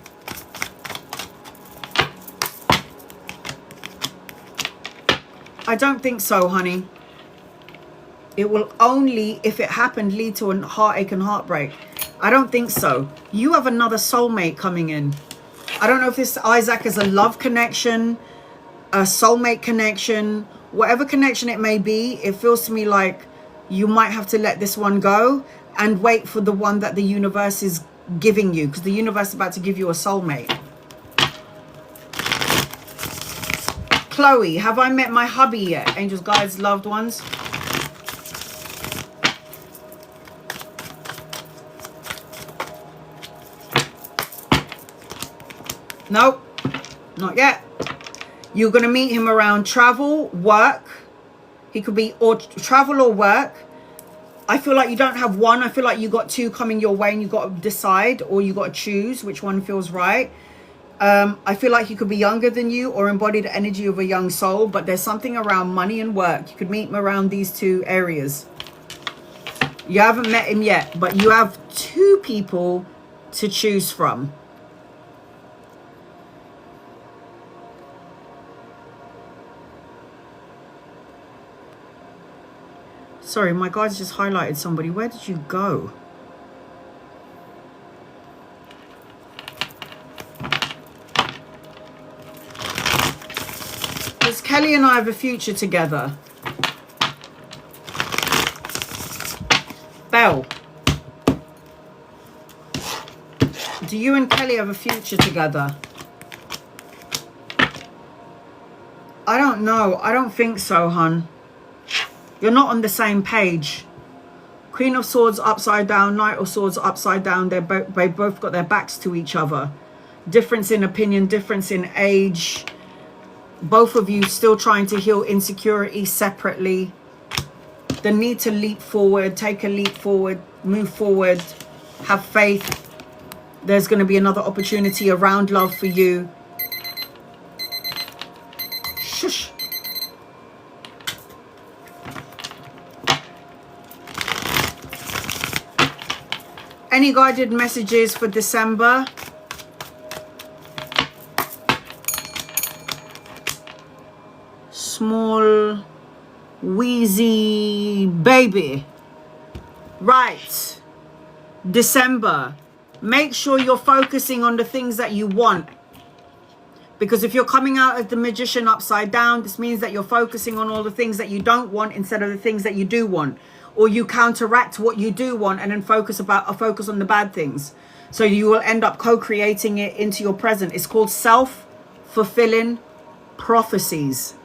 I don't think so, honey. It will only, if it happened, lead to a heartache and heartbreak. I don't think so. You have another soulmate coming in. I don't know if this Isaac is a love connection, a soulmate connection, whatever connection it may be. It feels to me like you might have to let this one go and wait for the one that the universe is giving you, because the universe is about to give you a soulmate. Chloe, have I met my hubby yet? Angels, guides, loved ones. Nope, not yet. You're going to meet him around travel, work. He could be or travel or work. I feel like you don't have one. I feel like you got two coming your way and you got to decide, or you got to choose which one feels right. I feel like he could be younger than you or embody the energy of a young soul, but there's something around money and work. You could meet him around these two areas. You haven't met him yet, but you have two people to choose from. Sorry, my guys just highlighted somebody. Where did you go? Does Kelly and I have a future together? Belle, do you and Kelly have a future together? I don't know. I don't think so, hun. You're not on the same page. Queen of Swords upside down, Knight of Swords upside down. They both got their backs to each other. Difference in opinion, difference in age. Both of you still trying to heal insecurity separately. The need to leap forward, take a leap forward, move forward, have faith. There's going to be another opportunity around love for you. Shush. Any guided messages for December? Small, wheezy baby. Right. December. Make sure you're focusing on the things that you want. Because if you're coming out as the Magician upside down, this means that you're focusing on all the things that you don't want instead of the things that you do want. Or you counteract what you do want and then focus on the bad things. So you will end up co-creating it into your present. It's called self-fulfilling prophecies.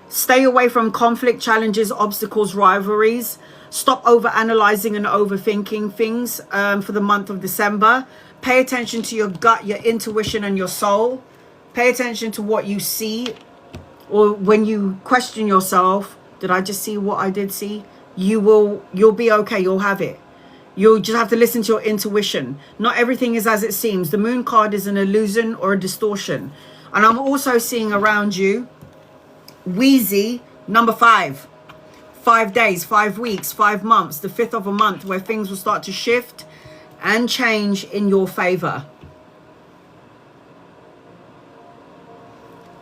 Stay away from conflict, challenges, obstacles, rivalries. Stop over-analyzing and overthinking things for the month of December. Pay attention to your gut, your intuition, and your soul. Pay attention to what you see. Or when you question yourself, did I just see what I did see? You'll be okay. You'll have it. You'll just have to listen to your intuition. Not everything is as it seems. The moon card is an illusion or a distortion. And I'm also seeing around you, wheezy, number 5. 5 days, 5 weeks, 5 months, the 5th of a month, where things will start to shift and change in your favor.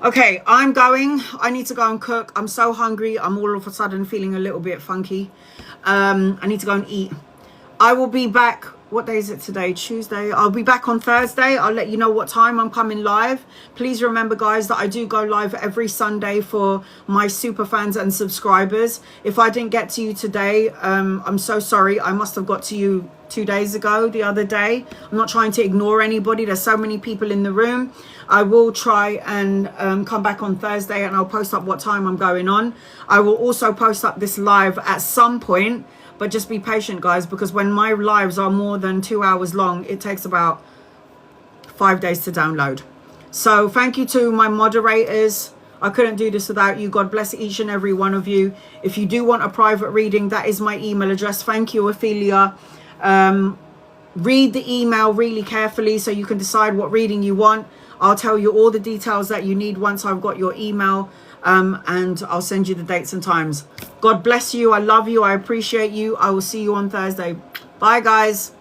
Okay, I'm going. I need to go and cook. I'm so hungry. I'm all of a sudden feeling a little bit funky. I need to go and eat. I will be back. What day is it today? Tuesday. I'll be back on Thursday. I'll let you know what time I'm coming live. Please remember, guys, that I do go live every Sunday for my super fans and subscribers. If I didn't get to you today, I'm so sorry. I must have got to you 2 days ago, the other day. I'm not trying to ignore anybody. There's so many people in the room. I will try and come back on Thursday, and I'll post up what time I'm going on. I will also post up this live at some point. But just be patient, guys, because when my lives are more than 2 hours long, it takes about 5 days to download. So thank you to my moderators. I couldn't do this without you. God bless each and every one of you. If you do want a private reading, that is my email address. Thank you, Ophelia. Read the email really carefully so you can decide what reading you want. I'll tell you all the details that you need once I've got your email, and I'll send you the dates and times. God bless you. I love you. I appreciate you. I will see you on Thursday. Bye, guys.